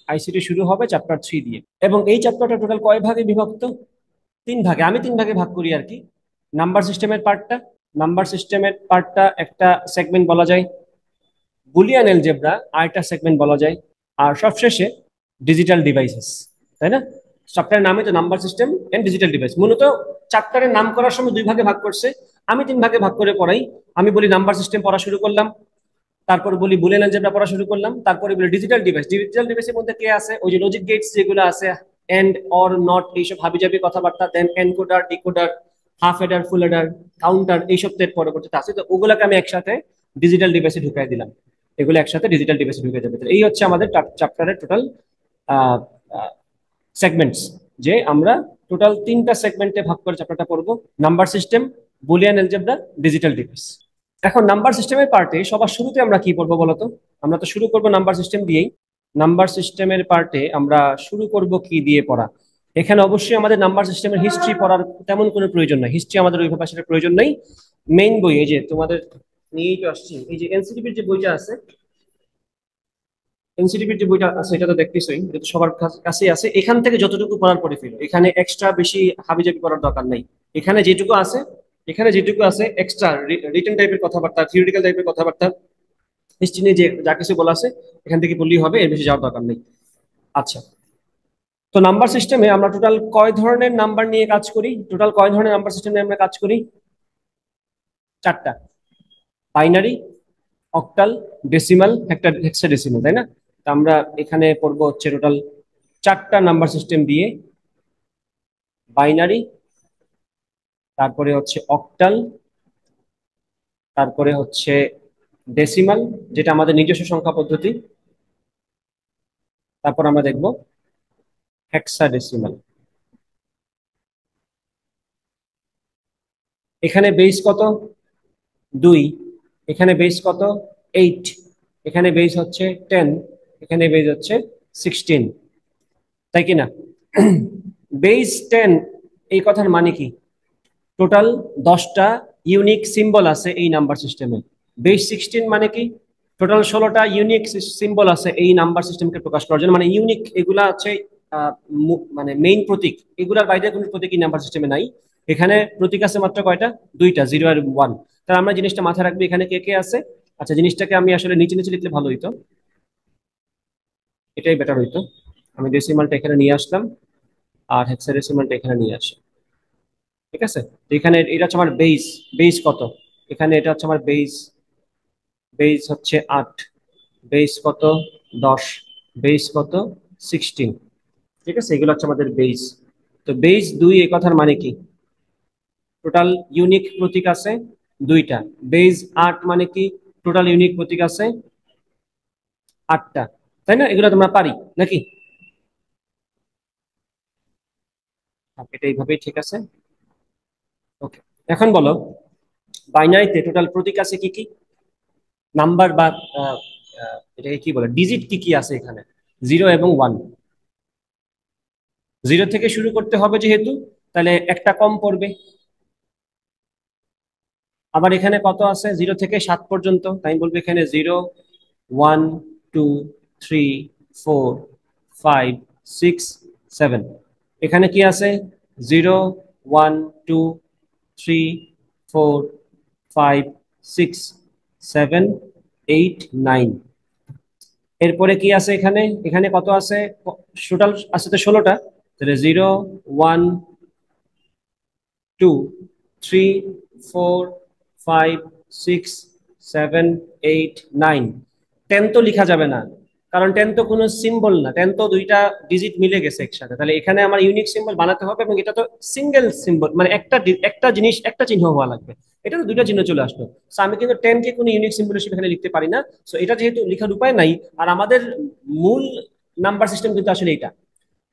ICT শুরু হবে chapter 3 দিয়ে, এবং এই চ্যাপ্টারটা টোটাল কয় ভাগে বিভক্ত? 3 ভাগে। আমি 3 ভাগে ভাগ করি আর কি। নাম্বার সিস্টেমের পার্টটা একটা সেগমেন্ট বলা যায়, বুলিয়ান এলজেব্রা আরেকটা সেগমেন্ট বলা যায়, আর সবশেষে ডিজিটাল ডিভাইসেস, তাই না? চ্যাপ্টারের নামে তো number system and digital device. মূলত চ্যাপ্টারের নাম করার সময় 2 ভাগে ভাগ করছে, আমি 3 ভাগে ভাগ করে পড়াই। আমি বলি নাম্বার সিস্টেম পড়া শুরু করলাম, তারপর বলি বুলিয়ান এলজেব্রা পড়া শুরু করলাম, তারপরে বলি ডিজিটাল ডিভাইস। ডিজিটাল ডিভাইসের মধ্যে কে আছে? ওই যে লজিক গেটস যেগুলো আছে, এন্ড অর নট, এইসব হাবিজাবি কথাবার্তা, দেন এনকোডার, ডিকোডার, হাফ এডার, ফুল এডার, কাউন্টার, এইসব পরবর্তীতে আছে। তো ওগুলোকে আমি একসাথে ডিজিটাল ডিভাইসে ঢুকাই দিলাম, এগুলো একসাথে ডিজিটাল ডিভাইসে ঢুকে যাবে। এই হচ্ছে আমাদের চ্যাপ্টারের টোটাল সেগমেন্টস, যে আমরা টোটাল 3টা সেগমেন্টে ভাগ করে চ্যাপ্টারটা পড়বো: number system, Boolean algebra, digital device. এখন নাম্বার সিস্টেমের পার্টে সবার শুরুতে আমরা কি পড়বো বলতো? আমরা তো শুরু করবো নাম্বার সিস্টেম দিয়েই। নাম্বার সিস্টেমের পার্টে আমরা শুরু করব কি দিয়ে পড়া? এখানে অবশ্যই আমাদের নাম্বার সিস্টেমের হিস্ট্রি পড়ার তেমন কোনো প্রয়োজন নাই, হিস্ট্রি আমাদের ওইভাবে আসলে প্রয়োজন নেই। মেইন বই, এই যে তোমাদের নিয়েই তো আসছি, এই যে এনসিটিভির যে বইটা আছে, এনসিটিভির যে বইটা আছে এটা তো দেখতেছই, এটা তো সবার কাছেই আছে। এখান থেকে যতটুকু পড়ার পড়ে ফেলো, এখানে এক্সট্রা বেশি হাবিজাবি করার দরকার নাই। এখানে যেটুকু আছে, এক্সট্রা রিটেন টাইপের কথাবার্তা, থিওরিটিক্যাল টাইপের কথাবার্তা, হিস্ট্রি নিয়ে যে যা কিছু বলা আছে এখান থেকে বললেই হবে, এর বেশি যাওয়ার দরকার নেই। আচ্ছা, তো নাম্বার সিস্টেমে আমরা টোটাল কয় ধরনের নাম্বার নিয়ে কাজ করি? টোটাল কয় ধরনের নাম্বার সিস্টেম নিয়ে আমরা কাজ করি? 4টা: বাইনারি, অক্টাল, ডেসিমাল, একটা হেক্সাডেসিমাল, তাই না? তো আমরা এখানে পড়বো হচ্ছে টোটাল 4টা নাম্বার সিস্টেম দিয়ে: বাইনারি, তারপরে হচ্ছে অক্টাল, তারপরে হচ্ছে ডেসিমাল, যেটা আমাদের নিজস্ব সংখ্যা পদ্ধতি, তারপর আমরা দেখব হেক্সাডেসিমাল। এখানে বেস কত? 2। এখানে বেস কত? 8। এখানে বেস হচ্ছে 10। এখানে বেস হচ্ছে 16, তাই কি না? বেস 10 এই কথার মানে কি? টোটাল 10টা ইউনিক সিম্বল আছে এই নাম্বার সিস্টেমে। বেস 16 মানে কি? টোটাল 16টা ইউনিক সিম্বল আছে এই নাম্বার সিস্টেমকে প্রকাশ করার জন্য। মানে ইউনিক এগুলা হচ্ছে মানে মেইন প্রতীক, এগুলার বাইরে কোনো প্রতীক এই নাম্বার সিস্টেমে নাই। এখানে প্রতীক আছে মাত্র কয়টা? 2টা, 0 আর 1। তাহলে আমরা জিনিসটা মাথায় রাখবো, এখানে কে কে আছে। আচ্ছা, জিনিসটাকে আমি আসলে নিচে নিচে লিখলে ভালো হইতো, এটাই বেটার হইতো। আমি ডেসিমালটা এখানে নিয়ে আসলাম, আর হেক্সাডেসিমালটা এখানে নিয়ে আসি। ঠিক আছে, তো এখানে এটা হচ্ছে আমার বেস। বেস কত? এখানে এটা হচ্ছে আমার বেস। বেস হচ্ছে 8। বেস কত? 10। বেস কত? 16। ঠিক আছে, এগুলো হচ্ছে আমাদের বেস। তো বেস 2 এই কথার মানে কি? টোটাল ইউনিক প্রতীক আছে 2টা। বেস 8 মানে কি? টোটাল ইউনিক প্রতীক আছে 8টা, তাই না? এগুলো তোমরা পারি নাকি? এটা এইভাবেই ঠিক আছে। ওকে, এখন বলো বাইনারিতে টোটাল প্রতীক আছে কি কি? নাম্বার বা এটাকে কি বলে, ডিজিট কি কি আছে এখানে? 0 এবং 1। 0 থেকে শুরু করতে হবে যেহেতু, তাহলে একটা কম পড়বে। আবার এখানে কত আছে? 0 থেকে 7 পর্যন্ত, তাই বলবো এখানে 0, 1, 2, 3, 4, 5, 6, 7। এখানে কি আছে? 0, 1, 2, 3, 4, 5, 6, 7, 8, 9। এরপরে কি আছে এখানে? এখানে কত আছে? টোটাল আছে তো 16টা। তাহলে 0, 1, 2, 3, 4, 5, 6, 7, 8, 9। 10 তো লেখা যাবে না, কারণ 10 তো কোনো সিম্বল না, 10 তো 2টা ডিজিট মিলে গেছে একসাথে। তাহলে এখানে আমার ইউনিক সিম্বল বানাতে হবে, এবং এটা তো সিঙ্গেল সিম্বল, মানে একটা জিনিস একটা চিহ্ন হওয়া লাগবে। এটা তো 2টা চিহ্ন চলে আসলো। সো আমি কিন্তু 10 কে কোনো ইউনিক সিম্বল হিসেবে এখানে লিখতে পারি না। সো এটা যেহেতু লেখার উপায় নাই, আর আমাদের মূল নাম্বার সিস্টেম কিন্তু আসলে এটা।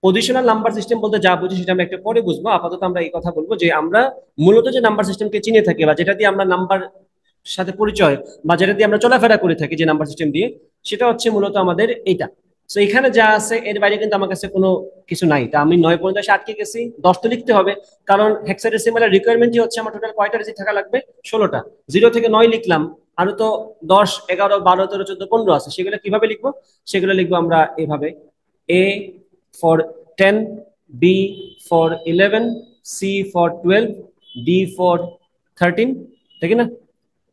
পজিশনাল নাম্বার সিস্টেম বলতে যা বুঝি সেটা আমরা একটু পরে বুঝবো। আপাতত আমরা এই কথা বলবো যে আমরা মূলত যে নাম্বার সিস্টেমকে চিনে থাকি, বা যেটা দিয়ে আমরা নাম্বার সাথে পরিচয়, বা যেটা দিয়ে আমরা চলাফেরা করে থাকি যে নাম্বার সিস্টেম দিয়ে, সেটা হচ্ছে মূলত আমাদের এইটা। তো এখানে যা আছে এর বাইরে কিন্তু আমার কাছে কোনো কিছু নাই। তা আমি 9 পর্যন্ত এসে আটকে গেছি, 10 তো লিখতে হবে, কারণ হেক্সাডেসিমালের রিকোয়ারমেন্টই হচ্ছে আমার টোটাল কয়টা ডিজিট থাকা লাগবে? 16টা। 0 থেকে 9 লিখলাম, আরো তো 10, 11, 12, 13, 14, 15 আছে, সেগুলো কিভাবে লিখবো? সেগুলো লিখবো আমরা এভাবে, A for 10, B for 11, C for 12, D for 13, ঠিক না?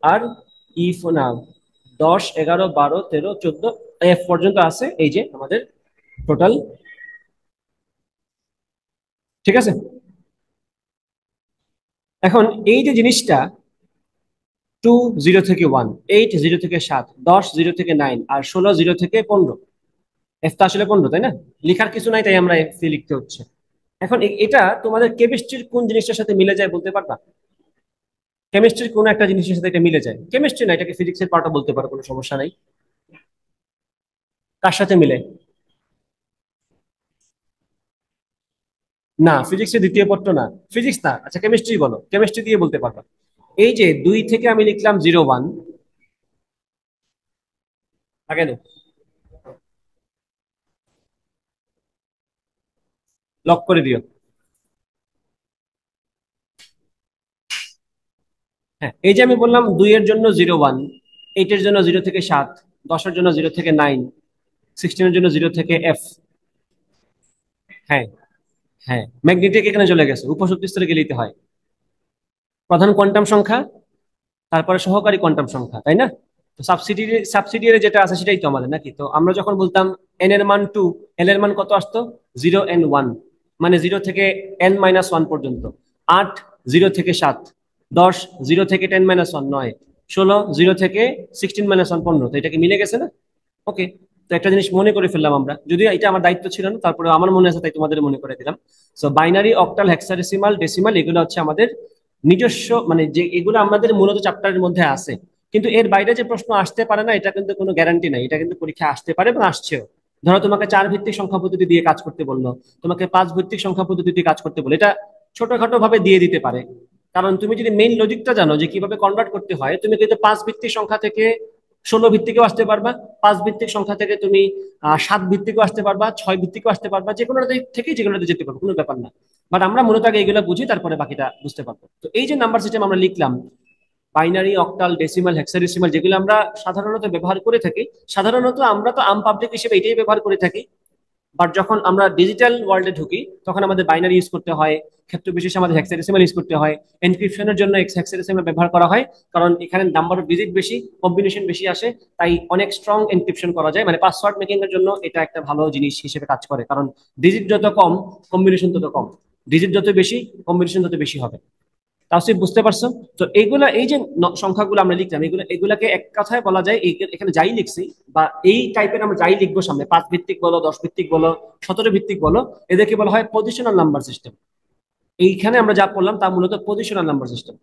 আর ই ফর না 10, 11, 12, 13, 14, F পর্যন্ত আছে এই যে আমাদের টোটাল। ঠিক আছে, এখন এই যে জিনিসটা 2 0 থেকে 1, 8 0 থেকে 7, 10 0 থেকে 9 আর 16 0 থেকে 15। এফ তো আসলে 15, তাই না? লেখার কিছু নাই, তাই আমরা এফ লিখতে হচ্ছে। এখন এটা তোমাদের কেমিস্ট্রির কোন জিনিসটার সাথে মিলে যায় বলতে পারবা? কেমিস্ট্রির কোন একটা জিনিসের সাথে এটা মিলে যায়, কেমিস্ট্রি না, এটাকে ফিজিক্সের পার্টও বলতে পারো, কোনো সমস্যা নাই। কার সাথে মিলে? না, ফিজিক্সের দ্বিতীয় পত্র না, ফিজিক্স না, আচ্ছা কেমিস্ট্রি বলো, কেমিস্ট্রি দিয়ে বলতে পারবা। এই যে 2 থেকে আমি লিখলাম 01, আগে লক করে দিও। হ্যাঁ, এই যে আমি বললাম 2 এর জন্য 01, 8 এর জন্য 0 থেকে 7, 10 এর জন্য 0 থেকে 9, 16 এর জন্য 0 থেকে এফ। হ্যাঁ, হ্যাঁ, ম্যাগনেটিক এখানে চলে গেছে, উপশক্তি স্তরে গেলেই হয়। প্রধান কোয়ান্টাম সংখ্যা, তারপরে সহকারী কোয়ান্টাম সংখ্যা, তাই না? তো সাবসিডিয়ারি সাবসিডিয়ারি যেটা আছে সেটাই তো আমাদের, নাকি? তো আমরা যখন বলতাম এন এর মান 2, এল এর মান কত আসতো? 0 and 1, মানে 0 থেকে n-1 পর্যন্ত। 8 0 থেকে 7, 10 0 থেকে 10-1 9, 16 0 থেকে 16-1 15। তো এটা কি মিলে গেছে না? ওকে, তো একটা জিনিস মনে করে ফেললাম আমরা, যদিও এটা আমার দায়িত্ব ছিল না, তারপরে আমার মনে আছে তাই তোমাদের মনে করে দিলাম। So binary, octal, hexadecimal, decimal এগুলো হচ্ছে আমাদের নিজস্ব, মানে যে এগুলো আমাদের মূলত চ্যাপ্টারের মধ্যে আছে। কিন্তু এর বাইরে যে প্রশ্ন আসতে পারে না এটা কিন্তু কোনো গ্যারান্টি নাই, এটা কিন্তু পরীক্ষা আসতে পারে এবং আসছেও। ধরো তোমাকে 4 ভিত্তিক সংখ্যা পদ্ধতি দিয়ে কাজ করতে বললো, তোমাকে 5 ভিত্তিক সংখ্যা পদ্ধতি দিয়ে কাজ করতে বলে, এটা ছোটখাটো ভাবে দিয়ে দিতে পারে। কারণ তুমি যদি মেইন লজিকটা জানো যে কিভাবে কনভার্ট করতে হয়, তুমি কিন্তু 5 ভিত্তিক সংখ্যা থেকে 16 ভিত্তিকেও আসতে পারবা, 5 ভিত্তিক সংখ্যা থেকে তুমি 7 ভিত্তিকেও আসতে পারবা, 6 ভিত্তিকেও আসতে পারবা, যে কোনো থেকে যে কোনোটাতে যেতে পারবো, কোনো ব্যাপার না। বাট আমরা মূলত আগে এগুলো বুঝি, তারপরে বাকিটা বুঝতে পারবো। তো এই যে নাম্বার সিস্টেম আমরা লিখলাম, বাইনারি, অক্টাল, ডেসিমাল, হেক্সাডেসিমাল, যেগুলো আমরা সাধারণত ব্যবহার করে থাকি, সাধারণত আমরা তো আম পাবলিক হিসেবে এটাই ব্যবহার করে থাকি। বাট যখন আমরা ডিজিটাল ওয়ার্ল্ডে ঢুকি তখন আমাদের বাইনারি ইউজ করতে হয়, ক্ষেত্র বিশেষে আমাদের হেক্সাডেসিমাল ইউজ করতে হয়। এনক্রিপশনের জন্য হেক্সাডেসিমাল ব্যবহার করা হয়, কারণ এখানে নাম্বার অফ ডিজিট বেশি, কম্বিনেশন বেশি আসে, তাই অনেক স্ট্রং এনক্রিপশন করা যায়। মানে পাসওয়ার্ড মেকিং এর জন্য এটা একটা ভালো জিনিস হিসেবে কাজ করে, কারণ ডিজিট যত কম, কম্বিনেশন তত কম, ডিজিট যত বেশি, কম্বিনেশন তত বেশি হবে। তাহসিফ, বুঝতে পারছো? তো এইগুলা, এই যে সংখ্যাগুলো আমরা লিখলাম, এগুলাকে এক কথায় বলা যায়, এখানে যাই লিখছি বা এই টাইপের আমরা যাই লিখবো সামনে, 5 ভিত্তিক বলো, 10 ভিত্তিক বলো, 17 ভিত্তিক বলো, এদেরকে বলা হয় পজিশনাল নাম্বার সিস্টেম। এইখানে আমরা যা পড়লাম তা মূলত positional number system.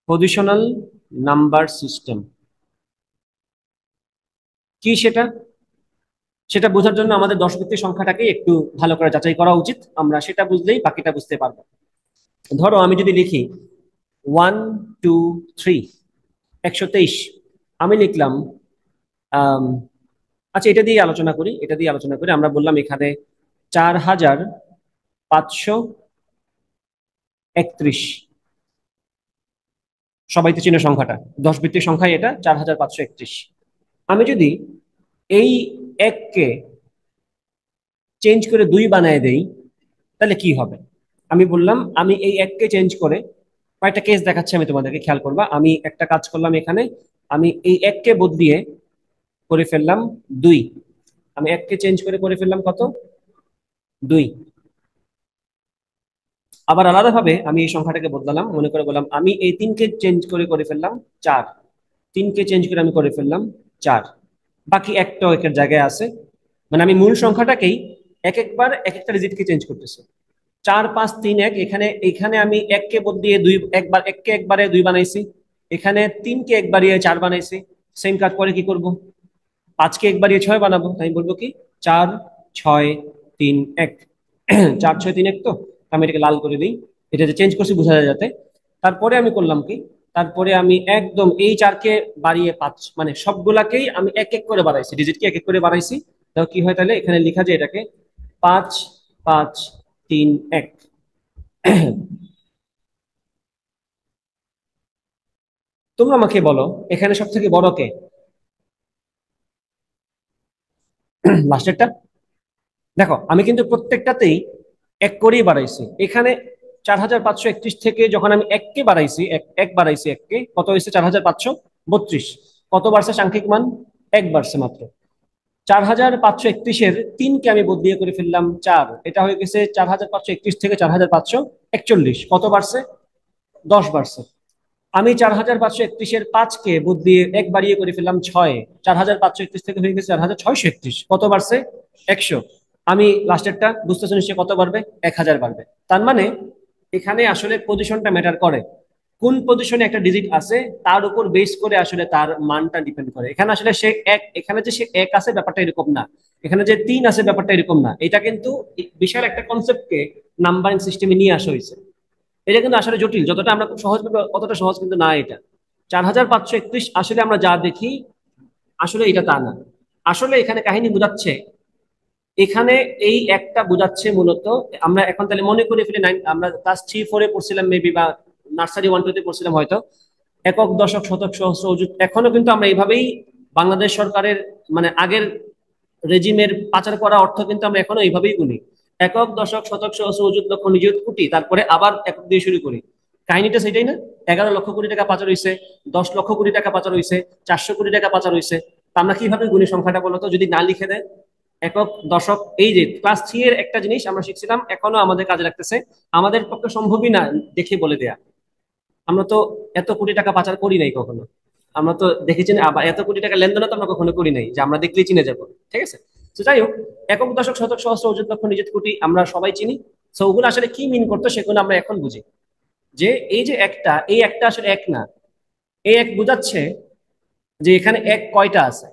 Positional number system কি সেটা? সেটা বোঝার জন্য আমাদের 10 ভিত্তিক সংখ্যাটাকে একটু ভালো করে যাচাই করা উচিত, আমরা সেটা বুঝলেই বাকিটা বুঝতে পারবো। ধরো আমি যদি লিখি 1 2 3, 123, আমি লিখলাম আম, আচ্ছা এটা দিয়ে আলোচনা করি, আমরা বললাম এখানে 4531। সবাই তো চিনে সংখ্যাটা, 10 ভিত্তিক সংখ্যা, এটা 4531। আমি যদি এই এককে চেঞ্জ করে 2 বানায় দেই তাহলে কি হবে? আমি বললাম আমি এই এককে চেঞ্জ করে, কয়েকটা কেস দেখাচ্ছি আমি তোমাদেরকে, খেয়াল করবা। আমি একটা কাজ করলাম এখানে, আমি এই এককে বদলিয়ে করে ফেললাম 2, আমি এককে চেঞ্জ করে করে ফেললাম কত? 2। আবার আলাদাভাবে আমি এই সংখ্যাটাকে বদলালাম, মনে করে বললাম আমি এই 3কে চেঞ্জ করে করে ফেললাম 4, 3কে চেঞ্জ করে আমি করে ফেললাম 4, বাকি একটাও একের জায়গায় আছে। মানে আমি মূল সংখ্যাটাকেই এক একবার এক একটা ডিজিটকে চেঞ্জ করতেছি। 4 5 3 1, এখানে এখানে আমি এককে বদলিয়ে 2, একবার এককে একবারে 2 বানাইছি, এখানে 3কে একবারিয়ে 4 বানাইছি। সেম কাজ পরে কি করব? 5কে একবারিয়ে 6 বানাবো, তাই বলবো কি 4 6 3 1। 4 6 3 1, তো আমি এটাকে লাল করে দিই, এটা যে চেঞ্জ করছি বোঝা যায় যাতে। তারপরে আমি করলাম কি, তারপরে আমি একদম এই 4কে বাড়িয়ে 5, মানে সবগুলাকেই আমি এক এক করে বাড়াইছি, ডিজিটকে এক এক করে বাড়াইছি। তাও কি হয় তাহলে, এখানে লেখা যায় এটাকে 5 5 3 1। তোমরা আমাকে বলো এখানে সব থেকে বড় কে? লাস্টেরটা। দেখো আমি কিন্তু প্রত্যেকটাতেই এক করেই বাড়াইছি। এখানে 4531 থেকে যখন আমি এককে বাড়াইছি, এক বাড়াইছি এককে, কত হয়েছে? 4532। কত বাড়ছে সাংখ্যিক মান? এক বাড়ছে মাত্র। 4531-এর 3কে আমি বদলিয়ে করে ফেললাম 4, এটা হয়ে গেছে 4531 থেকে 4541। কত বাড়ছে? 10 বাড়ছে। আমি 4531-এর 5কে বদলিয়ে এক বাড়িয়ে করে ফেললাম 6, 4531 থেকে হয়ে গেছে 4631। কত বাড়ছে? 100। আমি লাস্টেরটা বুঝতেছি নিশ্চয়ই, কত বাড়বে? 1000 বাড়বে। তার মানে এখানে আসলে পজিশনটা ম্যাটার করে। কোন পজিশনে একটা ডিজিট আছে তার উপর বেস করে আসলে তার মানটা ডিপেন্ড করে। এখানে আসলে সে এক, এখানে যে সে এক আছে ব্যাপারটা এরকম না, এখানে যে 3 আছে ব্যাপারটা এরকম না। এটা কিন্তু বিশাল একটা কনসেপ্টকে নাম্বারিং সিস্টেমে নিয়ে আসা হয়েছে। এটা কিন্তু আসলে জটিল, যতটা আমরা খুব সহজ ভাবে, অতটা সহজ কিন্তু না এটা। 4531 আসলে আমরা যা দেখি আসলে এটা তা না। আসলে এখানে কাহিনী বোঝাচ্ছে, এখানে এই একটা বোঝাচ্ছে মূলত। আমরা এখন তাহলে মনে করে ফেলি, আমরা ক্লাস 3-4-এ পড়ছিলাম মেবি, বা নার্সারি 1-2-তে পড়ছিলাম হয়তো, একক দশক শতক সহস্র অযুত। এখনো কিন্তু আমরা এইভাবেই বাংলাদেশ সরকারের মানে আগের রেজিমের পাচার করা অর্থ কিন্তু আমরা এখনো এইভাবেই গুনি। একক দশক শতক সহস্র অযুত লক্ষ নিযুত কোটি, তারপরে আবার একক দিয়ে শুরু করি। কাহিনীটা সেটাই না? 11 লক্ষ কোটি টাকা পাচার হয়েছে, 10 লক্ষ কোটি টাকা পাচার হয়েছে, 400 কোটি টাকা পাচার হয়েছে। তা আমরা কিভাবে গুনি সংখ্যাটা বলতো যদি না লিখে দেয়? একক দশক, এই যে ক্লাস 3-এর একটা জিনিস আমরা শিখছিলাম এখনো আমাদের কাজে লাগতেছে। আমাদের পক্ষে সম্ভবই না দেখে বলে দেয়া। আমরা তো এত কোটি টাকা পাচার করি নাই কখনো। আমরা তো দেখেছি না, আবার এত কোটি টাকা লেনদেনও তো আমরা কখনো করি নাই যে আমরা দেখলেই চিনে যাবো। ঠিক আছে, তো যাই হোক, একক দশক শতক সহস্র অযুত লক্ষ নিযুত কোটি আমরা সবাই চিনি। তো ওগুলো আসলে কি মিন করতো সেগুলো আমরা এখন বুঝি। যে এই যে একটা, এই একটা আসলে এক না। এই এক বোঝাচ্ছে যে এখানে এক কয়টা আছে।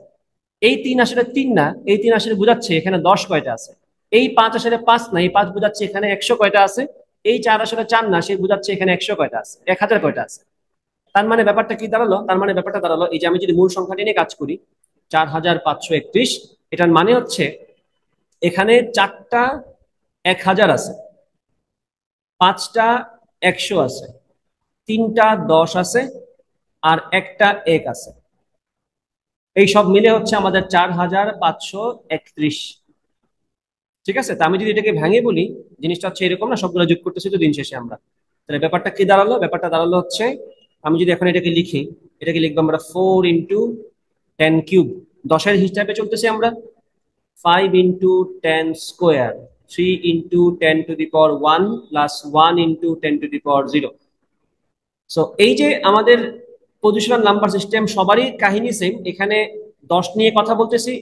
এই 3 আসলে 3 না, এই 3 আসলে বোঝাচ্ছে এখানে 10 কয়টা আছে। এই 5 আসলে 5 না, এই 5 বোঝাচ্ছে এখানে 100 কয়টা আছে। এই 4 আসলে 4 না, সে বোঝাচ্ছে এখানে 100 কয়টা আছে, 1000 কয়টা আছে। তার মানে ব্যাপারটা কি দাঁড়ালো? তার মানে ব্যাপারটা দাঁড়ালো, এই যে আমি যদি মূল সংখ্যাটি নিয়ে কাজ করি, 4531, এটার মানে হচ্ছে এখানে 4টা 1000 আছে, 5টা 100 আছে, 3টা 10 আছে, আর একটা এক আছে। এই সব মিলে হচ্ছে আমাদের 4531। ঠিক আছে, তা আমি যদি এটাকে ভেঙে বলি, জিনিসটা হচ্ছে এরকম না, সবগুলো যোগ করতেছি তো দিন শেষে আমরা। তাহলে ব্যাপারটা কি দাঁড়ালো? ব্যাপারটা দাঁড়ালো হচ্ছে, আমি যদি এখন এটাকে লিখি, এটাকে লিখবো আমরা 4 × 10³ 10-এর হিসাবে চলতেছি আমরা। 5 × 10² 3 × 10⁻1 প্লাস 1 × 10⁻0। সো এই যে আমাদের পজিশনাল নাম্বার সিস্টেম সবারই কাহিনী সেম। এখানে 10 নিয়ে কথা বলতেছি,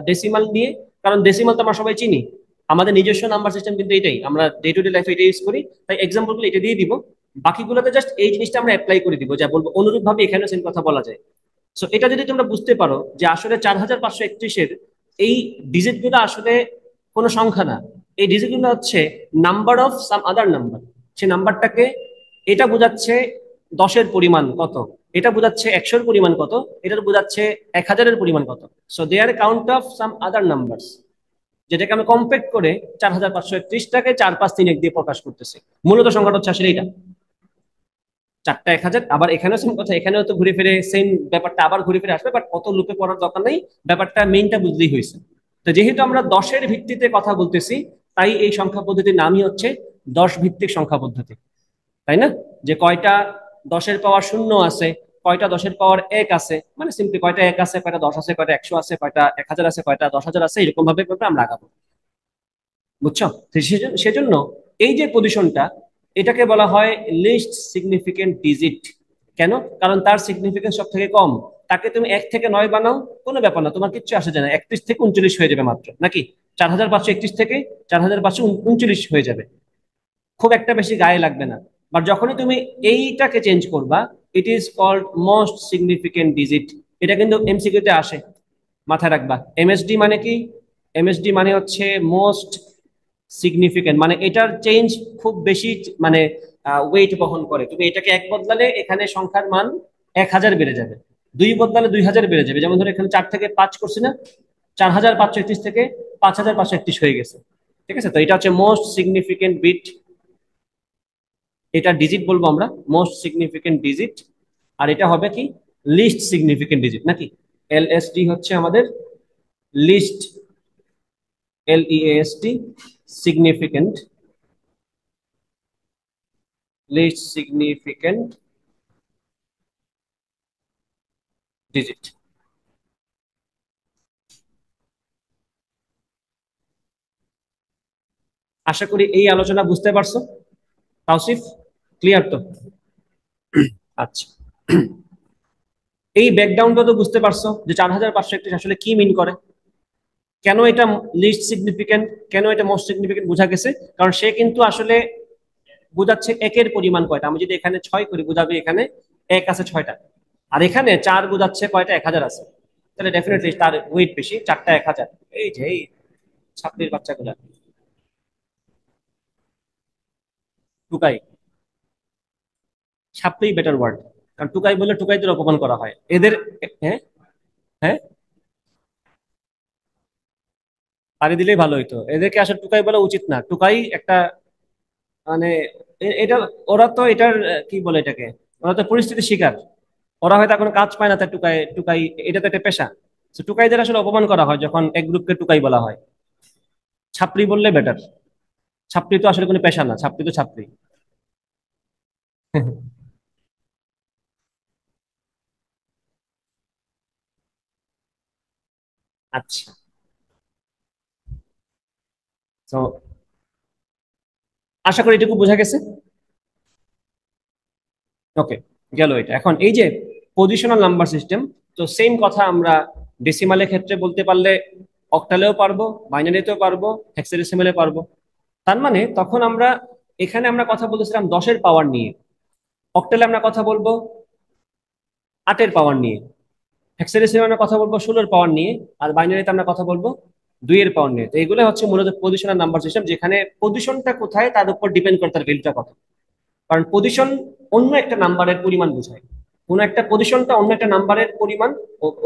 ডেসিমাল নিয়ে, কারণ ডেসিমাল তো আমরা সবাই চিনি। আমাদের নিজস্ব নাম্বার সিস্টেম কিন্তু এটাই, আমরা ডে টু ডে লাইফে এটা ইউজ করি, তাই এক্সাম্পল গুলো এটা দিয়ে দিব। বাকিগুলোতে জাস্ট এই জিনিসটা আমরা অ্যাপ্লাই করে দিব, যা বলবো অনুরূপ ভাবে এখানেও সেম কথা বলা যায়। সো এটা যদি তোমরা বুঝতে পারো যে আসলে 4531-এর এই ডিজিট গুলো আসলে কোনো সংখ্যা না, এই ডিজিট গুলো হচ্ছে number of some other number. সে নাম্বারটাকে, এটা বোঝাচ্ছে 10-এর পরিমাণ কত, এটা বোঝাচ্ছে 100-এর পরিমাণ কত, এটা বোঝাচ্ছে 1000-এর পরিমাণ কত। So they are count of some other numbers, যেটাকে আমি কম্পেক্ট করে 4531টাকে 4 5 3 1 দিয়ে প্রকাশ করতেছি। মূলত সংখ্যাটা হচ্ছে আসলে এটা 4টা 1000। আবার এখানেও সেম কথা, এখানেও তো ঘুরে ফিরে সেম ব্যাপারটা আবার ঘুরে ফিরে আসবে, বাট অত লুপে পড়ার দরকার নেই, ব্যাপারটা মেইনটা বুঝলেই হয়েছে। তো যেহেতু আমরা 10-এর ভিত্তিতে কথা বলতেছি, তাই এই সংখ্যা পদ্ধতির নামই হচ্ছে 10 ভিত্তিক সংখ্যা পদ্ধতি। তাই না? যে কয়টা 10-এর পাওয়ার 0 আছে, কয়টা 10-এর পাওয়ার 1 আছে, মানে সিম্পলি কয়টা 1 আছে, কয়টা 10 আছে, কয়টা 100 আছে, কয়টা 1000 আছে, কয়টা 10,000 আছে, এরকম ভাবে আমরা আগাবো। বুঝছো? তো সেজন্য এই যে পজিশনটা, এটাকে বলা হয় লিস্ট সিগনিফিকেন্ট ডিজিট। কেন? কারণ তার সিগনিফিকেন্স সব থেকে কম। তাকে তুমি 1 থেকে 9 বানাও, কোনো ব্যাপার না, তোমার কিচ্ছু আসে যায় না, 31 থেকে 39 হয়ে যাবে মাত্র, নাকি 4531 থেকে 4539 হয়ে যাবে, খুব একটা বেশি গায়ে লাগবে না। বাট যখনই তুমি এইটাকে চেঞ্জ করবা, it is called most significant digit. এটা কিন্তু এমসিকিউতে আসে, মাথায় রাখবা। এমএসডি মানে কি? এমএসডি মানে হচ্ছে মোস্ট সিগনিফিকেন্ট, মানে এটার চেঞ্জ খুব বেশি, মানে ওয়েট বহন করে। তুমি এটাকে 1 বদলালে এখানে সংখ্যার মান 1000 বেড়ে যাবে, 2 বদলালে 2000 বেড়ে যাবে। যেমন ধরো এখানে 4 থেকে 5 করছি না, 4531 থেকে 5531 হয়ে গেছে। ঠিক আছে, তো এটা হচ্ছে মোস্ট সিগনিফিকেন্ট বিট, এটা ডিজিট বলবো আমরা, মোস্ট সিগনিফিকেন্ট ডিজিট। আর এটা হবে কি লিস্ট সিগনিফিকেন্ট ডিজিট নাকি? এলএসডি হচ্ছে আমাদের least, LEAST significant, least significant digit. আশা করি এই আলোচনা বুঝতে পারছো তাওসিফ, ক্লিয়ার তো? আচ্ছা, এই ব্যাকগ্রাউন্ডটা তো বুঝতে পারছো যে 4531 আসলে কি মিন করে, কেন এটা লিস্ট সিগনিফিকেন্ট, কেন এটা মোস্ট সিগনিফিকেন্ট বোঝা গেছে। কারণ সে কিন্তু আসলে বোঝাচ্ছে একের পরিমাণ কয়টা। আমি যদি এখানে 6 করি বোঝাবে এখানে এক আছে 6টা, আর এখানে 4 বোঝাচ্ছে কয়টা 1000 আছে। তাহলে ডেফিনেটলি তার ওয়েট বেশি, 4টা 1000। এই যে এই ছাত্রীর বাচ্চাগুলা টুকাই, ছাত্রই বেটার ওয়ার্ড, কারণ টুকাই বলে টুকাইদের অপমান করা হয় এদের। হ্যাঁ, হ্যাঁ, পাড়ি দিলেই ভালো হইতো। এদেরকে আসলে টুকাই বলা উচিত না, টুকাই একটা মানে এটা, ওরা তো এটার কি বলে এটাকে, ওরা তো পরিস্থিতির শিকার। ওরা হয়তো এখন কাজ পায় না, তাই টুকাই টুকাই, এটা তো একটা পেশা। তো টুকাইদের আসলে অপমান করা হয় যখন এক গ্রুপকে টুকাই বলা হয়। ছাত্রী বললে বেটার। ছাত্রী তো আসলে কোনো পেশা না, ছাত্রী তো ছাত্রী। আচ্ছা, তো আশা করি এটুকু বোঝা গেছে। ওকে, গেল এটা। এখন এই যে পজিশনাল নাম্বার সিস্টেম, তো সেম কথা আমরা ডেসিমালের ক্ষেত্রে বলতে পারলে অক্টালেও পারবো, বাইনারিতেও পারবো, হেক্সাডেসিমালে পারবো। তার মানে তখন আমরা এখানে আমরা কথা বলেছিলাম 10-এর পাওয়ার নিয়ে, অক্টালে আমরা কথা বলবো 8-এর পাওয়ার নিয়ে, হেক্সাডেসিমালে আমরা কথা বলবো 16-এর পাওয়ার নিয়ে, আর বাইনারিতে আমরা কথা বলবো 2-এর পাওয়ার নিয়ে। তো এগুলো হচ্ছে মূলত পজিশনাল নাম্বার সিস্টেম, যেখানে পজিশনটা কোথায় তার উপর ডিপেন্ড করে তার ভ্যালুটা কত। কারণ পজিশন অন্য একটা নাম্বারের পরিমাণ বোঝায়, কোন একটা পজিশনটা অন্য একটা নাম্বারের পরিমাণ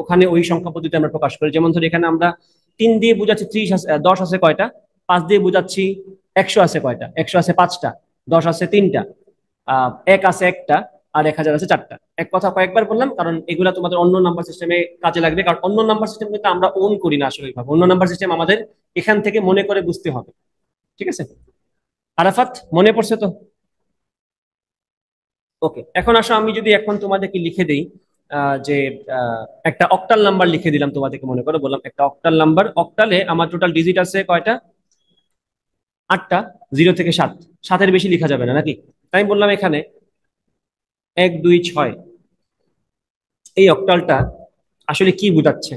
ওখানে ওই সংখ্যা পদ্ধতিতে আমরা প্রকাশ করি। যেমন ধর এখানে আমরা 3 দিয়ে বুঝাচ্ছি 30 আছে, 10 আছে কয়টা, 5 দিয়ে বুঝাচ্ছি 100 আছে কয়টা, 100 আছে 5টা, 10 আছে 3টা, 1 আছে একটা, আর 1000 আছে 4টা। এক কথা কয়েকবার বললাম কারণ এগুলা তোমাদের অন্য নাম্বার সিস্টেমে কাজে লাগবে, কারণ অন্য নাম্বার সিস্টেম কিন্তু আমরা ওন করি না আসলে ওইভাবে। অন্য নাম্বার সিস্টেম আমাদের এখান থেকে মনে করে বুঝতে হবে। ঠিক আছে আরাফাত, মনে পড়ছে তো? ওকে, এখন আসো আমি যদি এখন তোমাদেরকে লিখে দেই যে একটা অক্টাল নাম্বার লিখে দিলাম তোমাদেরকে, মনে করো বললাম একটা অক্টাল নাম্বার। অক্টালে আমার টোটাল ডিজিট আছে কয়টা? 8টা, 0 থেকে 7। 7-এর বেশি লেখা যাবে না নাকি? তাই আমি বললাম এখানে 1 2 6। এই অক্টালটা আসলে কি বোঝাচ্ছে?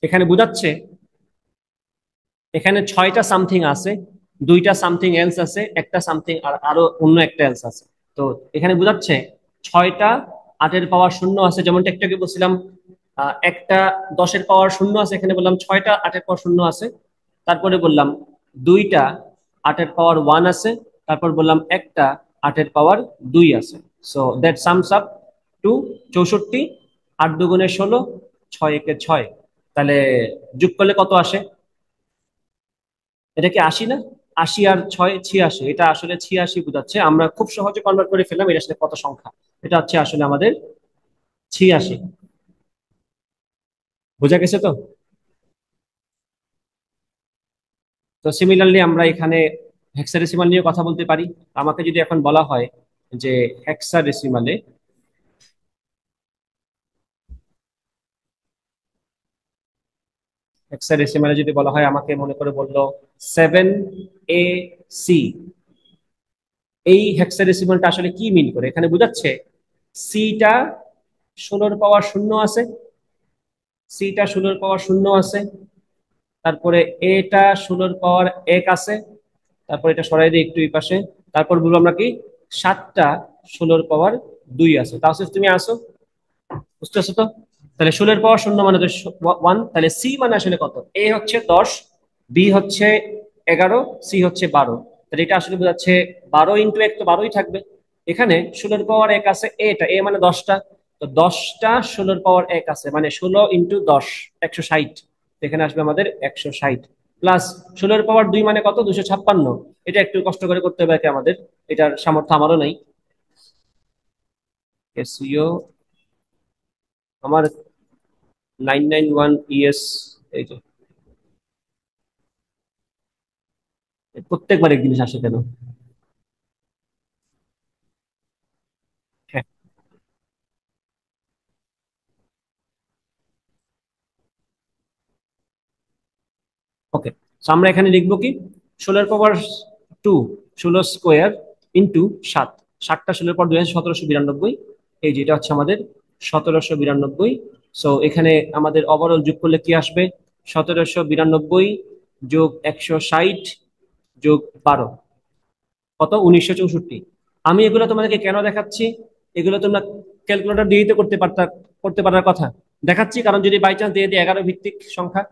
এখানে বোঝাচ্ছে এখানে 6টা সামথিং আছে, 2টা সামথিং এলস আছে, একটা সামথিং আর আরো অন্য একটা এলস আছে। তো এখানে বোঝাচ্ছে 6টা 8-এর পাওয়ার শূন্য আছে, যেমনটা একটু আগে বলছিলাম একটা 10-এর পাওয়ার শূন্য আছে, এখানে বললাম 6টা 8-এর পাওয়ার শূন্য আছে। তারপরে বললাম 2টা 8-এর পাওয়ার 1 আছে, তারপর বললাম একটা 8-এর পাওয়ার 2 আছে। So that sums up to 64। 8 2 গুণে 16, 6 1 6। তাহলে যোগ করলে কত আসে? এটা কি 80 না? 80 আর 6 86, এটা আসলে 86 বোঝাচ্ছে। আমরা খুব সহজে কনভার্ট করে ফেললাম এটা আসলে কত সংখ্যা। এটা হচ্ছে আসলে আমাদের 86। বোঝা গেছে তো? তো সিমিলারলি আমরা এখানে হেক্সাডেসিমাল নিয়ে কথা বলতে পারি। আমাকে যদি এখন বলা হয় যে হেক্সাডেসিমালে, হেক্সাডেসিমালে যদি বলা হয় আমাকে, মনে করে বললো 7AC, এই হেক্সাডেসিমালটা আসলে কি মিন করে? এখানে বোঝাচ্ছে সিটা 16-এর পাওয়ার শূন্য আছে, সিটা 16-এর পাওয়ার শূন্য আছে, তারপরে এটা 16-এর পাওয়ার 1 আছে, তারপর এটা সরাই দিই একটু এই পাশে। তারপর বলবো আমরা কি 7টা 16-এর পাওয়ার 2 আছে। তাহলে তুমি আসো, বুঝতেছো তো? তাহলে 16-এর পাওয়ার শূন্য মানে তো 1। তাহলে সি মানে আসলে কত? এ হচ্ছে 10, বি হচ্ছে 11, সি হচ্ছে 12। তাহলে এটা আসলে বোঝাচ্ছে 12 × 1 তো 12ই থাকবে। এখানে 16-এর পাওয়ার 1 আছে, এটা এ মানে 10টা, তো 10টা 16-এর পাওয়ার 1 আছে, মানে 16 × 10 160। এখানে আসবে আমাদের 160, প্লাস 16-এর পাওয়ার 2 মানে কত? 256। এটা একটু কষ্ট করে করতে হবে আমাদের, এটার সামর্থ্য আমারও নাই। ক্যাসিও আমার 991 ইএস, এই যে প্রত্যেকবার এক জিনিস আসে কেন? হ্যাঁ, ওকে। আমরা এখানে লিখবো কি, 16 এর পাওয়ার 2, 16 স্কোয়ার ইন্টু 7, 7টা 16-এর পর 2 আছে 1792। এই যে এটা হচ্ছে আমাদের 1792। সো এখানে আমাদের ওভারঅল যোগ করলে কি আসবে? 1792 যোগ 160 যোগ 12, কত? 1964। আমি এগুলো তোমাদেরকে কেন দেখাচ্ছি? এগুলো তোমরা ক্যালকুলেটর দিয়েই তো করতে পারার কথা। দেখাচ্ছি কারণ যদি বাই চান্স দিয়ে দিই 11 ভিত্তিক সংখ্যা,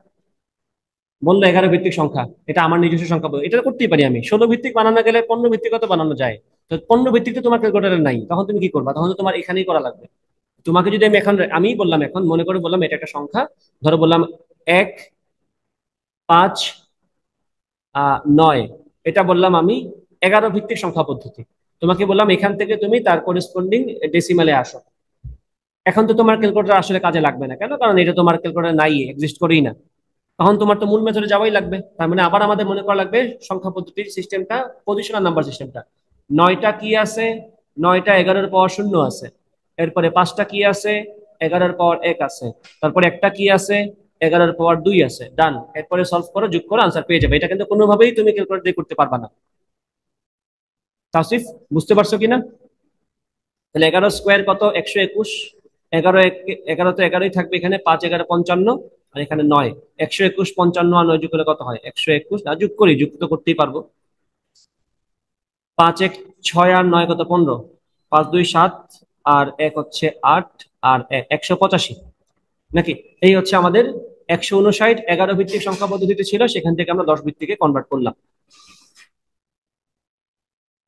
বললো 11 ভিত্তিক সংখ্যা, এটা আমার নিজস্ব সংখ্যা বলে, এটা করতেই পারি আমি। 16 ভিত্তিক বানানো গেলে 15 ভিত্তিক তো বানানো যায়। তো 15 ভিত্তিক তো তোমার ক্যালকুলেটারে নাই, তখন তুমি কি করবা? তখন তো তোমার এখানেই করা লাগবে। তোমাকে যদি আমি এখন, আমি বললাম এখন মনে করে বললাম এটা একটা সংখ্যা, ধরো বললাম 1, 5, 9, এটা বললাম আমি 11 ভিত্তিক সংখ্যা পদ্ধতি। তোমাকে বললাম এখান থেকে তুমি তার করেসপন্ডিং ডেসিমালে আসো। এখন তো তোমার ক্যালকুলেটর আসলে কাজে লাগবে না, কেন? কারণ এটা তোমার ক্যালকুলেটর নাই, এক্সিস্ট করেই না। তখন তোমার তো মূল মেথডে যাওয়াই লাগবে। তার মানে আবার আমাদের মনে করা লাগবে সংখ্যা পদ্ধতির সিস্টেমটা, পজিশনাল নাম্বার সিস্টেমটা। 9টা কি আছে? 9টা 11-এর পাওয়ার 0 আছে। এরপরে 5টা কি আছে? 11-এর পাওয়ার 1 আছে। তারপরে একটা কি আছে? 11-এর পাওয়ার 2 আছে। ডান। এরপরে সলভ করো, যোগ করো, আনসার পেয়ে যাবে। এটা কিন্তু কোনোভাবেই তুমি ক্যালকুলেটর দিয়ে করতে পারবা না। তাসিফ, বুঝতে পারছো কিনা? তাহলে 11 স্কোয়ার কত? 121। 11 11 তো 11ই থাকবে এখানে, 5 11 55, আর এখানে 9। 121, 55 আর 9 যোগ করলে কত হয়? 121। না, যোগ করি, যুক্ত তো করতেই পারবো। 5 1 6 আর 9 কত? 15। 5 2 7 আর 1 হচ্ছে 8 আর 185 নাকি? এই হচ্ছে আমাদের 159। 11 ভিত্তিক সংখ্যা পদ্ধতিতে ছিল, সেখান থেকে আমরা 10 ভিত্তিকে কনভার্ট করলাম।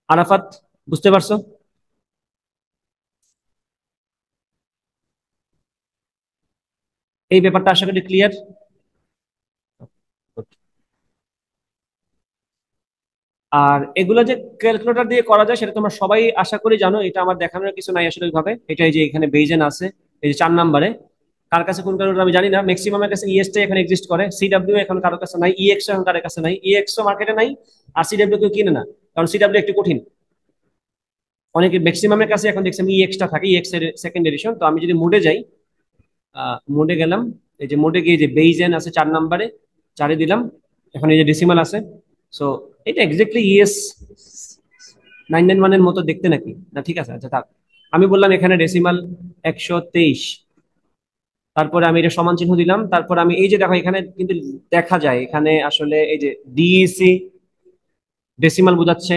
আরাফাত, বুঝতে পারছো? এই ব্যাপারটা আশা করি ক্লিয়ার। আর এগুলো যে ক্যালকুলেটর দিয়ে করা যায় সেটা তোমরা সবাই আশা করি জানো, এটা আমার দেখানোর কিছু নাই আসলে ওইভাবে। এটা এই যে এখানে বেইজেন আছে, এই যে 4 নম্বরে। কার কাছে কোন ক্যালকুলেটর আমি জানি না, ম্যাক্সিমামের কাছে ইএসটাই এখন এক্সিস্ট করে, সিডব্লিউ এখন কারোর কাছে নাই, ইএক্সও এখন কারোর কাছে নাই, ইএক্সও মার্কেটে নাই। আর সিডব্লিউ কেউ কিনে না, কারণ সিডব্লিউ একটু কঠিন। অনেকে ম্যাক্সিমামের কাছে এখন দেখছি আমি ইএক্সটা থাকে, ইএক্স এর সেকেন্ড এডিশন। তো আমি যদি মোডে যাই, মোডে গেলাম, এই যে মোডে গিয়ে যে বেইজেন আছে 4 নম্বরে, 4-এ দিলাম। এখন এই যে ডেসিমাল আছে। সো এটা এক্স্যাক্টলি ইএস 991-এর মতো দেখতে নাকি? না, ঠিক আছে, আচ্ছা থাক। আমি বললাম এখানে ডেসিমাল 123। তারপরে আমি এটা সমান চিহ্ন দিলাম। তারপর আমি এই যে দেখো এখানে কিন্তু দেখা যায় এখানে আসলে এই যে ডিইসি ডেসিমাল বোঝাচ্ছে।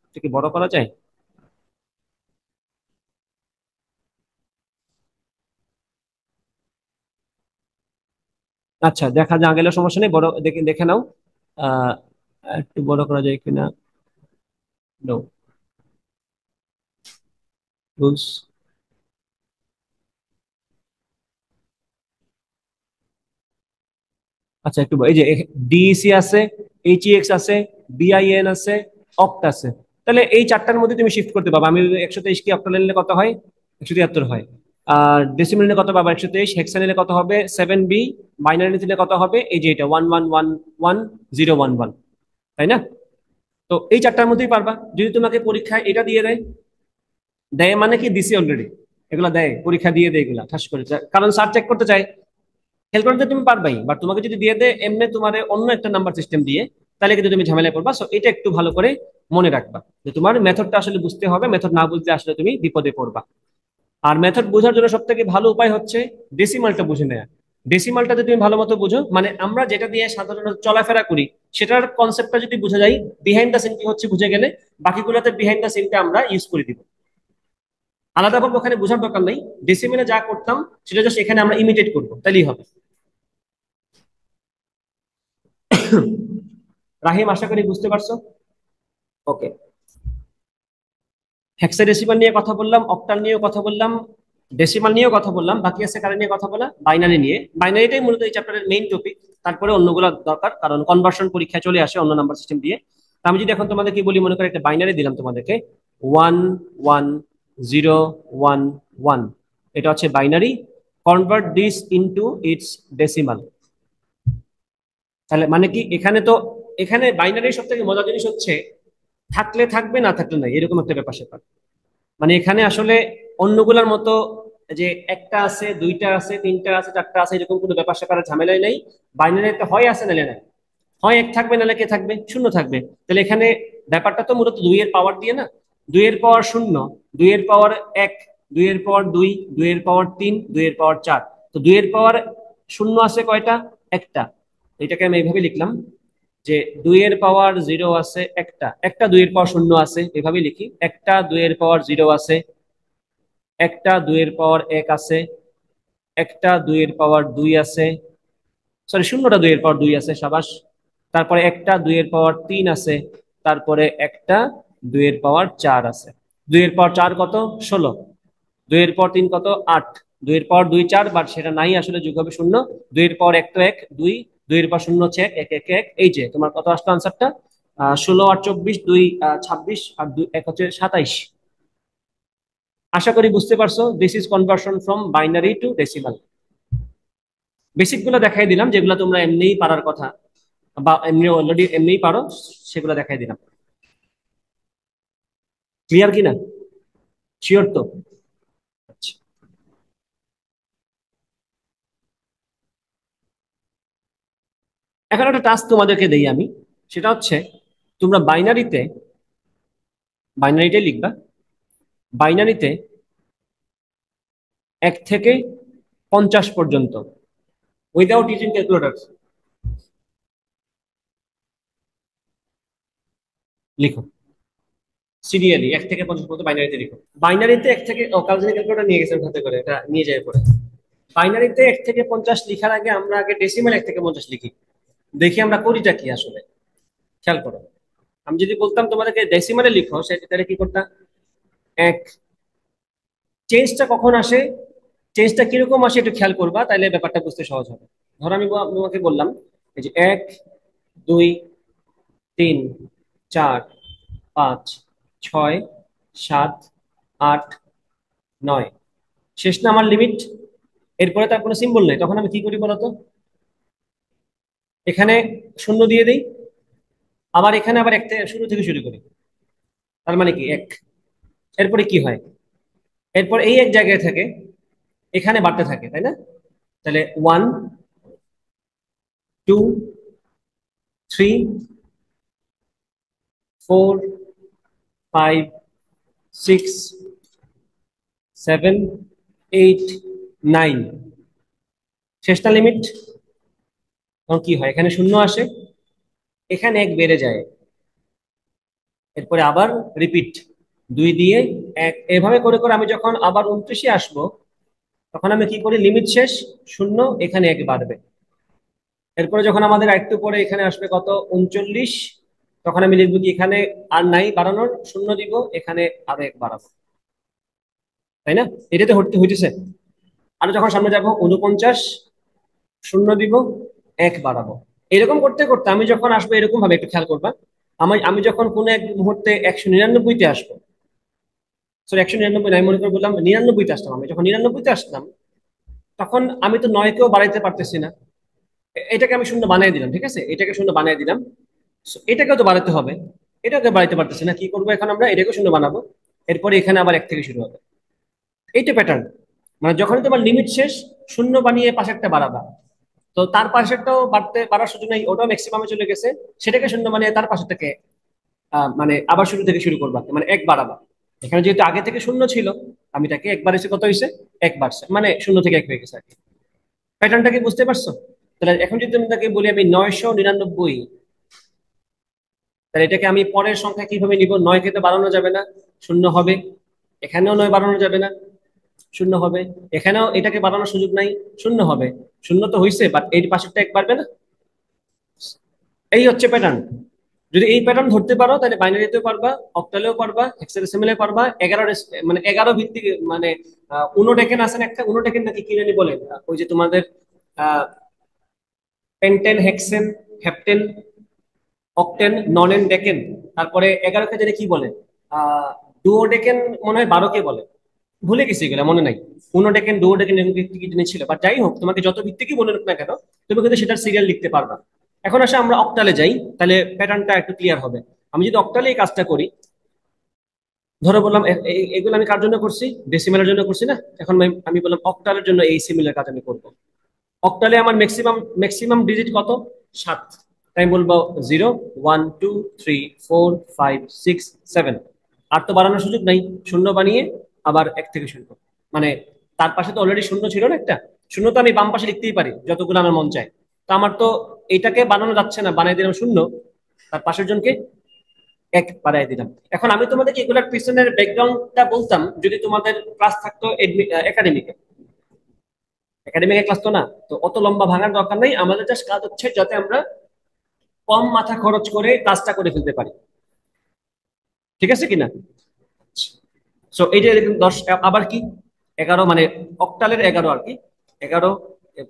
এটা কি বড় করা যায়? আচ্ছা, দেখা যা গেলে সমস্যা নেই, বড় দেখে দেখে নাও। আহ একটু বড় করা যায় কিনা? No rules. আচ্ছা, একটু এই যে ডিইসি আছে, এইচইএক্স আছে, বিআইএন আছে, অক্ট আছে। তাহলে এই 4টার মধ্যে তুমি শিফট করতে পারবে। আমি 123 কি অক্টাল নিলে কত হয়? 173 হয়। আর ডেসিমেল নিলে কত পাবো? 123। হেক্সা নিলে কত হবে? 7B। বাইনারি নিলে কত হবে? এই যে এটা 11111011, তাই না? তো এই 4টার মধ্যেই পারবা। যদি তোমাকে পরীক্ষায় এটা দিয়ে দেয়, দেয় মানে কি দিছি অলরেডি, এগুলা দেয়, পরীক্ষা দিয়ে দেয় এগুলা ঠাস করে, কারণ স্যার চেক করতে চায়। হেল্প করতে তুমি পারবাই, বাট তোমাকে যদি দিয়ে দেয় এমনি তোমার অন্য একটা নাম্বার সিস্টেম দিয়ে, তাহলে কিন্তু তুমি ঝামেলায় পড়বা। সো এটা একটু ভালো করে মনে রাখবা যে তোমার মেথডটা আসলে বুঝতে হবে, মেথড না বুঝলে আসলে তুমি বিপদে পড়বা। আর মেথড বোঝার জন্য সব থেকে ভালো উপায় হচ্ছে ডেসিমালটা বুঝে নেওয়া। ডেসিমালটা যদি তুমি ভালো মতো বুঝো, মানে আমরা যেটা দিয়ে সাধারণত চলাফেরা করি সেটার কনসেপ্টটা যদি বুঝে যাই, বিহাইন্ড দ্য সিন কি হচ্ছে বুঝে গেলে বাকিগুলোতে বিহাইন্ড দ্য সিনটা আমরা ইউজ করে দিব। আলাদাভাবে ওখানে বোঝার দরকার নেই। ডেসিমেলে যা করতাম সেটা জাস্ট এখানে আমরা ইমিটেট করবো, তাইলেই হবে। রাহিম, আশা করি বুঝতে পারছো। ওকে। হেক্সাডেসিমাল নিয়ে কথা বললাম, অক্টাল নিয়েও কথা বললাম, ডেসিমাল নিয়েও কথা বললাম। বাকি আছে কারা নিয়ে কথা বলা? বাইনারি নিয়ে। বাইনারিটাই মূলত এই চ্যাপ্টারের মেইন টপিক। তারপরে অন্যগুলো দরকার, কারণ কনভার্সন পরীক্ষায় চলে আসে অন্য নাম্বার সিস্টেম দিয়ে। তা আমি যদি এখন তোমাদেরকে বলি, মনে করে একটা বাইনারি দিলাম তোমাদেরকে, 1101 1, এটা হচ্ছে binary. Convert this into it's decimal. তাহলে মানে কি, এখানে তো এখানে বাইনারির সব থেকে মজার জিনিস হচ্ছে থাকলে থাকবে, না থাকলে নাই, এরকম একটা ব্যাপার স্যাপার। মানে এখানে আসলে অন্যগুলোর মতো যে একটা আছে, দুইটা আছে, তিনটা আছে, চারটা আছে, এরকম কোনো ব্যাপার স্যাপারের ঝামেলাই নেই। বাইনারিতে হয় আছে নাহলে নাই, হয় এক থাকবে নাহলে কে থাকবে, শূন্য থাকবে। তাহলে এখানে ব্যাপারটা তো মূলত দুই এর পাওয়ার দিয়ে না। দুই এর পাওয়ার শূন্য, দুই এর পাওয়ার এক, দুই এর পাওয়ার দুই, দুই এর পাওয়ার তিন, দুই এর পাওয়ার চার। তো দুই এর পাওয়ার শূন্য আছে কয়টা? একটা। এটাকে আমি এইভাবে লিখলাম যে দুই এর পাওয়ার জিরো আছে একটা, একটা দুই এর পাওয়ার শূন্য আছে, এভাবে লিখি। একটা দুই এর পাওয়ার জিরো আছে, একটা দুই এর পাওয়ার এক আছে, একটা দুই এর পাওয়ার দুই আছে, সরি শূন্যটা দুই এর পাওয়ার দুই আছে, সাবাস। তারপরে একটা দুই এর পাওয়ার তিন আছে, তারপরে একটা দুই এর পাওয়ার চার আছে। দুই এর পাওয়ার চার কত? 16। দুই এর পাওয়ার তিন কত? 8। দুই এর পাওয়ার দুই চার, বাট সেটা নাই আসলে, যোগ হবে শূন্য। দুই এর পাওয়ার এক তো এক, দুই। দুই এর পাওয়ার শূন্য হচ্ছে এক, এক এক এক। এই যে তোমার কত আসলো আনসারটা? 16 আর 24, দুই 26, আর দুই এক হচ্ছে 27। আশা করি বুঝতে পারছো, this is conversion from binary to decimal. Basic গুলো দেখাই দিলাম, যেগুলো তোমরা এমনিই পারার কথা, বা এমনি অলরেডি এমনিই পারো, সেগুলো দেখাই দিলাম। ক্লিয়ার কিনা? শিওর তো? আচ্ছা, এখন একটা টাস্ক তোমাদেরকে দেই আমি। সেটা হচ্ছে তোমরা বাইনারিতে, বাইনারিতে লিখবা, বাইনারিতে 1 থেকে 50 পর্যন্ত উইদাউট ইউজিং ক্যালকুলেটর লিখো। সিরিয়ালি 1 থেকে 50 পর্যন্ত বাইনারিতে লিখো। বাইনারিতে এক থেকে, ও কাল ক্যালকুলেটর নিয়ে গেছে হাতে করে, এটা নিয়ে যায় পরে। বাইনারিতে 1 থেকে 50 লিখার আগে আমরা আগে ডেসিমাল 1 থেকে 50 লিখি। দেখি আমরা করিটা কি আসলে। খেয়াল করো, আমি যদি বলতাম তোমাদেরকে ডেসিমালে লিখো, সেটা তাহলে কি করতাম? এক, চেঞ্জটা কখন আসে, চেঞ্জটা কিরকম আসে একটু খেয়াল করবা, তাহলে ব্যাপারটা বুঝতে সহজ হবে। ধরো আমি তোমাকে বললাম এই যে এক, দুই, তিন, চার, পাঁচ, ছয়, সাত, আট, নয়, শেষ না আমার লিমিট? এরপরে তার কোনো সিম্বল নেই, তখন আমি কি করি বলতো? এখানে শূন্য দিয়ে দিই, আবার এখানে আবার এক থেকে শুরু থেকে শুরু করি। তার মানে কি এক। এরপরে কি হয়? এরপর এই এক জায়গায় থাকে, এখানে বাড়তে থাকে, তাই না? তাহলে 1 2 3 4 5 6 7 8 9, শেষটা লিমিট। তখন কি হয়? এখানে শূন্য আসে, এখানে এক বেড়ে যায়, এরপরে আবার রিপিট, দুই দিয়ে এক, এভাবে করে করে আমি যখন আবার 29-এ আসবো, তখন আমি কি করি? লিমিট শেষ, শূন্য, এখানে এক বাড়বে। এরপরে যখন আমাদের আরেকটু পরে এখানে আসবে কত? 39, তখন আমি লিখবো কি এখানে আর নাই বাড়ানোর, শূন্য দিব, এখানে আরো এক বাড়াবো, তাই না? এটাতে হতে হইতেছে। আর যখন সামনে যাবো 49, শূন্য দিব, এক বাড়াবো। এরকম করতে করতে আমি যখন আসবো এরকম ভাবে, একটু খেয়াল করবা, আমি আমি যখন কোনো এক মুহূর্তে 199-তে আসবো, সরি 199 নাই, মনে করে বললাম 99-তে আসলাম, আমি যখন 99-তে আসলাম, তখন আমি তো নয়কেও বাড়াইতে পারতেছি না। এটাকে আমি শূন্য বানিয়ে দিলাম, ঠিক আছে, এটাকে শূন্য বানিয়ে দিলাম। So, এটাকেও তো বাড়াতে হবে, এটাকে বাড়াইতে পারতেছি না, কি করবো এখন? আমরা এটাকে শূন্য বানাবো, এরপরে এখানে আবার এক থেকে শুরু হবে। এইটা প্যাটার্ন। মানে যখনই তোমার লিমিট শেষ, শূন্য বানিয়ে পাশেরটা বাড়াবা, তো তার পাশেরটাও বাড়ার সুযোগ নেই, ওটাও ম্যাক্সিমামে চলে গেছে, সেটাকে শূন্য বানিয়ে তার পাশেরটাকে মানে আবার শুরু থেকে শুরু করবা, মানে এক বাড়াবা। এখানে যেহেতু আগে থেকে শূন্য ছিল, আমি তাকে একবার এসে কত হয়েছে? এক বাড়ছে, মানে শূন্য থেকে এক হয়ে গেছে আর কি। প্যাটার্নটা কি বুঝতে পারছো? তাহলে এখন যদি আমি তাকে বলি আমি 999, তাহলে এটাকে আমি পরের সংখ্যা কিভাবে নিব? 9কে তো বাড়ানো যাবে না, শূন্য হবে। এখানেও 9 বাড়ানো যাবে না, শূন্য হবে। এখানেও এটাকে বাড়ানোর সুযোগ নাই, শূন্য হবে। শূন্য তো হয়েছে, বাট এর পাশেরটা এক বাড়বে না। এই হচ্ছে প্যাটার্ন। যদি এই প্যাটার্ন ধরতে পারো, তাহলে বাইনারিতেও পারবা, অক্টালেও পারবা, হেক্সাডেসিমালে পারবা, 11 মানে 11 ভিত্তিক, মানে উনোডেকেন আছে না একটা, উনোডেকেন নাকি কি জানি বলে, ওই যে তোমাদের ah pentane, hexane, heptane, octane, nonane, decane, তারপরে 11কে যেটা কি বলে? আহ ডুওডেকেন, মনে হয় 12কে বলে। ভুলে গেছি এগুলো, মনে নাই। উনো ডেকেন, ডুও ডেকেন, এরকম কি জিনিস ছিল, বা যাই হোক, তোমাকে যত ভিত্তিকই মনে রাখ না কেন, তুমি কিন্তু সেটার সিরিয়াল লিখতে পারবা। এখন আসলে আমরা অক্টালে যাই, তাহলে প্যাটার্নটা একটু ক্লিয়ার হবে। আমি যদি অক্টালে এই কাজটা করি, ধরো বললাম এগুলো আমি কার জন্য করছি, ডেসিমেলের জন্য করছি না। এখন আমি বললাম অক্টালের জন্য এই সিমিলার কাজ আমি করবো। অক্টালে আমার ম্যাক্সিমাম ম্যাক্সিমাম ডিজিট কত? 7। তাই আমি বলবো 0 1 2 3 4 5 6 7। আর তো বাড়ানোর সুযোগ নাই, শূন্য বানিয়ে আবার এক থেকে শুরু করবো। মানে তার পাশে তো অলরেডি শূন্য ছিল না একটা, শূন্য তো আমি বাম পাশে লিখতেই পারি যতগুলো আমার মন চায়। তো আমার তো এটাকে বানানো যাচ্ছে না, বানাই দিলাম শূন্য, তার পাশের জনকে এক বাড়াই দিলাম। এখন আমি তোমাদেরকে এগুলার পিছনের ব্যাকগ্রাউন্ডটা বলতাম যদি তোমাদের ক্লাস থাকতো একাডেমিকে। একাডেমিক ক্লাস তো না, তো অত লম্বা ভাঙার দরকার নেই, আমাদের জাস্ট কাজ হচ্ছে যাতে আমরা কম মাথা খরচ করে কাজটা করে ফেলতে পারি। ঠিক আছে কিনা? সো এই যে দেখুন 10, আবার কি 11, মানে অক্টালের 11 আর কি। 11,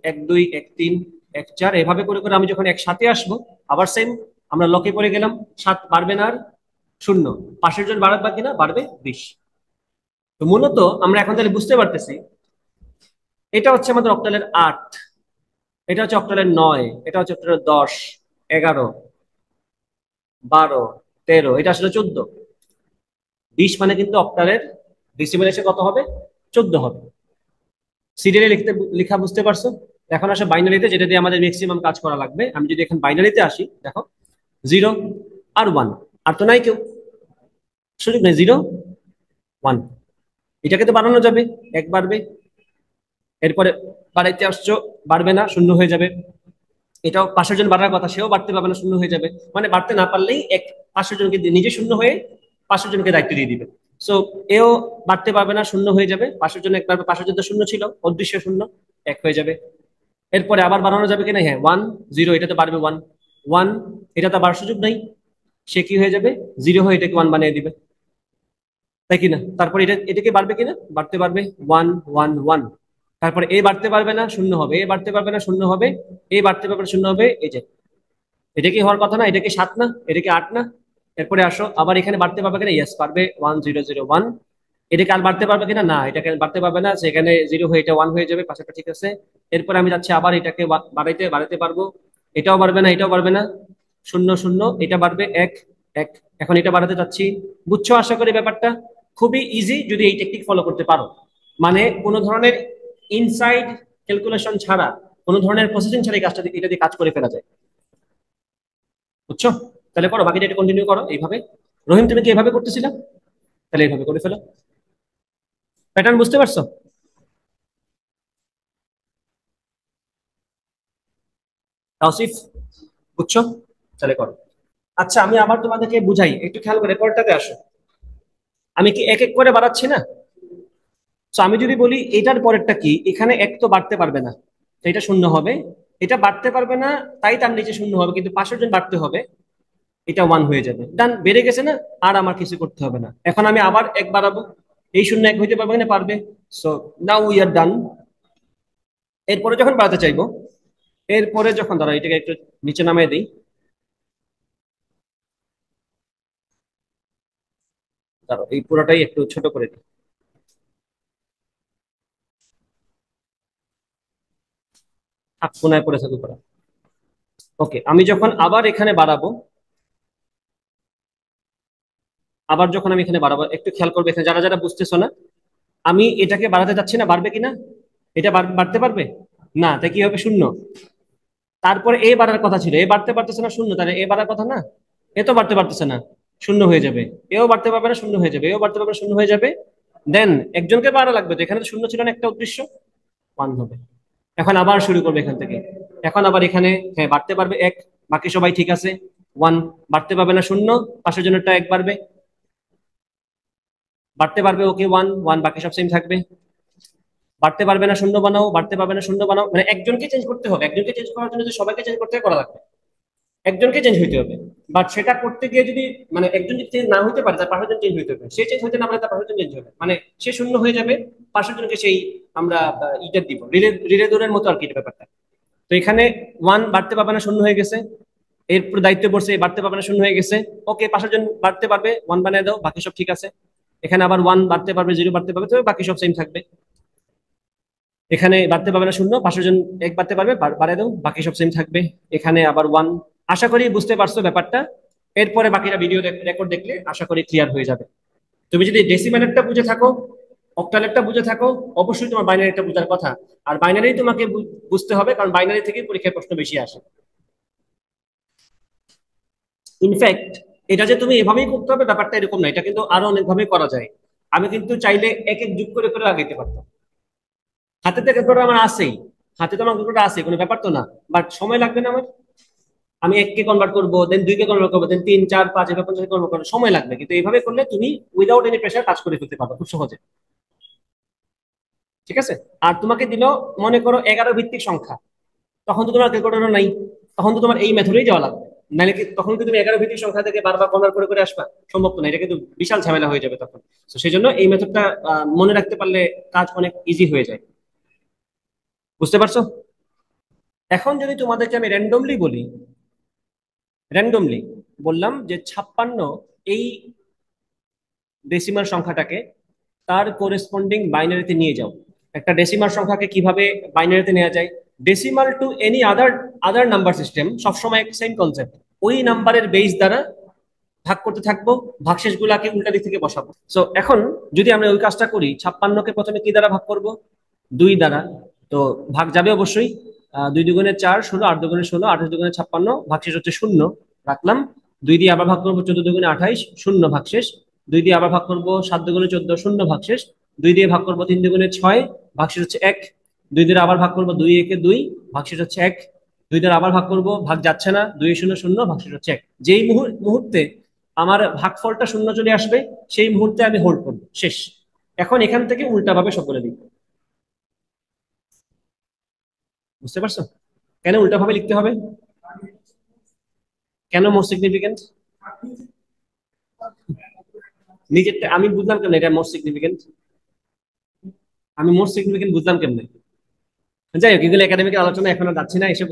1 2 1 3 1 4, এভাবে করে করে আমি যখন একসাথে আসবো, আবার সেম আমরা লকে পড়ে গেলাম। 7 বাড়বে না আর শূন্য, পাশের জন বাড়বে কিনা, বাড়বে 20। তো মূলত আমরা এখন তাহলে বুঝতে পারতেছি এটা হচ্ছে আমাদের অক্টালের 8, এটা হচ্ছে অক্টালের 9, এটা হচ্ছে অক্টালের 10, 11, 12, 13, এটা আসলে 14। 20 মানে কিন্তু অক্টালের ডেসিমেল এসে কত হবে? 14 হবে। সিরিয়ালে লেখা বুঝতে পারছো? এখন আসে বাইনারিতে, যেটা দিয়ে আমাদের ম্যাক্সিমাম কাজ করা লাগবে। আমি যদি এখন বাইনারিতে আসি, দেখো 0 আর 1, আর তো নাই কেউ, সুযোগ নেই। 0 1, এটাকে তো বানানো যাবে, এক বাড়বে। এরপরে বাড়াইতে আসছো, বাড়বে না, শূন্য হয়ে যাবে। এটাও পাশের জন বাড়ার কথা, সেও বাড়তে পারবে না, শূন্য হয়ে যাবে। মানে বাড়তে না পারলেই এক পাশের জনকে নিজে শূন্য হয়ে পাশের জনকে দায়িত্ব দিয়ে দিবে। সো এও বাড়তে পারবে না, শূন্য হয়ে যাবে। পাশের জন এক বাড়বে, পাশের জন তো শূন্য ছিল, অদৃশ্য শূন্য, এক হয়ে যাবে। এরপরে আবার বাড়ানো যাবে কিনা? হ্যাঁ, 1 0, এটা তো বাড়বে 1 1, এটা তো বাড়ার সুযোগ নাই, সে কি হয়ে যাবে? 0 হয়ে এটাকে 1 বানিয়ে দিবে, তাই কিনা? তারপর এটাকে বাড়বে কিনা? বাড়তে পারবে 1 1 1। তারপরে এ বাড়তে পারবে না, শূন্য হবে, এ বাড়তে পারবে না, শূন্য হবে, এ বাড়তে পারবে না, শূন্য হবে। এই যে এটা কি হওয়ার কথা না? এটা কি 7 না? এটা কি 8 না? এরপরে আসো, আবার এখানে বাড়তে পারবে কিনা? ইয়েস পারবে, 1 0 0 1। এটাকে আর বাড়তে পারবে কিনা? না, এটাকে বাড়তে পারবে না, সেখানে 0 হয়ে এটা 1 হয়ে যাবে, পাশেরটা ঠিক আছে। এরপরে আমি যাচ্ছি আবার এটাকে বাড়াইতে বাড়াইতে পারবো, এটাও বাড়বে না, এটাও বাড়বে না, শূন্য শূন্য, এটা বাড়বে 1 1। এখন এটা বাড়াতে যাচ্ছি। বুঝছো আশা করি ব্যাপারটা? খুবই ইজি যদি এই টেকনিক ফলো করতে পারো। মানে কোনো ধরনের ইনসাইড ক্যালকুলেশন ছাড়া, কোনো ধরনের প্রসেসিং ছাড়া এই কাজটা এটা দিয়ে কাজ করে ফেলা যায়। বুঝছো? তাহলে করো, বাকিটা এটা কন্টিনিউ করো এইভাবে। রহিম, তুমি কি এভাবে করতেছিলা? তাহলে এইভাবে করে ফেলো। প্যাটার্ন বুঝতে পারছো? তাওসিফ, বুঝছো? তাহলে করো। আচ্ছা, আমি আবার তোমাদেরকে বুঝাই, একটু খেয়াল করে পরেরটাতে আসো। আমি কি এক এক করে বাড়াচ্ছি না? তো আমি যদি বলি এটার পরেরটা কি, এখানে এক তো বাড়তে পারবে না, তো এটা শূন্য হবে। এটা বাড়তে পারবে না, তাই তার নিচে শূন্য হবে, কিন্তু পাশের জন বাড়তে হবে, এটা 1 হয়ে যাবে। ডান, বেড়ে গেছে না? আর আমার কিছু করতে হবে না। এখন আমি আবার এক বাড়াবো, এই শূন্য এক হইতে পারবে না, পারবে। সো নাও উই আর ডান। এরপরে যখন বাড়াতে চাইবো, এরপরে যখন ধরো এটাকে একটু নিচে নামিয়ে দিই, ধরো এই পুরোটাই একটু ছোট করে দিই, কোনায় পড়ে থাকুক করা। ওকে, আমি যখন আবার এখানে বাড়াবো, আবার যখন আমি এখানে বাড়াবো, একটু খেয়াল করবে এখানে যারা যারা বুঝতেছো না, আমি এটাকে বাড়াতে যাচ্ছি না, বাড়বে কিনা? এটা বাড়তে পারবে না, তাই কি হবে? শূন্য। তারপরে এ বাড়ার কথা ছিল, এ বাড়তে পারতেছে না, শূন্য, তাহলে এ বাড়ার কথা না, এ তো বাড়তে পারতেছে না, শূন্য হয়ে যাবে। এও বাড়তে পারবে না, শূন্য হয়ে যাবে, এও বাড়তে পারবে না, শূন্য হয়ে যাবে। দেন একজনকে বাড়া লাগবে, তো এখানে তো শূন্য ছিল না, একটা উদ্দেশ্য 1 হবে। এখন আবার শুরু করবে এখান থেকে। এখন আবার এখানে হ্যাঁ বাড়তে পারবে 1, বাকি সবাই ঠিক আছে। 1 বাড়তে পারবে না, শূন্য, পাশের জন্যটা 1 বাড়বে, বাড়তে পারবে, ওকে 1 1, বাকি সব সেম থাকবে। বাড়তে পারবে না, শূন্য বানাও, বাড়তে পারবে না, শূন্য বানাও। মানে একজনকে চেঞ্জ করতে হবে, একজনকে চেঞ্জ করার জন্য যদি সবাইকে চেঞ্জ করতে করা লাগবে, একজনকে চেঞ্জ হইতে হবে। বাট সেটা করতে গিয়ে যদি মানে একজন যদি চেঞ্জ না হইতে পারে, তার পাশের জন চেঞ্জ হইতে হবে, সে চেঞ্জ হইতে না পারে, তার পাশের জন চেঞ্জ হবে, মানে সে শূন্য হয়ে যাবে, পাশের জনকে সেই আমরা ইটার দিব, রিলে রিলে দৌড়ের মতো আর কি এটা ব্যাপারটা। তো এখানে 1 বাড়তে পারবে না, শূন্য হয়ে গেছে। এরপর দায়িত্ব পড়ছে, বাড়তে পারবে না, শূন্য হয়ে গেছে। ওকে, পাশের জন বাড়তে পারবে, 1 বানিয়ে দাও, বাকি সব ঠিক আছে। এখানে আবার 1 বাড়তে পারবে, 0 বাড়তে পারবে, তবে বাকি সব সেম থাকবে। এখানে বাড়তে পারবে না 0, পাশের জন 1 বাড়তে পারবে, বাড়ায় দাও, বাকি সব সেম থাকবে। এখানে আবার 1। আশা করি বুঝতে পারছো ব্যাপারটা। এরপরে বাকিটা ভিডিও রেকর্ড দেখলে আশা করি ক্লিয়ার হয়ে যাবে। তুমি যদি ডেসিমালেরটা বুঝে থাকো, অক্টালেরটা বুঝে থাকো, অবশ্যই তোমার বাইনারিটা বোঝার কথা। আর বাইনারি তোমাকে বুঝতে হবে, কারণ বাইনারি থেকেই পরীক্ষায় প্রশ্ন বেশি আসে। ইনফ্যাক্ট এটা যে তুমি এভাবেই করতে হবে ব্যাপারটা এরকম না, এটা কিন্তু আরো অনেকভাবে করা যায়। আমি কিন্তু চাইলে এক এক যুগ করে করে আগাইতে পারতাম। হাতে তো ক্যালকুলেটর আমার আছেই, হাতে তো আমার ক্যালকুলেটর আছে, কোনো ব্যাপার তো না। বাট সময় লাগবে না আমার। আমি 1 কে কনভার্ট করবো, দেন 2 কে কনভার্ট করবো, দেন 3 4 5 এভাবে 50 কনভার্ট করবো, সময় লাগবে। কিন্তু এইভাবে করলে তুমি উইদাউট এনি প্রেশার কাজ করে ফেলতে পারবে খুব সহজে। ঠিক আছে। আর তোমাকে দিল, মনে করো 11 ভিত্তিক সংখ্যা, তখন তো তোমার ক্যালকুলেটর নাই, তখন তো তোমার এই মেথডেই যাওয়া লাগবে। নাহলে কি তখন কি তুমি 11 ভিত্তিক সংখ্যা থেকে বারবার কনভার্ট করে করে আসবা? সম্ভব তো না, এটা কিন্তু বিশাল ঝামেলা হয়ে যাবে তখন। তো সেই জন্য এই মেথডটা মনে রাখতে পারলে কাজ অনেক ইজি হয়ে যায়। বুঝতে পারছো? এখন যদি তোমাদেরকে আমি র্যান্ডমলি বলি, র্যান্ডমলি বললাম যে 56 এই ডেসিমাল সংখ্যাটাকে তার কোরেসপন্ডিং বাইনারিতে নিয়ে যাও। একটা ডেসিমাল সংখ্যাকে কিভাবে বাইনারিতে নেওয়া যায়? Decimal to any other other number system সবসময় সেম কনসেপ্ট। ওই নাম্বারের বেস দ্বারা ভাগ করতে থাকবো, ভাগশেষ গুলাকে উল্টা দিক থেকে বসাবো। সো এখন যদি আমরা ওই কাজটা করি, 56কে প্রথমে কি দ্বারা ভাগ করব? 2 দ্বারা। তো ভাগ যাবে অবশ্যই। 2 দুগুণে 4, 16, 8 দুগুণে 16, 28 দুগুণে 56, ভাগশেষ হচ্ছে 0, রাখলাম। 2 দিয়ে আবার ভাগ করবো, 14 দুগুণে 28, 0 ভাগশেষ। 2 দিয়ে আবার ভাগ করবো, 7 দুগুণে 14, 0 ভাগশেষ। 2 দিয়ে ভাগ করবো, 3 দুগুণে 6, ভাগশেষ হচ্ছে 1। 2 দিয়ে আবার ভাগ করবো, 2 একে 2, ভাগশেষ হচ্ছে 1। 2 দিয়ে আবার ভাগ করবো, ভাগ যাচ্ছে না, 2 0 0, ভাগশেষ হচ্ছে 1। যেই মুহূর্তে আমার ভাগফলটা 0 চলে আসবে, সেই মুহূর্তে আমি হোল্ড করবো, শেষ। এখন এখান থেকে উল্টাভাবে সকলে লিখবো। বুঝতে পারছো কেন উল্টাভাবে লিখতে হবে? কেন মোর সিগনিফিকেন্ট? নিজেরটা আমি বুঝলাম কেন এটা মোর সিগনিফিকেন্ট? আমি মোর সিগনিফিকেন্ট বুঝলাম কেমনে? যাই হোক, এগুলো একাডেমিক আলোচনা এখন আর যাচ্ছি না, এসব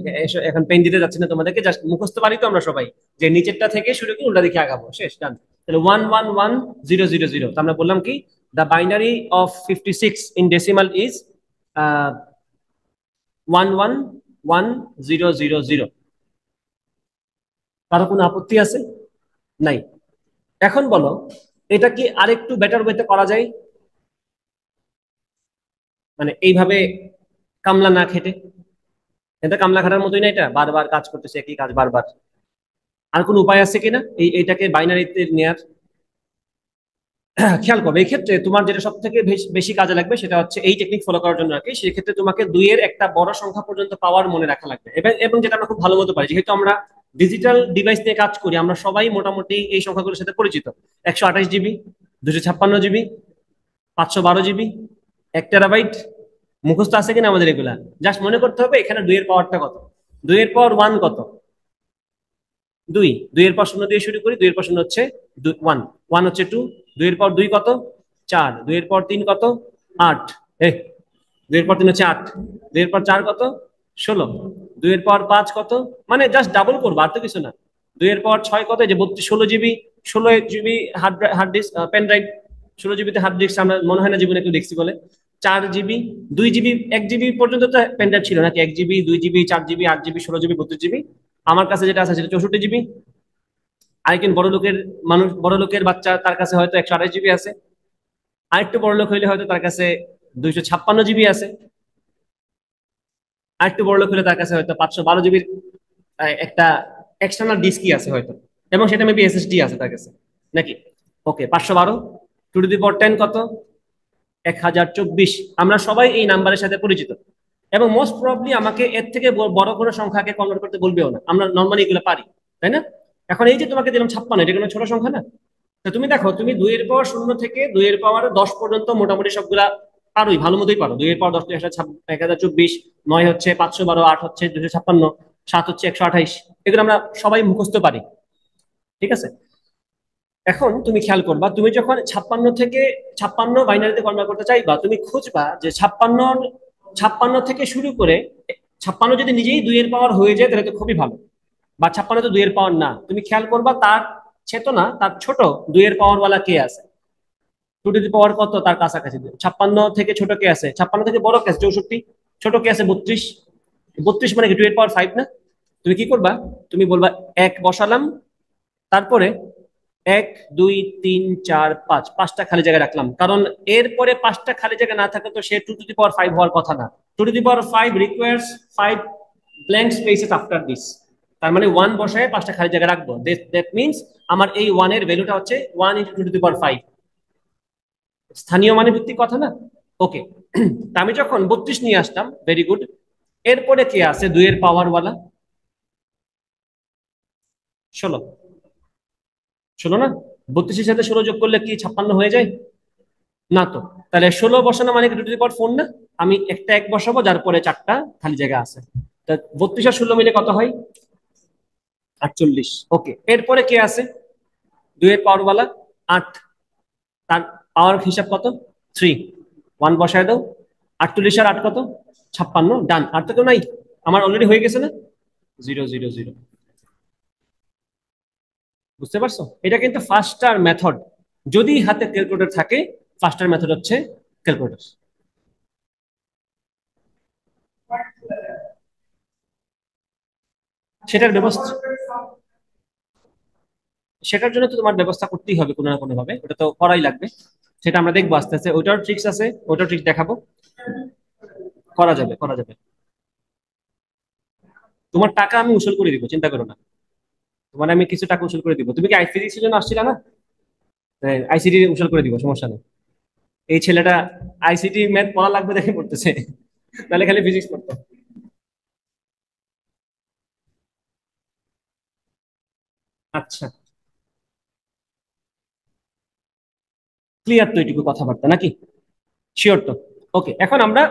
এখন পেন দিতে যাচ্ছি না তোমাদেরকে, জাস্ট মুখস্থ পারি তো আমরা সবাই, যে নিচেরটা থেকে শুরু করে উল্টা দিকে আগাবো, শেষ, ডান। তাহলে 1111000, তো আমরা বললাম কি, the binary of 56 in decimal is 111000। কারো কোনো আপত্তি আছে? নাই। এখন বলো, এটা কি আরেকটু বেটার ওয়েতে করা যায়? মানে এইভাবে কামলা না খেটে, এটা কামলা খাটার মতোই না, এটা বারবার কাজ করতেছে একই কাজ বারবার। আর কোনো উপায় আছে কিনা এইটাকে বাইনারিতে নেয়ার? খেয়াল করবে, এই ক্ষেত্রে তোমার যেটা সব থেকে বেশি কাজে লাগবে সেটা হচ্ছে এই টেকনিক ফলো করার জন্য আর কি। সেক্ষেত্রে তোমাকে 2 এর একটা বড় সংখ্যা পর্যন্ত পাওয়ার মনে রাখা লাগবে। এবং যেটা আমরা খুব ভালো মতো পারি, যেহেতু আমরা ডিজিটাল ডিভাইস নিয়ে কাজ করি, আমরা সবাই মোটামুটি এই সংখ্যাগুলোর সাথে পরিচিত। 128 জিবি, 256 জিবি, 512 জিবি, 1 টেরাবাইট। মুখস্থ আছে কিনা আমাদের এগুলা? জাস্ট মনে করতে হবে এখানে 2 এর পাওয়ারটা কত। 2 এর পাওয়ার 1 কত? 2। 2 এর পর 0 দিয়ে শুরু করি, 2 এর পর 0 হচ্ছে 1, 1 হচ্ছে 2। 2 এর পর 2 কত? 4। 2 এর পর 3 কত? 8। 2 এর পর 3 হচ্ছে 8। 2 এর পর 4 কত? 16। 2 এর পর 5 কত? মানে জাস্ট ডাবল করবো, আর তো কিছু না। 2 এর পর 6 কত? যে 16 GB, 16 GB hard disk, pen drive. 16 জিবিতে হার্ড ডিস্ক আমরা মনে হয় না জীবনে কেউ দেখছি বলে। 4 জিবি, 2 জিবি, 1 জিবি পর্যন্ত তো পেন ড্রাইভ ছিল নাকি? 1 GB, 2 GB, 4 GB, 8 GB, 16 GB, 32 GB. আমার কাছে যেটা আছে সেটা 64 জিবি। আরেকজন বড় লোকের মানুষ, বড় লোকের বাচ্চা, তার কাছে হয়তো 128 জিবি আছে। আরেকটু বড় লোক হইলে হয়তো তার কাছে 256 জিবি আছে। আরেকটু বড় লোক হলে তার কাছে হয়তো 512 জিবির একটা এক্সটার্নাল ডিস্কই আছে হয়তো, এবং সেটা মেবি এসএসডি আছে তার কাছে, নাকি? ওকে, 512 2 টু দি পাওয়ার 10 কত? 1024। আমরা সবাই এই নাম্বারের সাথে পরিচিত, এবং মোস্ট প্রবাবলি আমাকে এর থেকে বড় কোনো সংখ্যাকে কনভার্ট করতে বলবেও না, আমরা নর্মালি এগুলো পারি, তাই না? এখন এই যে তোমাকে দিলাম 56, এটা কোনো ছোট সংখ্যা না। তো তুমি দেখো, তুমি 2 এর পাওয়ার 0 থেকে 2 এর পাওয়ার 10 পর্যন্ত মোটামুটি সবগুলা পারোই, ভালো মতোই পারো। 2 এর পাওয়ার 10 1024, 9 হচ্ছে 512, 8 হচ্ছে 256, 7 হচ্ছে 128। এগুলো আমরা সবাই মুখস্থ পারি, ঠিক আছে? এখন তুমি খেয়াল করবা, তুমি যখন 56 থেকে 56 বাইনারিতে কনভার্ট করতে চাইবা, তুমি খুঁজবা যে 56 থেকে শুরু করে 56 যদি নিজেই 2 এর পাওয়ার হয়ে যায় তাহলে তো খুবই ভালো। বা 56 তো 2 এর পাওয়ার না, তুমি খেয়াল করবা তার চেতনা, তার ছোট 2 এর পাওয়ার ওয়ালা কে আছে। টু টু দি পাওয়ার কত তার কাছাকাছি। 56 থেকে ছোট কে আছে, 56 থেকে বড় কে আছে 64, ছোট কে আছে 32, 32 মানে কি 2 এর পাওয়ার 5 না? তুমি কি করবা, তুমি বলবা এক বসালাম, তারপরে 1 2 3 4 5, 5টা খালি জায়গা রাখলাম, কারণ এরপরে 5টা খালি জায়গা না থাকলে তো সে টু টু দি পাওয়ার 5 হওয়ার কথা না। Two to the power 5 requires 5 blank spaces after this. তার মানে 1 বসায় 5টা খালি জায়গা রাখবো, দ্যাট মিনস আমার এই 1 এর ভ্যালুটা হচ্ছে 1 into two to the power 5, স্থানীয় মানে ভিত্তিক কথা না? ওকে। আমি যখন 32 নিয়ে আসলাম, ভেরি গুড। এরপরে কে আছে 2 এর পাওয়ার ওয়ালা? 16, 16 না? 32-এর সাথে 16 যোগ করলে কি 56 হয়ে যায়? না তো। তাহলে 16 বসানো মানে কি টু টু দি পাওয়ার 4 না? আমি একটা এক বসাবো, যার পরে 4টা খালি জায়গা আছে। তা 32 আর 16 মিলে কত হয়? 48। ওকে, এরপরে কে আছে 2 এর পাওয়ার ওয়ালা? 8, তার পাওয়ার হিসাব কত? 3, 1 বসায় দাও। 48 আর 8 কত? 56। ডান। আর তো কেউ নাই, আমার অলরেডি হয়ে গেছে না? 0 0 0। বুঝতে পারছো? এটা কিন্তু ফার্স্টার মেথড। যদি হাতে ক্যালকুলেটর থাকে, ফার্স্টার মেথড হচ্ছে ক্যালকুলেটর। সেটার ব্যবস্থা, সেটার জন্য তো তোমার ব্যবস্থা করতেই হবে কোনো না কোনো ভাবে, ওটা তো করাই লাগবে। সেটা আমরা দেখবো আস্তে আস্তে, ওটার ট্রিক্স আছে, ওটার ট্রিক্স দেখাবো। করা যাবে, করা যাবে। তোমার টাকা আমি উসুল করে দিব, চিন্তা করো না। তোমার আমি কিছু টাকা উসুল করে দিব। তুমি কি আইসিডি এর জন্য আসছিলা না? আইসিডি উসুল করে দিব, সমস্যা নেই। এই ছেলেটা আইসিটি ম্যাথ পড়া লাগবে দেখে পড়তেছে, তাহলে খালি ফিজিক্স পড়তো। আচ্ছা, ক্লিয়ার তো এইটুকু কথাবার্তা নাকি? শিওর তো? ওকে, এখন আমরা,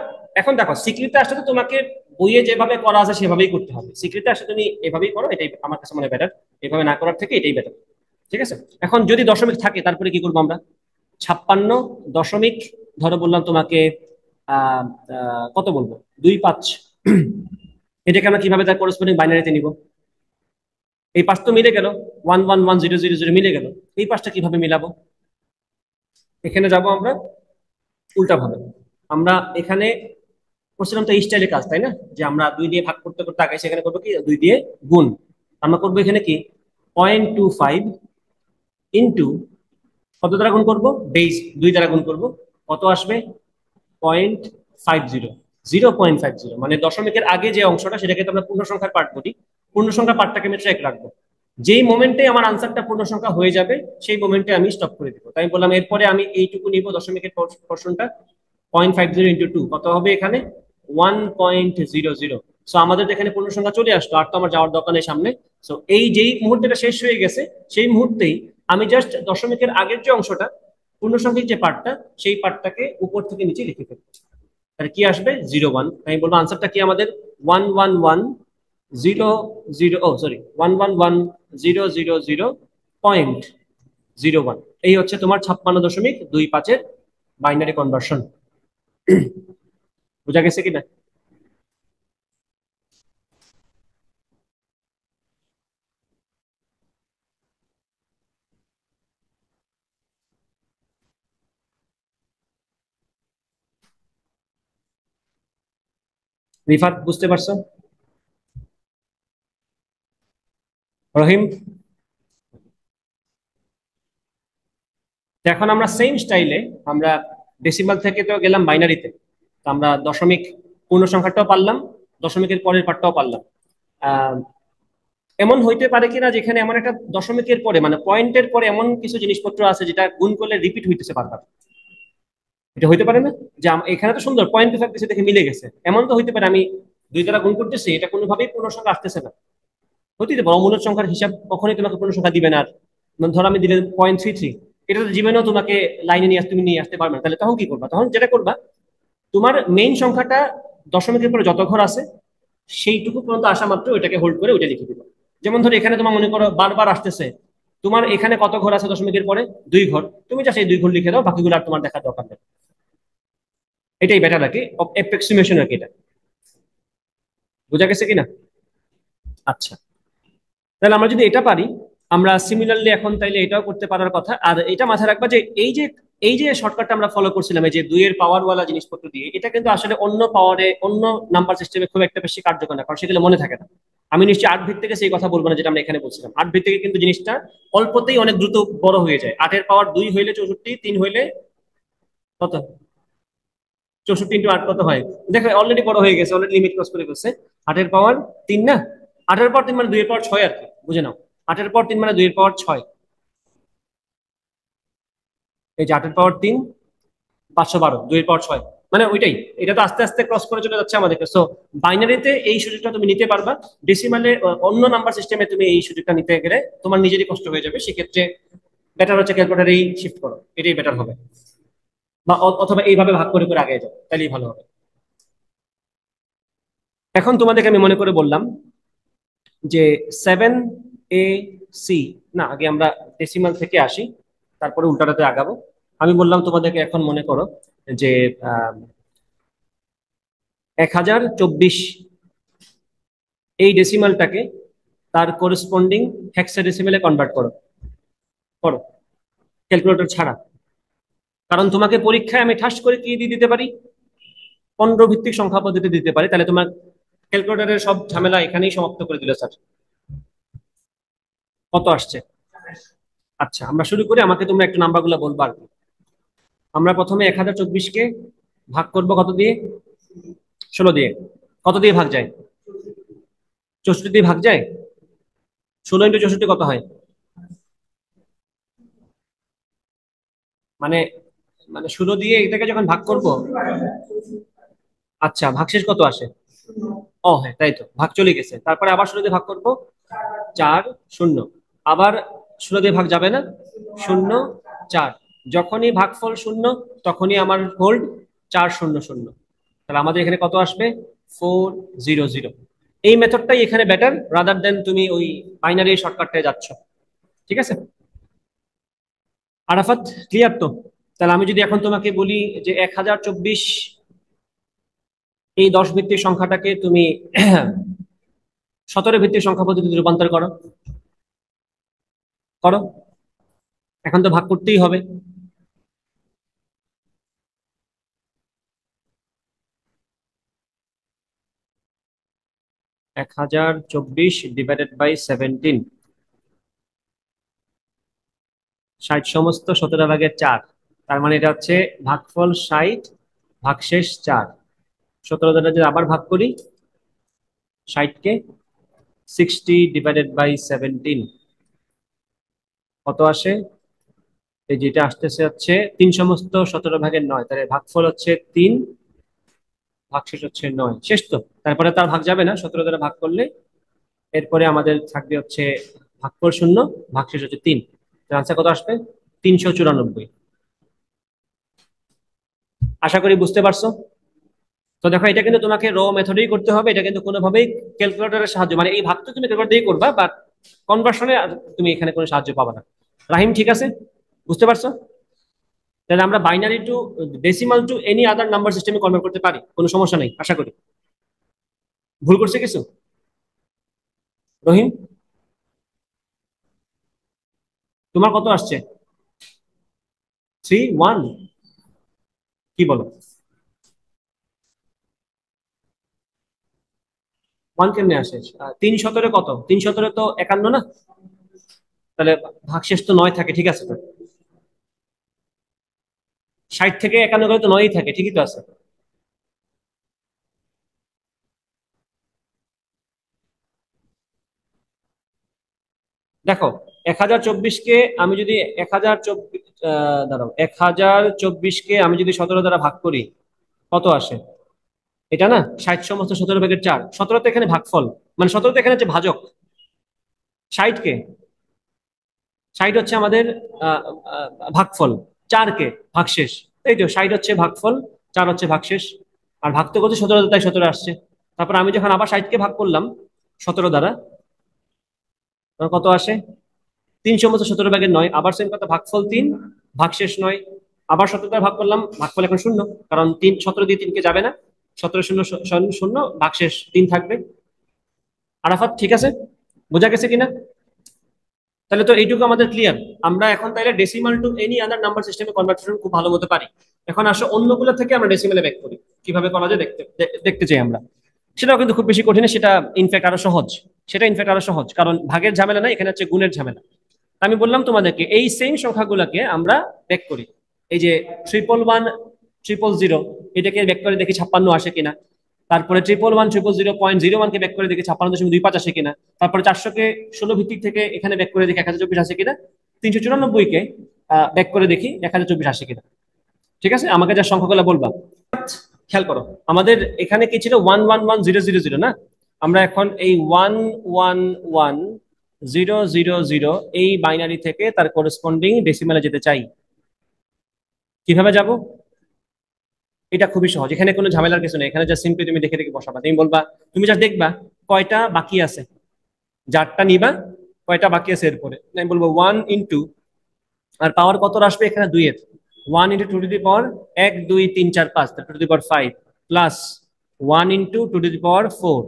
এখন দেখো স্বীকৃতি আসলে তো তোমাকে বইয়ে যেভাবে করা আছে সেভাবেই করতে হবে। স্বীকৃতি আসলে তুমি এভাবেই করো, এটাই আমার কাছে মনে হয় বেটার। এভাবে না করার থেকে এটাই বেটার। ঠিক আছে। এখন যদি দশমিক থাকে তারপরে কি করবো আমরা? 56 দশমিক, ধরো বললাম তোমাকে আহ কত বলবো, 2 5। এটাকে আমরা কিভাবে তার করসপন্ডিং বাইনারিতে নিব? এই পাঁচ তো মিলে গেল, 1 1 1 0 0 0 মিলে গেল। এই পাঁচটা কিভাবে মিলাবো? এখানে যাব আমরা উল্টা ভাবে। আমরা এখানে করছিলাম তো এই স্টাইলে কাজ, তাই না? যে আমরা 2 দিয়ে ভাগ করতে করতে আগে সেখানে করবো কি 2 দিয়ে গুণ। আমরা করবো এখানে কি 0.25 ইন্টু কত দ্বারা গুণ করবো? বেস 2 দ্বারা গুণ করবো। কত আসবে? 0.50, 0.50। মানে দশমিকের আগে যে অংশটা সেটাকে তো আমরা পূর্ণ সংখ্যার পার্ট বলি। পূর্ণ সংখ্যার পার্টটাকে আমি ট্র্যাক রাখবো। যেই মোমেন্টে আমার আনসারটা পূর্ণ সংখ্যা হয়ে যাবে, সেই মোমেন্টে আমি স্টপ করে দিব। তাই আমি বললাম এরপরে আমি এইটুকু নিব, দশমিকের পোর্শনটা। 0.50 ইন্টু 2 কত হবে এখানে? 1.00। সো আমাদের এখানে পূর্ণ সংখ্যা চলে আসলো, আর তো আমার যাওয়ার দরকার নেই সামনে। সো এই যেই মুহূর্তটা শেষ হয়ে গেছে, সেই মুহূর্তেই আমি জাস্ট দশমিকের আগের যে অংশটা, পূর্ণ সংখ্যার যে পার্টটা, সেই পার্টটাকে উপর থেকে নিচে লিখে ফেলবো। তাহলে কি আসবে? 0 1। আমি বলবো আনসারটা কি আমাদের? 1 1 1 0 0, ও সরি, 1 1 1 0 0 0.01। এই হচ্ছে তোমার 56.25-এর বাইনারি কনভার্সন। বোঝা গেছে কিনা? রিফাত বুঝতে পারছো? রহিম? তো এখন আমরা সেম স্টাইলে আমরা ডেসিমাল থেকে তো গেলাম বাইনারিতে। তো আমরা দশমিক পূর্ণ সংখ্যাটাও পারলাম, দশমিকের পরের পার্টটাও পারলাম। আহ, এমন হইতে পারে কিনা যেখানে এমন একটা দশমিকের পরে মানে পয়েন্টের পরে এমন কিছু জিনিসপত্র আছে যেটা গুণ করলে রিপিট হইতেছে বারবার? এটা হইতে পারে না? যে এখানে তো সুন্দর পয়েন্ট থাকতেছে দেখে মিলে গেছে, এমন তো হইতে পারে আমি 2 দ্বারা গুণ করতেছি, এটা কোনোভাবেই পূর্ণ সংখ্যা আসতেছে না। হইতে পারে অমূলক সংখ্যার হিসাব কখনোই তোমাকে পূর্ণ সংখ্যা দিবে না। আর ধরো আমি দিলে 0.33, এটা তো জীবনেও তোমাকে লাইনে নিয়ে তুমি নিয়ে আসতে পারবে না। তাহলে তখন কি করবা? তখন যেটা করবা, তোমার মেইন সংখ্যাটা দশমিকের পরে যত ঘর আছে সেইটুকু পর্যন্ত আসা মাত্র ওইটাকে হোল্ড করে ওইটা লিখে দিবা। যেমন ধরো এখানে তোমার মনে করো বারবার আসতেছে, তোমার এখানে কত ঘর আছে দশমিকের পরে? 2 ঘর। তুমি যা সেই 2 ঘর লিখে দাও, বাকিগুলো আর তোমার দেখার দরকার নেই। এটাই বেটার আর কি, অ্যাপ্রক্সিমেশন আর কি এটা। বোঝা গেছে কিনা? আচ্ছা, তাহলে আমরা যদি এটা পারি, আমরা সিমিলারলি এখন তাইলে এটাও করতে পারার কথা। আর এটা মাথায় রাখবা যে এই যে এই যে শর্টকাটটা আমরা ফলো করছিলাম এই যে 2 এর পাওয়ার ওয়ালা জিনিসপত্র দিয়ে, এটা কিন্তু আসলে অন্য পাওয়ারে অন্য নাম্বার সিস্টেমে খুব একটা বেশি কার্যকর না, কারণ সেগুলো মনে থাকে না। আমি নিশ্চয়ই 8 ভিত্তিকে সেই কথা বলবো না যেটা আমরা এখানে বলছিলাম। 8 ভিত্তিকে কিন্তু জিনিসটা অল্পতেই অনেক দ্রুত বড় হয়ে যায়। 8 এর পাওয়ার 2 হইলে 64, 3 হইলে কত? 64 ইন্টু 8 কত হয়? দেখো অলরেডি বড় হয়ে গেছে, অলরেডি লিমিট ক্রস করে ফেলছে। 8 এর পাওয়ার 3 না? 8 এর পাওয়ার 3 মানে 2 এর পাওয়ার 6 আর কি, বুঝে নাও। 8 এর পাওয়ার 3 মানে 2 এর পাওয়ার 6। এই যে 8 এর পাওয়ার 3 512, 2 এর পাওয়ার 6, মানে ওইটাই। এটা তো আস্তে আস্তে ক্রস করে চলে যাচ্ছে আমাদেরকে। সো বাইনারিতে এই সুযোগটা তুমি নিতে পারবা, ডেসিমালে অন্য নাম্বার সিস্টেমে তুমি এই সুযোগটা নিতে গেলে তোমার নিজেরই কষ্ট হয়ে যাবে। সেক্ষেত্রে বেটার হচ্ছে ক্যালকুলেটারেই শিফট করো, এটাই বেটার হবে। বা অথবা এইভাবে ভাগ করে করে আগে যাও, তাহলেই ভালো হবে। এখন তোমাদেরকে আমি মনে করে বললাম যে 7AC, না আগে আমরা ডেসিমাল থেকে আসি, তারপরে উল্টাটাতে আগাবো। আমি বললাম তোমাদেরকে এখন মনে করো যে 1024 এই ডেসিমালটাকে তার করেসপন্ডিং হেক্সাডেসিমেলে কনভার্ট করো। করো ক্যালকুলেটর ছাড়া, কারণ তোমাকে পরীক্ষায় আমি ঠাস করে কি দিয়ে দিতে পারি, 15 ভিত্তিক সংখ্যা পদ্ধতি দিতে পারি। তাহলে তোমার ক্যালকুলেটরের সব ঝামেলা এখানেই সমাপ্ত করে দিল স্যার। কত আসছে? আচ্ছা আমরা শুরু করি, আমাকে তোমরা একটু নাম্বারগুলো বলবো আর কি। আমরা প্রথমে 1024কে ভাগ করব কত দিয়ে? 16 দিয়ে। কত দিয়ে ভাগ যায়? 64 দিয়ে ভাগ যায়। 16 ইন্টু 64 কত হয়? মানে মানে 16 দিয়ে এটাকে যখন ভাগ করব, আচ্ছা ভাগশেষ কত আসে? ও হ্যাঁ তাই তো, ভাগ চলে গেছে। তারপরে আবার 16 দিয়ে ভাগ করব, 4 0। আবার 16 দিয়ে ভাগ যাবে না, 0 4। যখনই ভাগফল 0 তখনই আমার হোল্ড 4 0 0। তাহলে আমাদের এখানে কত আসবে? 4 0 0। এই মেথডটাই এখানে বেটার রাদার দেন তুমি ওই বাইনারি শর্টকাটটায় যাচ্ছ। ঠিক আছে আরাফাত, ক্লিয়ার তো? তাহলে আমি যদি এখন তোমাকে বলি যে 1024 এই 10 ভিত্তিক সংখ্যাটাকে তুমি 17 ভিত্তিক সংখ্যা পদ্ধতিতে রূপান্তর করো। করো, এখন তো ভাগ করতেই হবে। 1024 ডিভাইডেড বাই 17, 60 সমস্ত 17 ভাগের 4। তার মানে এটা হচ্ছে ভাগফল 60, ভাগশেষ 4। 17 দ্বারা যদি আবার ভাগ করি 60 কে, 60 ডিভাইডেড বাই 17 কত আসে? এই যেটা আসতেছে হচ্ছে 3 সমস্ত 17 ভাগের 9। তাহলে ভাগফল হচ্ছে 3, ভাগশেষ হচ্ছে 9। শেষ তো? তারপরে তার ভাগ যাবে না 17 দ্বারা ভাগ করলে। এরপরে আমাদের থাকবে হচ্ছে ভাগফল 0, ভাগশেষ হচ্ছে 3। আনসার কত আসবে? 394। আশা করি বুঝতে পারছো। তো দেখো এটা কিন্তু তোমাকে র মেথডেই করতে হবে, এটা কিন্তু কোনোভাবেই ক্যালকুলেটরের সাহায্য, মানে এই ভাগ তো তুমি ক্যালকুলেটর দিয়েই করবা, বাট কনভার্সনে তুমি এখানে কোনো সাহায্য পাবে না। রাহিম ঠিক আছে? বুঝতে পারছো? তাহলে আমরা binary to decimal to any other number সিস্টেমে কনভার্ট করতে পারি, কোনো সমস্যা নেই আশা করি। ভুল করছে কিছু? রহিম তোমার কত আসছে? 3 1? কি বলো? 1 কেমনে আসে? 3 17 কত? 3 17 তো 51 না? তাহলে ভাগশেষ তো 9 থাকে, ঠিক আছে তো? 60 থেকে 51 করে তো 9ই থাকে, ঠিকই তো আছে। দেখো 1024কে আমি যদি 1024, দাঁড়াও, 1024কে আমি যদি 17 দ্বারা ভাগ করি কত আসে? এটা না 60 সমস্ত 17 ভাগের 4। 17 তো এখানে ভাগফল, মানে 17 তো এখানে হচ্ছে ভাজক। 60 কে, 60 হচ্ছে আমাদের আহ, আহ, ভাগফল। 4 কে ভাগশেষ। এই তো 60 হচ্ছে ভাগফল, 4 হচ্ছে ভাগশেষ। আর ভাগ তো করছে 17, তাই 17 আসছে। তারপর আমি যখন আবার 60কে ভাগ করলাম 17 দ্বারা, তখন কত আসে? 3 সমস্ত 17 ভাগের 9। আবার সেম কথা, ভাগফল 3, ভাগশেষ 9। আবার 17 দ্বারা ভাগ করলাম, ভাগফল এখন 0, কারণ 17 দিয়ে 3কে যাবে না। 17 0 0, ভাগশেষ 3 থাকবে। আরাফাত ঠিক আছে? বোঝা গেছে কিনা? তাহলে তো এইটুকু আমাদের ক্লিয়ার। আমরা এখন তাহলে decimal to any other number সিস্টেমে কনভার্সন খুব ভালো মতো পারি। এখন আসো অন্যগুলো থেকে আমরা ডেসিমেলে ব্যাক করি, কিভাবে করা যায় দেখতে চাই আমরা। সেটাও কিন্তু খুব বেশি কঠিন না, সেটা ইনফ্যাক্ট আরো সহজ। কারণ ভাগের ঝামেলা না, এখানে হচ্ছে গুণের ঝামেলা। আমি বললাম তোমাদেরকে এই সেম সংখ্যাগুলোকে আমরা ব্যাক করি। এই যে 111 100 এটাকে ব্যাক করে দেখি 56 আসে কিনা। তারপরে 111 000.01 কে ব্যাক করে দেখি 56.25 আসে কিনা। তারপরে 400 কে 16 ভিত্তিক থেকে এখানে ব্যাক করে দেখি 1024 আসে কিনা। 394 কে ব্যাক করে দেখি 1024 আসে কিনা। ঠিক আছে, আমাকে যা সংখ্যাগুলো বলবা খেয়াল করো। আমাদের এখানে কি ছিল 111000 না? আমরা এখন এই 111000 এই বাইনারি থেকে তার করেসপন্ডিং ডেসিমেলে যেতে চাই। কিভাবে যাব? এটা খুবই সহজ, এখানে কোনো ঝামেলার কিছু নেই। এখানে যা সিম্পলি তুমি দেখে দেখে বসাবা, তুমি বলবা, তুমি যা দেখবা কয়টা বাকি আছে, যারটা নিবা কয়টা বাকি আছে এরপরে আমি বলবো 1 ইন্টু, আর পাওয়ার কত আসবে এখানে 2 এর, 1 into 2 to the power 1 2 3 4 5 to the power 5 plus 1 into 2 to the power 4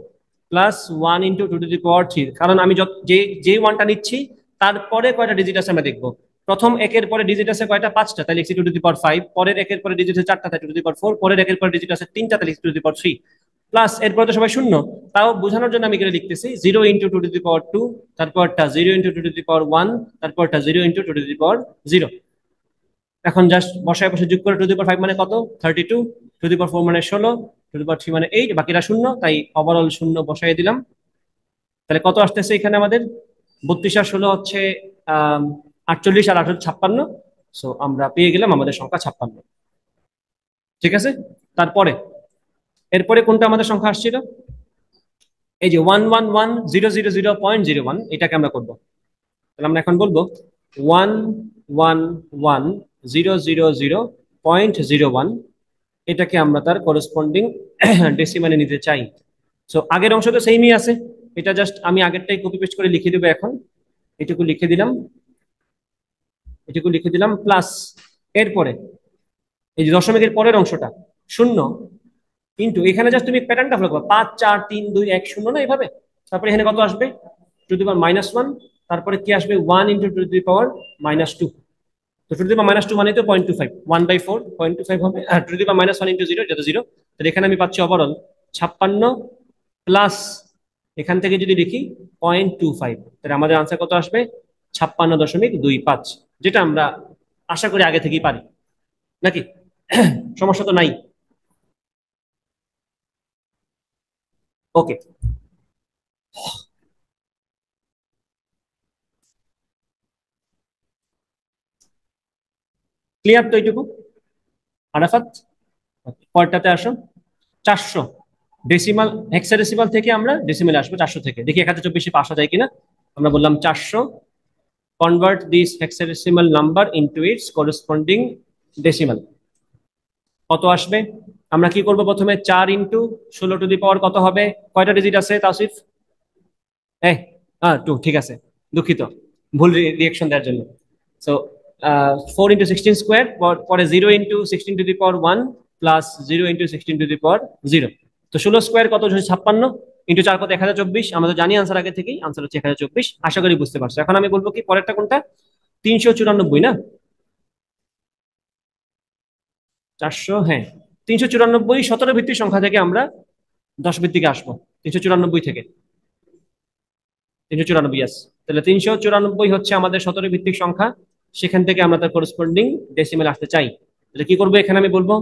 plus 1 into 2 to the power 3। কারণ আমি যে যে ওয়ানটা নিচ্ছি তারপরে কয়টা ডিজিট আছে আমরা দেখবো। প্রথম একের পরে ডিজিট আছে কয়টা, 5টা, তাহলে লিখছি 2 টু দি পাওয়ার 5। পরের একের পরে ডিজিট আছে 4টা, তাই 2 টু দি পাওয়ার 4। পরের একের পরে ডিজিট আছে 3টা, তাহলে 2 টু দি পাওয়ার 3 প্লাস এরপরে তো সবাই শূন্য। তাও বোঝানোর জন্য আমি এখানে লিখতেছি 0 ইন্টু 2 টু দি পাওয়ার 2, তারপরটা 0 ইন্টু 2 টু দি পাওয়ার 1, তারপরটা 0 ইন্টু 2 টু দি পাওয়ার 0। এখন জাস্ট বসায় বসে যোগ করে 2 টু দি পাওয়ার 5 মানে কত, 32। 2 টু দি পাওয়ার 4 মানে 16, 2 টু দি পাওয়ার 3 মানে 8, বাকিটা শূন্য, তাই ওভারঅল শূন্য বসাই দিলাম। তাহলে কত আসতেছে এখানে আমাদের, 32 আর 16 হচ্ছে 48, আর 18 56। সো আমরা পেয়ে গেলাম আমাদের সংখ্যা 56। ঠিক আছে, তারপরে এরপরে কোনটা আমাদের সংখ্যা আসছিল, এই যে 111,000.01, এটাকে আমরা করবো। তাহলে আমরা এখন বলবো 111,000.01, এটাকে আমরা তার করেসপন্ডিং ডেসিমালে নিতে চাই। সো আগের অংশ তো সেমই আছে, এটা জাস্ট আমি আগেরটাই কপি পেস্ট করে লিখে দেবো। এখন এটুকু লিখে দিলাম, প্লাস এরপরে এই যে দশমিকের পরের অংশটা শূন্য, কিন্তু এখানে জাস্ট তুমি প্যাটার্নটা ফলো করো, 5 4 3 2 1 0 না, এইভাবে। তারপরে এখানে কত আসবে, টু দি পাওয়ার -1, তারপরে কি আসবে 1 ইন্টু 2 টু দি পাওয়ার -2। তো টু দি পাওয়ার -2 মানে তো 0.25, 1/4 0.25 হবে। আর টু দি পাওয়ার -1 ইন্টু 0 যেটা 0। তাহলে এখানে আমি পাচ্ছি ওভারঅল 56 প্লাস এখান থেকে যদি লিখি 0.25, তাহলে আমাদের আনসার কত আসবে, 56.25, যেটা আমরা আশা করি আগে থেকেই পারি নাকি? সমস্যা তো নাই? ওকে, ক্লিয়ার তো এইটুকু আরাফাত? পরেরটাতে আসো, 400 ডেসিমাল হেক্সাডেসিমাল থেকে আমরা ডেসিমেলে আসবো। 400 থেকে দেখি 1024 আসা যায় কিনা। আমরা বললাম 400, convert this hexadecimal number into it's corresponding decimal. কত আসবে, আমরা কি করব, প্রথমে 4 ইন্টু 16 টু দি পাওয়ার কত হবে, কয়টা ডিজিট আছে তাওসিফ? হ্যাঁ, 2, ঠিক আছে, দুঃখিত ভুল রিয়েকশন দেওয়ার জন্য। সো 4 ইন্টু 16 স্কোয়ার, পরে 0 into 16 to the power 1 plus 0 into 16 to the power 0। তো 16 স্কোয়ার কত, 56, ইন্টু 4 কত, 1024। আমরা তো জানি আনসার আগে থেকেই, আনসার হচ্ছে 1024। আশা করি বুঝতে পারছো। এখন আমি বলবো কি পরেরটা কোনটা, 394 না, 400, হ্যাঁ 394 17 ভিত্তিক সংখ্যা থেকে আমরা 10 ভিত্তিকে আসবো। 394 থেকে 394, ইয়াস। তাহলে 394 হচ্ছে আমাদের 17 ভিত্তিক সংখ্যা, সেখান থেকে আমরা তার করেসপন্ডিং ডেসিমেল আসতে চাই। তাহলে কি করবো, এখানে আমি বলবো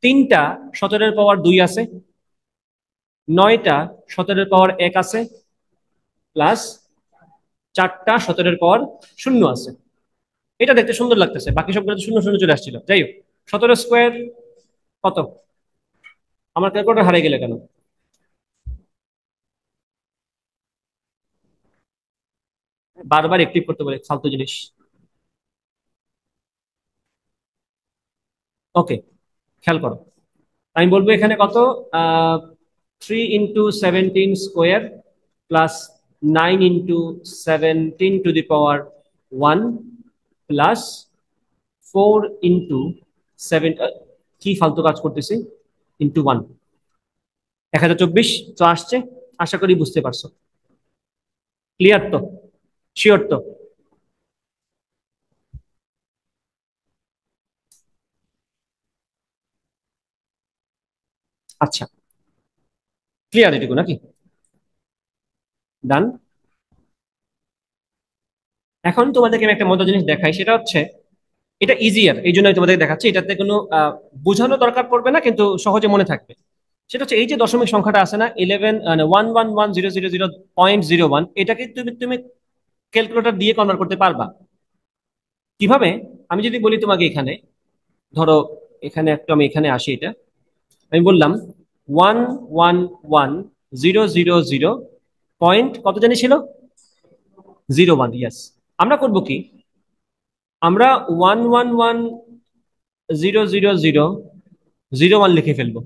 3টা 17 এর পাওয়ার 2 আছে, 9টা 17 এর পাওয়ার 1 আছে, প্লাস 4টা 17 এর পাওয়ার 0 আছে। এটা দেখতে সুন্দর লাগতেছে, বাকি সবগুলো শূন্য শূন্য চলে আসছিল। যাই হোক, 17 স্কোয়ার কত, আমার ক্যালকুলেটর হারিয়ে গেলে কেন, বারবার অ্যাক্টিভ করতে বলে ফালতু জিনিস। ওকে, খেয়াল করো, আমি বলবো এখানে কত, 3 into 17 square plus 9 into 17 two the power 1 plus 4 into 7, কি ফালতু কাজ করতেছি, ইন্টু 1, 1024 তো আসছে। আশা করি বুঝতে পারছো, ক্লিয়ার তো? শিওর তো? আচ্ছা, ক্লিয়ার এটুকু নাকি? ডান। এখন তোমাদেরকে আমি একটা মজার জিনিস দেখাই, সেটা হচ্ছে এটা ইজিয়ার, এই জন্য আমি তোমাদের দেখাচ্ছি। এটাতে কোনো বোঝানো দরকার পড়বে না, কিন্তু সহজে মনে থাকবে। সেটা হচ্ছে এই যে দশমিক সংখ্যাটা আছে না, 11 মানে 111,000.01, এটাকে তুমি তুমি ক্যালকুলেটর দিয়ে কনভার্ট করতে পারবা কিভাবে? আমি যদি বলি তোমাকে এখানে, ধরো এখানে একটু আমি এখানে আসি, এটা আমি বললাম 111,000 পয়েন্ট কত জানি ছিল, 01, ইয়াস। আমরা করব কি, আমরা 111,000.01 লিখে ফেলবো,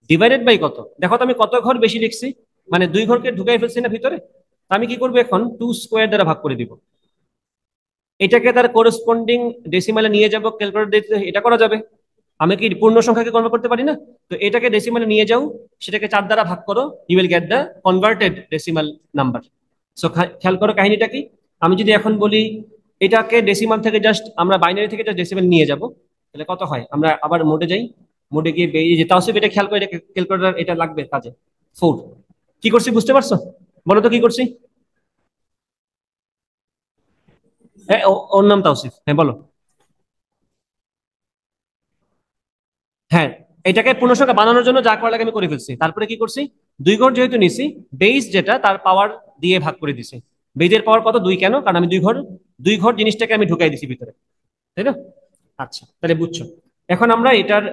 ডিভাইডেড বাই কত, দেখো তো আমি কত ঘর বেশি লিখছি, মানে 2 ঘরকে ঢুকাই ফেলছি না ভিতরে। তা আমি কি করবো এখন, 2² দ্বারা ভাগ করে দিব। এটাকে তার করসপন্ডিং ডেসিমালে নিয়ে যাব ক্যালকুলেটর দিতে, এটা করা যাবে। আমি কি পূর্ণ সংখ্যাকে কনভার্ট করতে পারি না? তো এটাকে ডেসিমালে নিয়ে যাও, সেটাকে 4 দ্বারা ভাগ করো, you will get the converted decimal number. So খেয়াল করো কাহিনীটা কি। আমি যদি এখন বলি এটাকে ডেসিমাল থেকে জাস্ট আমরা বাইনারি থেকে জাস্ট ডেসিমাল নিয়ে যাব, তাহলে কত হয়? আমরা আবার মোডে যাই, মোডে গিয়ে এই যে তাওসিফ, এটা খেয়াল করে, এটা ক্যালকুলেটর এটা লাগবে কাজে। 4 কি করছি বুঝতে পারছো? বলো তো কি করছি? হ্যাঁ, ওর নাম তাওসিফ, হ্যাঁ বলো। হ্যাঁ, এটাকে পূর্ণসংখ্যা বানানোর জন্য যা করা লাগে আমি করে ফেলছি। তারপরে কি করছি, 2 ঘর যেহেতু নিছি, বেস যেটা তার পাওয়ার দিয়ে ভাগ করে দিছি। বেজের পাওয়ার কত, 2, কেন? কারণ আমি 2 ঘর জিনিসটাকে আমি ঢুকাই দিছি ভিতরে, তাই না? আচ্ছা, তাহলে বুঝছো। এখন আমরা এটার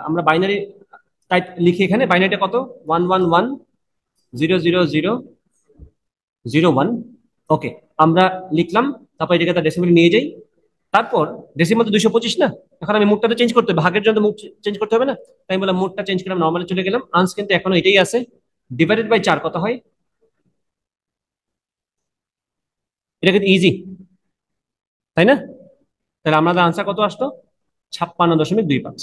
আমরা বাইনারি টাইপ লিখি, এখানে বাইনারিটা কত, 111,000.001। ওকে, আমরা লিখলাম। তারপর এটাকে তার ডেসিমেলে নিয়ে যাই। তারপর ডেসিমেল তো 225 না, এখন আমি মুডটা তো চেঞ্জ করতে হবে, ভাগের জন্য মুড চেঞ্জ করতে হবে না? তাই আমি বললাম মুডটা চেঞ্জ করলাম, নর্মালি চলে গেলাম। আনস কিন্তু এখনো এটাই আছে, ডিভাইডেড বাই 4 কত হয়? এটা কিন্তু ইজি, তাই না? তাহলে আমাদের আনসার কত আসতো, 56.25।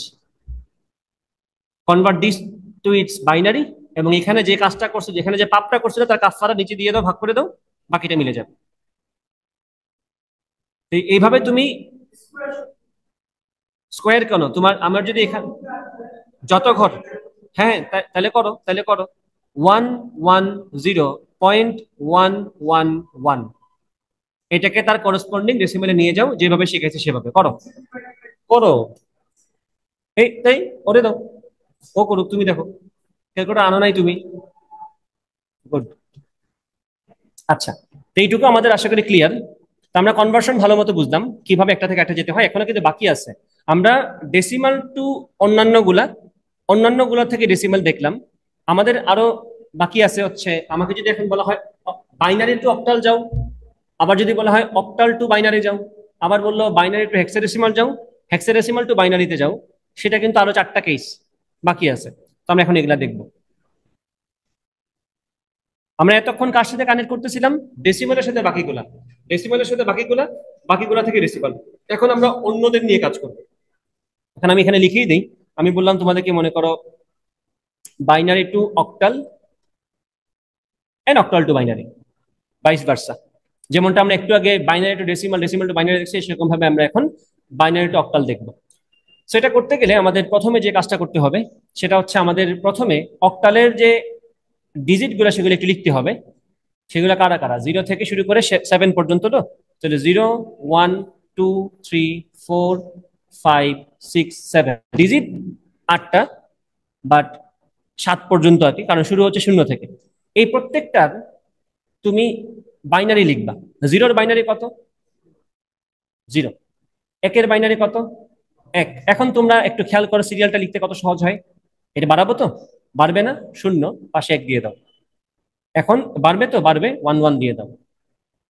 Convert this to its binary, এবং এখানে যে কাজটা করছে, যেখানে যে পাপটা করছিল তার কাফারা নিচে দিয়ে দাও, ভাগ করে দাও, বাকিটা মিলে যাবে। তো এইভাবে তুমি স্কোয়ার কেন তোমার, আমার যদি এখানে যত ঘর, হ্যাঁ তাহলে করো, তাহলে করো 110.111, এটাকে তার করসপন্ডিং ডেসিমেলে নিয়ে যাও, যেভাবে শিখেছে সেভাবে করো। করো, এই তাই, ওরে দাও, ও করুক, তুমি দেখো, ক্যালকুলেটর আনো নাই তুমি। গুড। আচ্ছা, তো এইটুকু আমাদের আশা করি ক্লিয়ার। তো আমরা কনভার্সন ভালো মতো বুঝলাম কিভাবে একটা থেকে একটা যেতে হয়। এখনো কিন্তু বাকি আছে, আমরা ডেসিমাল টু অন্যান্য গুলা থেকে ডেসিমাল দেখলাম। আমাদের আরো বাকি আছে হচ্ছে, আমাকে যদি এখন বলা হয় বাইনারি টু অক্টাল যাও, আবার যদি বলা হয় অক্টাল টু বাইনারি যাও, আবার বললো বাইনারি টু হেক্সাডেসিমাল যাও, হেক্সাডেসিমাল টু বাইনারিতে যাও, সেটা কিন্তু আরো 4টা কেস বাকি আছে। তো আমরা এখন এগুলা দেখবো। আমরা এতক্ষণ কার সাথে কানেক্ট করতেছিলাম, ডেসিমালের সাথে বাকিগুলা, ডেসিমালের সাথে বাকিগুলা, বাকিগুলা থেকে ডেসিমাল। এখন আমরা অন্যদের নিয়ে কাজ করবো। এখন আমি এখানে লিখেই দিই, আমি বললাম তোমাদেরকে, মনে করো binary to octal and octal to binary, vice versa. যেমনটা আমরা একটু আগে binary to decimal, decimal to binary দেখছি, সেরকম ভাবে আমরা এখন বাইনারি টু অক্টাল দেখবো। সেটা করতে গেলে আমাদের প্রথমে যে কাজটা করতে হবে, সেটা হচ্ছে আমাদের প্রথমে অক্টালের যে ডিজিট গুলো সেগুলো একটু লিখতে হবে। সেগুলো কারা কারা, 0 থেকে শুরু করে 7 পর্যন্ত। তো তাহলে 0, 1, 2, 3, 4, 5, 6, 7 ডিজিট, 8টা, বাট 7 পর্যন্ত আর কি, কারণ শুরু হচ্ছে 0 থেকে। এই প্রত্যেকটার তুমি বাইনারি লিখবা। 0-র বাইনারি কত, 0। 1-এর বাইনারি কত, 1। এখন তোমরা একটু খেয়াল করো, সিরিয়ালটা লিখতে কত সহজ হয়। এটা বাড়াবো তো, বাড়বে না, 0 পাশে 1 দিয়ে দাও। এখন বাড়বে তো, বাড়বে, 1 1 দিয়ে দাও।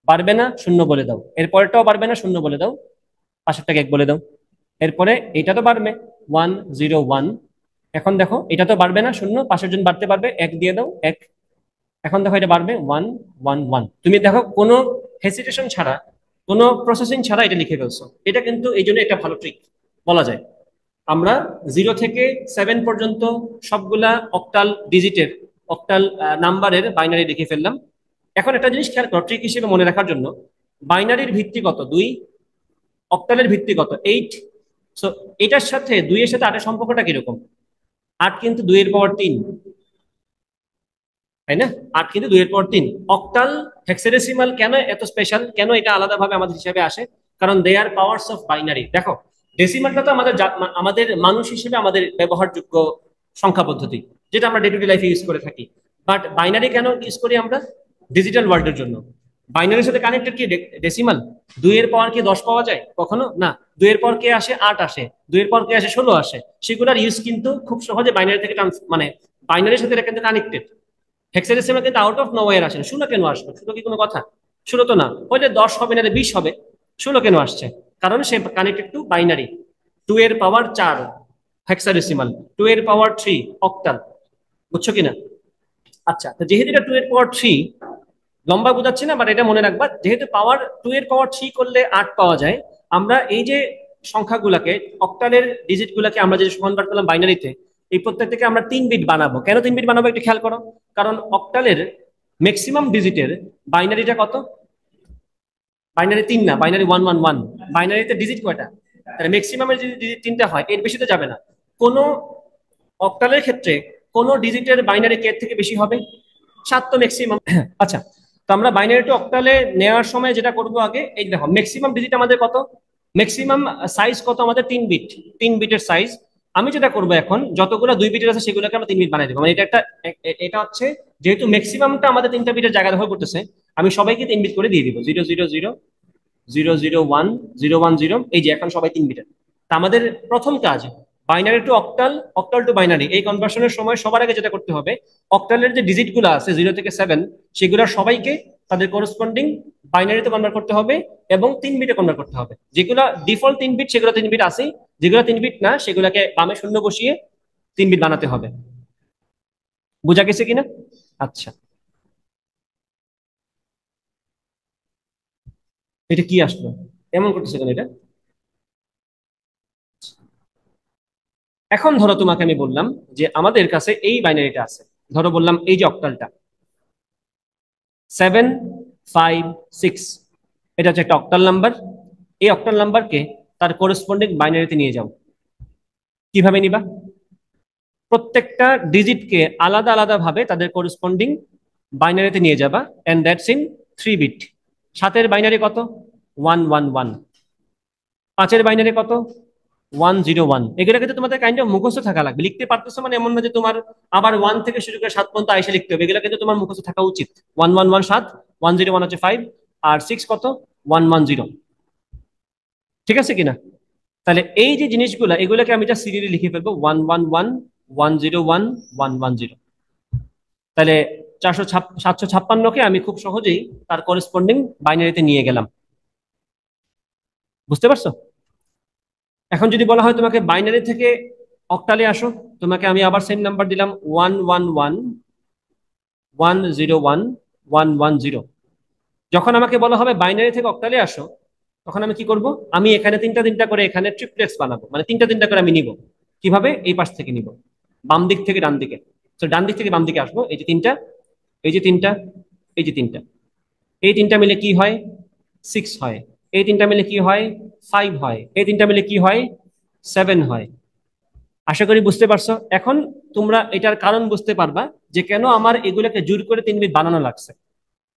বাড়বে না, 0 বলে দাও। এরপরটাও বাড়বে না, 0 বলে দাও, পাশেরটাকে 1 বলে দাও। এরপরে এটা তো বাড়বে, 1 0 1। এখন দেখো এটা তো বাড়বে না, 0, পাশের জন্য বাড়তে পারবে, 1 দিয়ে দাও, 1। এখন দেখো এটা বাড়বে, 1 1 1। তুমি দেখো কোনো হেসিটেশন ছাড়া, কোনো প্রসেসিং ছাড়া এটা লিখে ফেলছো। এটা কিন্তু এই জন্য একটা ভালো ট্রিক বলা যায়। আমরা 0 থেকে 7 পর্যন্ত সবগুলা অক্টাল ডিজিটের, অক্টাল নাম্বারের বাইনারি লিখে ফেললাম। এখন একটা জিনিস খেয়াল করো ট্রিক হিসেবে মনে রাখার জন্য, বাইনারির ভিত্তি কত 2, অক্টালের ভিত্তি কত 8। সো এটার সাথে 2 এর সাথে 8 এর সম্পর্কটা কিরকম? 8 কিন্তু 2 এর পাওয়ার 3, তাই না? 8 কিন্তু 2 এর পাওয়ার 3। অক্টাল হেক্সাডেসিমাল কেন এত স্পেশাল, কেন এটা আলাদাভাবে আমাদের হিসাবে আসে? কারণ দে আর পাওয়ার্স অফ বাইনারি। দেখো ডেসিমালটা তো আমাদের আমাদের মানুষ হিসেবে আমাদের ব্যবহারযোগ্য সংখ্যা পদ্ধতি, যেটা আমরা ডে টু ডে লাইফে ইউজ করে থাকি। বাট বাইনারি কেন ইউজ করি আমরা? ডিজিটাল ওয়ার্ল্ডের জন্য। বাইনারির সাথে কানেক্টেড কি ডেসিমাল? 2 এর পাওয়ার কি 10 পাওয়া যায় কখনো না? 2 এর পাওয়ার কে আসে 8 আসে, 2 এর পাওয়ার কে আসে 16 আসে। সেগুলোর ইউজ কিন্তু খুব সহজে বাইনারি থেকে মানে বাইনারির সাথে এটা কিন্তু কানেক্টেড। হেক্সাডেসিমাল কিন্তু আউট অফ নোওয়্যার আসে না। 16 কেন আসবে? 16 কি কোনো কথা? 16 তো না, হইলে 10 হবে না 20 হবে। 16 কেন আসছে? কারণ সে কানেক্টেড টু বাইনারি। 2 এর পাওয়ার 4 হেক্সাডেসিমাল, 2 এর পাওয়ার 3 অক্টাল। বুঝছো কিনা? আচ্ছা, তো যেহেতু এটা 2 এর পাওয়ার 3, লম্বা বোঝাচ্ছি না, বাট এটা মনে রাখবা, যেহেতু পাওয়ার 2 এর পাওয়ার 3 করলে 8 পাওয়া যায়। আমরা এই যে সংখ্যাগুলোকে, অক্টালের ডিজিট গুলাকে আমরা যে কনভার্ট করলাম বাইনারিতে, এই প্রত্যেক থেকে আমরা 3 বিট বানাবো। কেন 3 বিট বানাবো একটু খেয়াল করো। কারণ অক্টালের ম্যাক্সিমাম ডিজিটের বাইনারিটা কত? বাইনারি 3 না, বাইনারি 111। বাইনারিতে ডিজিট কয়টা? তাহলে ম্যাক্সিমামের যদি ডিজিট 3টা হয়, এর বেশি তো যাবে না। কোন অক্টালের ক্ষেত্রে কোন ডিজিটের বাইনারি কে থেকে বেশি হবে? 7 তো ম্যাক্সিমাম। আচ্ছা, তো আমরা বাইনারি টু অক্টালে নেওয়ার সময় যেটা করব আগে, এই দেখো ম্যাক্সিমাম ডিজিট আমাদের কত, ম্যাক্সিমাম সাইজ কত আমাদের? 3 বিট। 3 বিটের সাইজ। আমি যেটা করব এখন, যতগুলো 2 বিটের আছে সেগুলোকে আমরা 3 বিট বানাই দেবো। মানে এটা একটা, এটা হচ্ছে যেহেতু ম্যাক্সিমামটা আমাদের 3টা বিটের জায়গা দখল করতেছে, আমি সবাইকে 3 বিট করে দিয়ে দিব। 000 001 010, এই যে এখন সবাই 3 বিটের। তা আমাদের প্রথম কাজ binary to octal, octal to binary, এই কনভার্সনের সময় সবার আগে যেটা করতে হবে, অক্টালের যে ডিজিট গুলো আছে 0 থেকে 7, সেগুলোর সবাইকে তাদের করসপন্ডিং বাইনারিতে কনভার্ট করতে হবে এবং 3 বিটে কনভার্ট করতে হবে। যেগুলো ডিফল্ট 3 বিট সেগুলো 3 বিট আছে, যেগুলো 3 বিট না সেগুলোকে বামে শূন্য বসিয়ে 3 বিট বানাতে হবে। বোঝা গেছে কিনা? আচ্ছা, এটা কি আসলো? এমন করতেছে কেন এটা? এখন ধরো তোমাকে আমি বললাম যে আমাদের কাছে এই বাইনারিটা আছে। ধরো বললাম এই যে অক্টালটা 756, এটা হচ্ছে একটা অক্টাল নাম্বার। এই অক্টাল নাম্বারকে তার করেসপন্ডিং বাইনারিতে নিয়ে যাও। কিভাবে নিবা? প্রত্যেকটা ডিজিটকে আলাদা আলাদা ভাবে তাদের করেসপন্ডিং বাইনারিতে নিয়ে যাবা, এন্ড দ্যাটস ইন 3 বিট। 7 এর বাইনারি কত? 111। 5 এর বাইনারি কত? 101। এগুলো কিন্তু তোমাদের কাইন্ড অফ মুখস্থ থাকা লাগবে। লিখতে পারতেছো মানে এমন না যে তোমার আবার 1 থেকে শুরু করে 7 পর্যন্ত আইসা লিখতে হবে। এগুলো কিন্তু তোমার মুখস্থ থাকা উচিত। 111 7, 101 হচ্ছে 5, আর 6 কত? 110। ঠিক আছে কিনা? তাহলে এই যে জিনিসগুলা, এগুলোকে আমি যা সিরিয়ালি লিখে ফেলবো 111 101 110। তাহলে 756কে আমি খুব সহজেই তার করেসপন্ডিং বাইনারিতে নিয়ে গেলাম। বুঝতে পারছো? এখন যদি বলা হয় তোমাকে বাইনারি থেকে অক্টালে আসো, তোমাকে আমি আবার সেম নাম্বার দিলাম 111 101 110। যখন আমাকে বলা হবে বাইনারি থেকে অক্টালে আসো, তখন আমি কি করব? আমি এখানে তিনটা তিনটা করে এখানে ট্রিপলেটস বানাবো, মানে তিনটা তিনটা করে আমি নিব। কিভাবে? এই পাশ থেকে নিব, বাম দিক থেকে ডান দিকে। তো ডান দিক থেকে বাম দিকে আসবো, এই যে তিনটা, এই যে তিনটা, এই যে তিনটা, এই তিনটা মিলে কি হয়? 6 হয়। এই তিনটা মিলে কি হয়? 5 হয়। এই তিনটা মিলে কি হয়? 7 হয়। আশা করি বুঝতে পারছো। এখন তোমরা এটার কারণ বুঝতে পারবা যে কেন আমার এগুলোকে জোর করে 3 বিট বানানো লাগছে।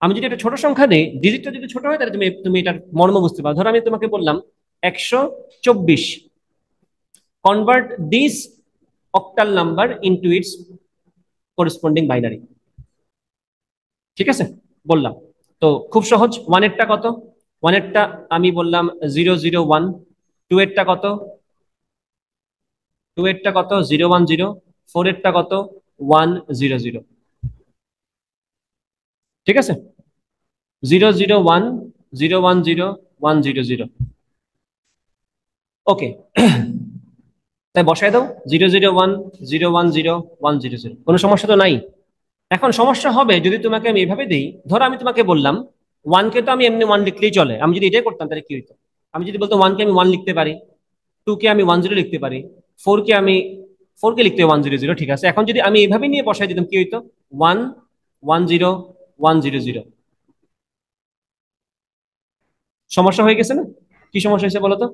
আমি যদি একটা ছোট সংখ্যা দিই, ডিজিটটা যদি ছোট হয়, তাহলে তুমি তুমি এটার মর্ম বুঝতে পারো। ধরো আমি তোমাকে বললাম 124, convert this octal number into it's corresponding binary. ঠিক আছে? বললাম তো খুব সহজ। 1 এরটা কত? 1 এরটা আমি বললাম 001। 2 এরটা কত? 2 এরটা কত? 010। 4 এরটা কত? 100। ঠিক আছে? 001 010 100। ওকে, তাই বসায় দাও 001 010 100। কোনো সমস্যা তো নাই। এখন সমস্যা হবে যদি তোমাকে আমি এভাবে দিই। ধরো আমি তোমাকে বললাম 1 কে তো আমি এমনি 1 লিখলেই চলে। আমি যদি এটাই করতাম তাহলে কি হইতো? আমি যদি বলতো 1 কে আমি 1 লিখতে পারি, 2 কে আমি 10 লিখতে পারি, 4 কে আমি 4 কে লিখতে 100। ঠিক আছে, এখন যদি আমি এভাবে নিয়ে বসাই দিতাম কি হইতো? 1 10 100। সমস্যা হয়ে গেছে না? কি সমস্যা হয়েছে বলো তো?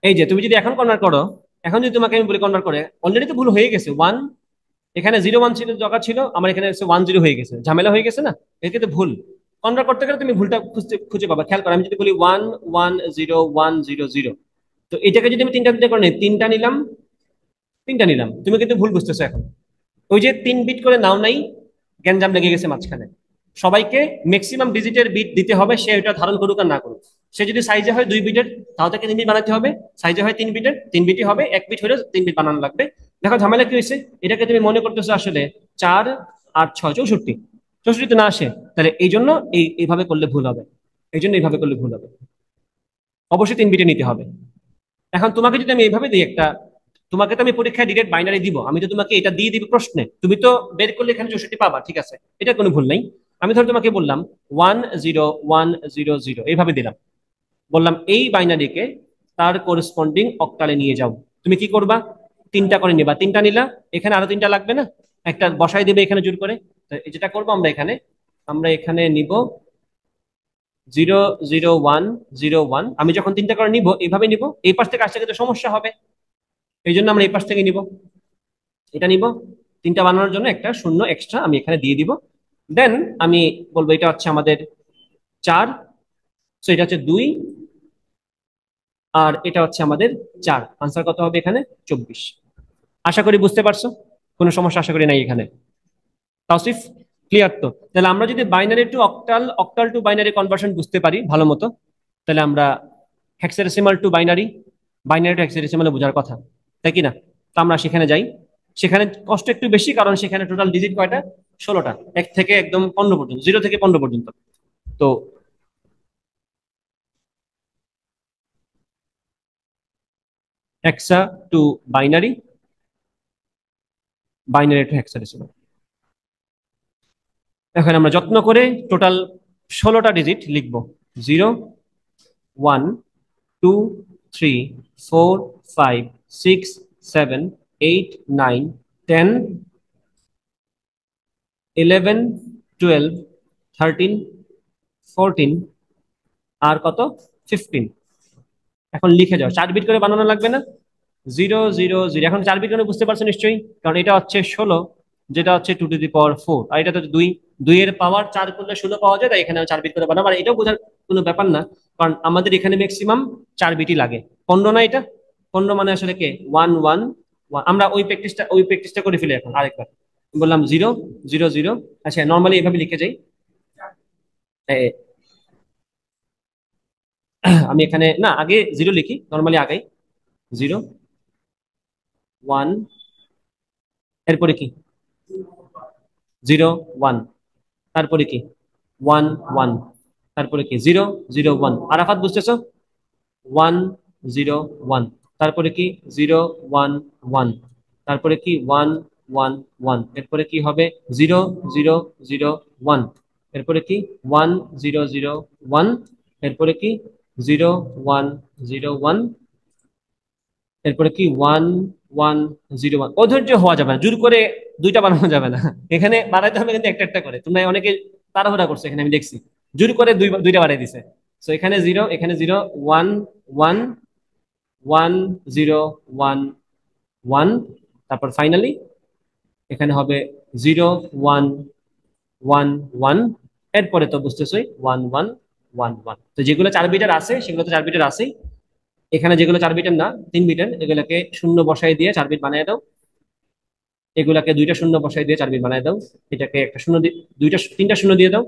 এই যে তুমি যদি এখন কনভার্ট করো, এখন যদি তোমাকে আমি বলি কনভার্ট করে, অলরেডি তো ভুল হয়ে গেছে। ওয়ান, এখানে 0 1 ছিল দরকার ছিল, আমার এখানে 1 0 হয়ে গেছে, ঝামেলা হয়ে গেছে না? এটা কিন্তু ভুল। কনভার্ট করতে গেলে তুমি ভুলটা খুঁজতে খুঁজে পাবা। খেয়াল করো, আমি যদি বলি 1 1 0 1 0 0, তো এটাকে যদি আমি তিনটা করে নিই, তিনটা নিলাম, তিনটা নিলাম, তুমি কিন্তু ভুল বুঝতেছো এখন। ওই যে 3 বিট করে নাও নাই, গ্যাঞ্জাম লেগে গেছে মাঝখানে। সবাইকে ম্যাক্সিমাম ডিজিটের বিট দিতে হবে, সে ওটা ধারণ করুক আর না করুক। সে যদি সাইজে হয় 2 বিটের, তাহলে তাকে 3 বিট বানাতে হবে। সাইজে হয় 3 বিটের, 3 বিটই হবে। 1 বিট হলে 3 বিট বানানো লাগবে। দেখো ঝামেলা কি হয়েছে, এটাকে তুমি মনে করতেছো আসলে 4 8 6 64, 64 তো না আসে। তাহলে এই জন্য এইভাবে করলে ভুল হবে। এই জন্য এইভাবে করলে ভুল হবে। অবশ্যই 3 বিটে নিতে হবে। এখন তোমাকে যদি আমি এইভাবে দিই একটা, তোমাকে তো আমি পরীক্ষায় ডিরেক্ট বাইনারি দিব, আমি তো তোমাকে এটা দিয়ে দিব প্রশ্নে, তুমি তো বের করলে এখানে 64 পাবা, ঠিক আছে, এটা কোনো ভুল নেই। আমি ধর তোমাকে বললাম 1 0 1 0 0, এইভাবে দিলাম, বললাম এই বাইনারিকে তার করেসপন্ডিং অক্টালে নিয়ে যাও। তুমি কি করবা? তিনটা করে নিবা, তিনটা নিলা, এখানে আরো তিনটা লাগবে না? একটা বসাই দিবে এখানে জোর করে। তো যেটা করবো আমরা এখানে নিব 0 0 1 0 1। আমি যখন তিনটা করে নিব এইভাবে নিব, এই পাশ থেকে আসতে কিন্তু সমস্যা হবে, এই জন্য আমরা এই পাশ থেকে নিব, এটা নিব। তিনটা বানানোর জন্য একটা শূন্য এক্সট্রা আমি এখানে দিয়ে দিব। দেন আমি বলবো এটা হচ্ছে আমাদের 4, সো এটা হচ্ছে 2, আর এটা হচ্ছে আমাদের 4। আনসার কত হবে এখানে? 24। আশা করি বুঝতে পারছো, কোনো সমস্যা আশা করি নাই এখানে। তাওসিফ, ক্লিয়ার তো? তাহলে আমরা যদি binary to octal, octal to binary conversion বুঝতে পারি ভালো মতো, তাহলে আমরা hexadecimal to binary, binary to হেক্সাডেসিমালে বোঝার কথা, তাই কি না? তো আমরা সেখানে যাই। সেখানে কষ্ট একটু বেশি, কারণ সেখানে টোটাল ডিজিট কয়টা? 16টা, 1 থেকে একদম 15 পর্যন্ত, 0 থেকে 15 পর্যন্ত। তো হেক্সা to binary, binary two hexadecimal. এখন আমরা যত্ন করে টোটাল 16টা ডিজিট লিখবো। 0 1 2 3 4 5 6 7 8 9 10 11 12 13 14, আর কত? 15। এখন লিখে যাও, 4 বিট করে বানানো লাগবে না? 0 0 0, এখন 4 বিট করে বুঝতে পারছো নিশ্চয়ই, কারণ এটা হচ্ছে 16, যেটা হচ্ছে 2 টু দি পাওয়ার 4, আর এটা তো 2, 2 এর পাওয়ার 4 করলে 16 পাওয়া যায়, তাই এখানে 4 বিট করে বানাবো। আর এটাও বোঝার কোনো ব্যাপার না, কারণ আমাদের এখানে ম্যাক্সিমাম 4 বিটই লাগে। 15 না এটা? 15 মানে আসলে কে? 1 1 1। আমরা ওই প্র্যাকটিসটা করে ফেলি এখন আরেকবার। বললাম 0 0 0। আচ্ছা, নর্মালি এভাবে লিখে যাই। এ, আমি এখানে না, আগে 0 লিখি নর্মালি, আগে 0 1, এরপরে কি? 0 1, তারপরে কি? 1 1, তারপরে কি? 0 0 1। আরাফাত বুঝতেছো? 1 0 1, তারপরে কি? 0 1 1, তারপরে কি? 1 1 1, এরপরে কি হবে? 0 0 0 1, এরপরে কি? 1 0 0 1, এরপরে কি? 0 1 0 1, এরপরে কি? 1 1 0 1। অধৈর্য হওয়া যাবে না, জোর করে দুইটা বানানো যাবে না, এখানে বানাইতে হবে কিন্তু একটা একটা করে। তোমরা অনেকে তাড়াহুড়া করছো, এখানে আমি দেখছি জোর করে দুইটা বানাই দিছে। তো এখানে 0, এখানে 0, 1 1 1 0 1 1, তারপর ফাইনালি এখানে হবে 0 1 1 1। এরপরে তো বুঝতেছই 1 1 1 1। তো যেগুলো 4 বিটের আছে সেগুলো তো 4 বিটের আছেই। এখানে যেগুলো 4 বিটের না, 3 বিটের, এগুলোকে শূন্য বসাই দিয়ে 4 বিট বানিয়ে দাও। এগুলাকে দুইটা শূন্য বসাই দিয়ে 4 বিট বানিয়ে দাও। এটাকে একটা শূন্য দিয়ে, তিনটা শূন্য দিয়ে দাও।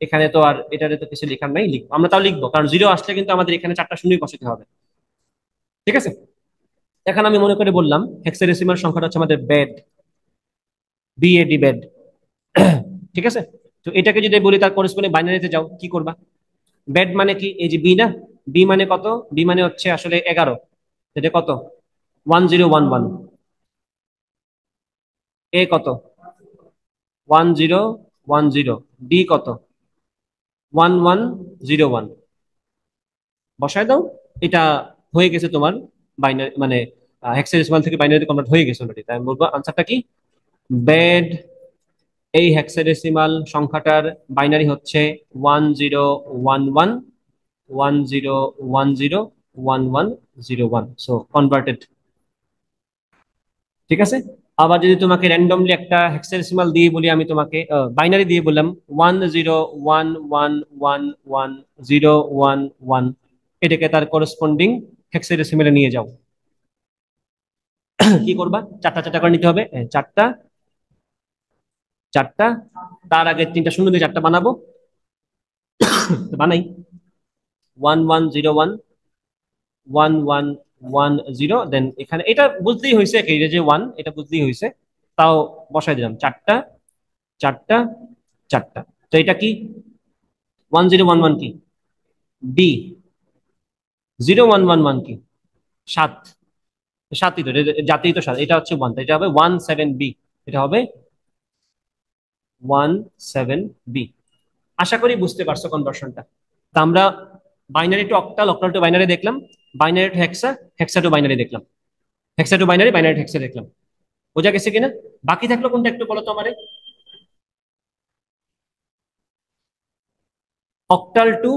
এখানে তো আর এটারে তো কিছু লেখার নাই, লিখবো আমরা, তাও লিখবো, কারণ 0 আসলে কিন্তু আমাদের এখানে 4টা শূন্যই বসাতে হবে। ঠিক আছে? এখন আমি মনে করে বললাম হেক্সাডেসিমাল সংখ্যাটা হচ্ছে আমাদের বেড, BAD, বেড। ঠিক আছে? তো এটাকে যদি বলি তার করেসপন্ডিং বাইনারিতে যাও, কি করবা? বেড মানে কি? এই যে বি না, বি মানে কত? বি মানে হচ্ছে আসলে 11, এটা কত? 1011। এ কত? 1010। ডি কত? 1101। বসায় দাও। এটা হয়ে গেছে তোমার বাইনারি, মানে হেক্সাডেসিমাল থেকে বাইনারিতে কনভার্ট হয়ে গেছে অলরেডি। তাই আমি বলবো আনসারটা কি? বেড এই হেক্সাডেসিমাল সংখ্যাটার বাইনারি হচ্ছে 1011 10101101। So converted. ঠিক আছে। আবার যদি তোমাকে র্যান্ডমলি একটা হেক্সাডেসিমাল দিয়ে বলি, আমি তোমাকে বাইনারি দিয়ে বললাম 10111101, এটাকে তার করসপন্ডিং হেক্সাডেসিমালে নিয়ে যাও। কি করবা? চারটা চারটা করে নিতে হবে। চারটা চারটা, তার আগে তিনটা শূন্য দিয়ে চারটা বানাবো। বানাই 1101 1110, দেন এখানে এটা বুঝতেই হয়েছে যে 1, এটা বুঝতেই হয়েছে, তাও বসাই দিলাম চারটা চারটা চারটা। তো এটা কি 1011 কি? বি। 0111 কি? 7। সাতই তো, জাতি তো 7, এটা হচ্ছে 1, এটা হবে 17B। এটা হবে 17B। আশা করি বুঝতে পারছো কনভার্সনটা। তা আমরা binary to octal, octal to binary দেখলাম, binary to hexa, hexa to binary দেখলাম, hexa to binary, binary to hexa দেখলাম। বোঝা গেছে কিনা? বাকি থাকলো কোনটা একটু বলো তো আমারে। Octal two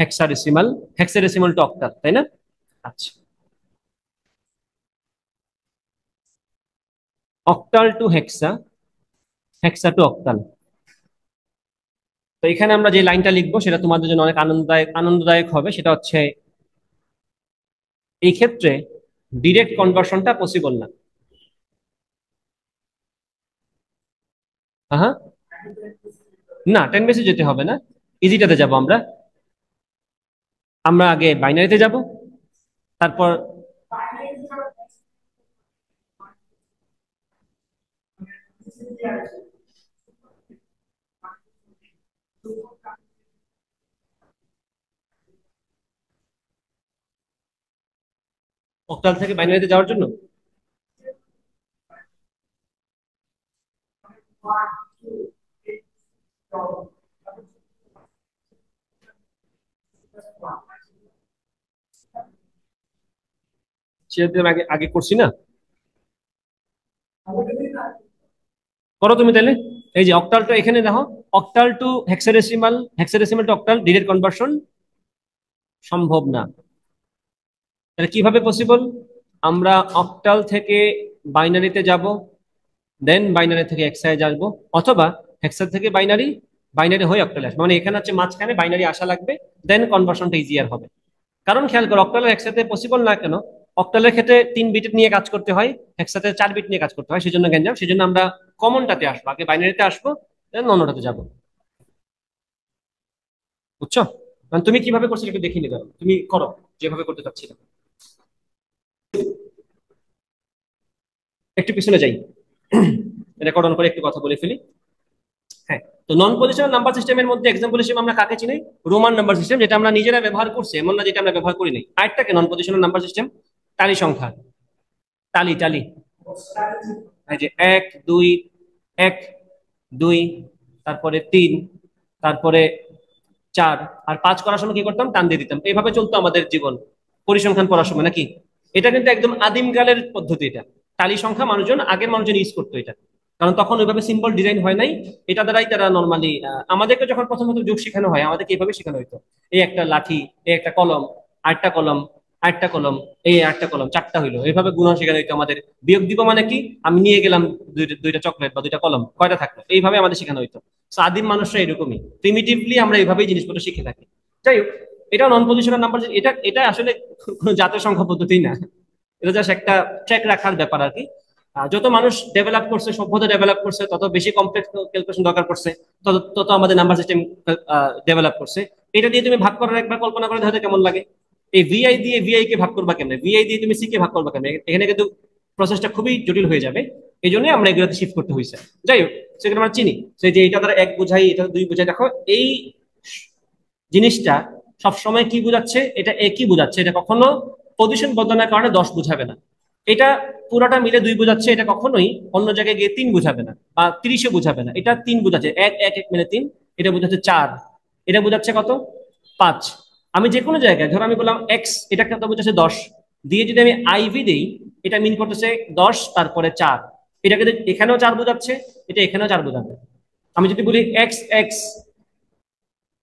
hexadecimal, hexadecimal two octal, তাই না? আচ্ছা, octal two hexa, hexa two octal. তো এখানে আমরা যে লাইনটা লিখবো সেটা তোমাদের জন্য অনেক আনন্দদায়ক আনন্দদায়ক হবে। সেটা হচ্ছে এই ক্ষেত্রে ডিরেক্ট কনভার্সনটা পসিবল না। হ্যাঁ, না 10 বেসে যেতে হবে না, ইজিটাতে যাব আমরা। আমরা আগে বাইনারিতে যাব, তারপর অক্টাল থেকে বাইনারিতে যাওয়ার জন্য সেটা আগে আগে করছি না। করো তুমি তাহলে। এই যে অক্টালটা এখানে দেখো, octal two hexadecimal, hexadecimal two octal direct conversion সম্ভব না। তাহলে কিভাবে পসিবল? আমরা অক্টাল থেকে বাইনারিতে যাব, দেন বাইনারি থেকে হেক্সায় আসবো, অথবা হেক্সা থেকে বাইনারি, বাইনারি হয়ে অক্টালে আসবে। মানে এখানে হচ্ছে মাঝখানে বাইনারি আসা লাগবে, দেন কনভার্সনটা ইজিয়ার হবে। কারণ খেয়াল করো, অক্টালের একসাথে পসিবল না কেন? অক্টালের ক্ষেত্রে 3 বিট নিয়ে কাজ করতে হয়, একসাথে 4 বিট নিয়ে কাজ করতে হয়, সেজন্য গ্যাঞ্জাম। সেজন্য আমরা কমনটাতে আসবো, আগে বাইনারিতে আসবো, দেন অন্যটাতে যাবো। বুঝছো? মানে তুমি কিভাবে করছো একটু দেখিয়ে নিবে, তুমি করো যেভাবে করতে চাচ্ছিলে। একটু পিছনে যাই, রেকর্ড অন করে একটু কথা বলে ফেলি। হ্যাঁ, তো নন পজিশনাল নাম্বার সিস্টেমের মধ্যে এক্সাম্পল হিসেবে আমরা কাকে চিনি? রোমান নাম্বার সিস্টেম, যেটা আমরা নিজেরা ব্যবহার করছি, এমন না যেটা আমরা ব্যবহার করি নাই। আরেকটাকে নন পজিশনাল নাম্বার সিস্টেম, টালি সংখ্যা, টালি টালি। এই যে 1 2, 1 2, তারপরে 3, তারপরে 4, আর 5 করার সময় কি করতাম? টান দিয়ে দিতাম। এইভাবে চলতো আমাদের জীবন পরিসংখ্যান পড়ার সময়, নাকি? এটা কিন্তু একদম আদিমকালের পদ্ধতি। এটা টালি সংখ্যা মানুষজন, আগের মানুষজন ইউজ করতো এটা, কারণ তখন ওইভাবে সিম্বল ডিজাইন হয় নাই। এটা দ্বারাই তারা নর্মালি, আমাদেরকে যখন প্রথম প্রথম যোগ শেখানো হয়, আমাদেরকে এইভাবে শেখানো হইতো। এই একটা লাঠি, এই একটা কলম, আরেকটা কলম, আরেকটা কলম, এই একটা কলম, চারটা হইলো, এইভাবে গুণা শেখানো হইতো আমাদের। বিয়োগ দিব মানে কি? আমি নিয়ে গেলাম দুইটা চকলেট বা দুইটা কলম, কয়টা থাকলো, এইভাবে আমাদের শেখানো হইতো। So, আদিম মানুষরা এরকমই প্রিমিটিভলি আমরা এইভাবেই জিনিসপত্র শিখে থাকি। যাই হোক, এটা নন পজিশনাল নাম্বার, এটা এটা আসলে কোনো জাতীয় সংখ্যা পদ্ধতি না। এটা জাস্ট একটা ট্র্যাক রাখার ব্যাপার আর কি। যত মানুষ ডেভেলপ করছে, সভ্যতা ডেভেলপ করছে, তত বেশি কমপ্লেক্স ক্যালকুলেশন দরকার পড়ছে, তত তত আমাদের নাম্বার সিস্টেম ডেভেলপ করছে। এটা দিয়ে তুমি ভাগ করার একবার কল্পনা করে দেখো কেমন লাগে। এই ভিআই দিয়ে ভিআই কে ভাগ করবা কেমনে? ভিআই দিয়ে তুমি সি কে ভাগ করবা কেমনে? এখানে কিন্তু প্রসেসটা খুবই জটিল হয়ে যাবে। এই জন্যই আমরা এগুলোতে শিফট করতে হয়েছে। যাই হোক, সেখানে আমরা চিনি সেই যে এটা দ্বারা 1 বোঝাই, এটা 2 বোঝাই। দেখো এই জিনিসটা সবসময় কি বোঝাচ্ছে? এটা একই বোঝাচ্ছে, এটা কখনো পজিশন বদলানোর কারণে 10 বোঝাবে না। এটা পুরোটা মিলে 2 বোঝাচ্ছে, এটা কখনোই অন্য জায়গায় গিয়ে 3 বোঝাবে না, বা 30-এ বোঝাবে না। এটা 3 বোঝাচ্ছে, 1 1 1 মিলে 3। এটা বোঝাচ্ছে 4, এটা বোঝাচ্ছে কত? 5। আমি যে কোনো জায়গায় ধরো আমি বললাম এক্স, এটা কত বোঝাচ্ছে? 10 দিয়ে যদি আমি আইভি দেই, এটা মিন করতেছে 10 তারপরে 4। এটাকে এখানেও 4 বোঝাচ্ছে, এটা এখানেও 4 বোঝাবে। আমি যদি বলি এক্স এক্স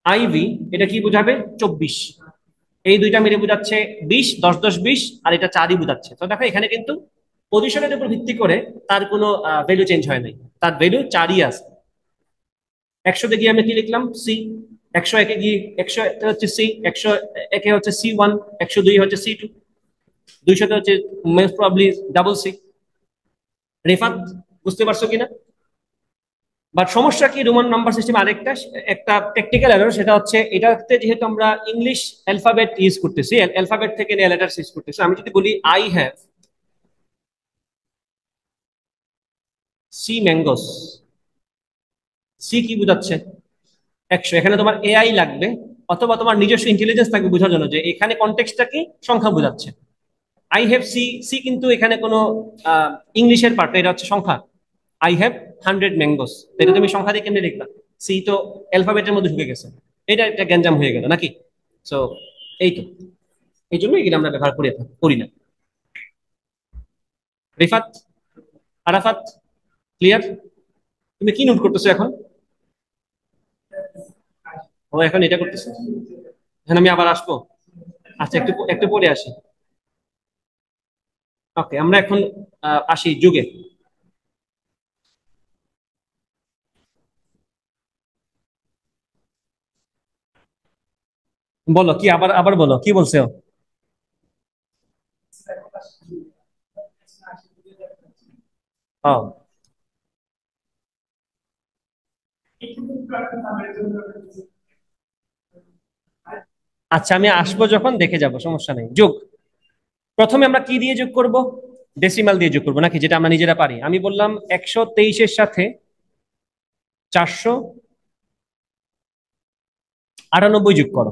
আইভি, এটা কি বোঝাবে? 24। এই দুইটা মিলে বোঝাচ্ছে 20, 10 10 20, আর এটা 4ই বোঝাচ্ছে। তো দেখো এখানে কিন্তু পজিশনের উপর ভিত্তি করে তার কোনো ভ্যালু চেঞ্জ হয় নাই, তার ভ্যালু 4ই আছে। 100-তে গিয়ে আমি কি লিখলাম? সি। 101-এ গিয়ে 100 হচ্ছে সি, 101-এ হচ্ছে C1, 102 হচ্ছে C2, 200-তে হচ্ছে most probably double C. Refat, বুঝতে পারছো কিনা? বাট সমস্যা কি রোমান নাম্বার সিস্টেম আরেকটা, একটা টেকনিক্যাল এরর, সেটা হচ্ছে এটাতে যেহেতু আমরা ইংলিশ অ্যালফাবেট ইউজ করতেছি, অ্যালফাবেট থেকে লেটার ইউজ করতেছি। আমি যদি বলি I have C mangoes, C কি বোঝাচ্ছে? 100। এখানে তোমার এআই লাগবে, অথবা তোমার নিজস্ব ইন্টেলিজেন্স থাকবে বোঝার জন্য যে এখানে কনটেক্সটটা কি, সংখ্যা বোঝাচ্ছে। আই হ্যাভ সি, সি কিন্তু এখানে কোনো ইংলিশের পার্ট, এটা হচ্ছে সংখ্যা। আই হ্যাভ 100 ম্যাঙ্গোস, এটা তুমি সংখ্যা দিয়ে কেমনে লিখবা? সি তো অ্যালফাবেটের মধ্যে ঢুকে গেছে। এটা একটা গ্যাঞ্জাম হয়ে গেল নাকি? সো এই তো, এই জন্য এগুলো আমরা ব্যবহার করি না। রিফাত, আরাফাত, ক্লিয়ার? তুমি কি নোট করতেছো এখন? ও এখন এটা করতেছো, এখন আমি আবার আসবো। আচ্ছা, একটু একটু পরে আসি। ওকে, আমরা এখন আসি যুগে। বলো কি, আবার আবার বলো কি বলছো? ও আচ্ছা, আমি আসবো যখন দেখে যাব, সমস্যা নেই। যোগ, প্রথমে আমরা কি দিয়ে যোগ করব? ডেসিমাল দিয়ে যোগ করবো নাকি, যেটা আমরা নিজেরা পারি। আমি বললাম 123-এর সাথে 498 যোগ করো।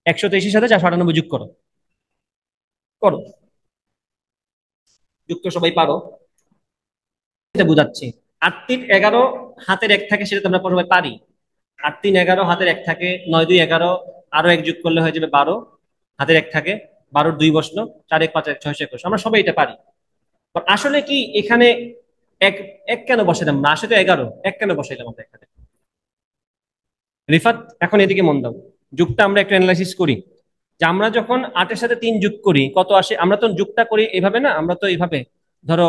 123-এর সাথে 498 যোগ করো। করো, যোগ তো সবাই পারো। এটা বুঝাচ্ছি। 8 3 11 হাতের এক থাকে, সেটা তো আমরা সবাই পারি। 8 3 11 হাতের এক থাকে, 9 2 11, আরো এক যোগ করলে হয়ে যাবে 12, হাতের এক থাকে। 12-2 বসলো, 4 1 5 1 6 21, আমরা সবাই এটা পারি। But আসলে কি এখানে এক, এক কেন বসাইলাম না? আসলে তো 11, এক কেন বসাইলাম আমরা এখানে? রিফাত, এখন এদিকে মন দাও। যুগটা আমরা একটু অ্যানালাইসিস করি, যে আমরা যখন 8-এর সাথে 3 যোগ করি কত আসে। আমরা তো যুগটা করি এভাবে না, আমরা তো এইভাবে ধরো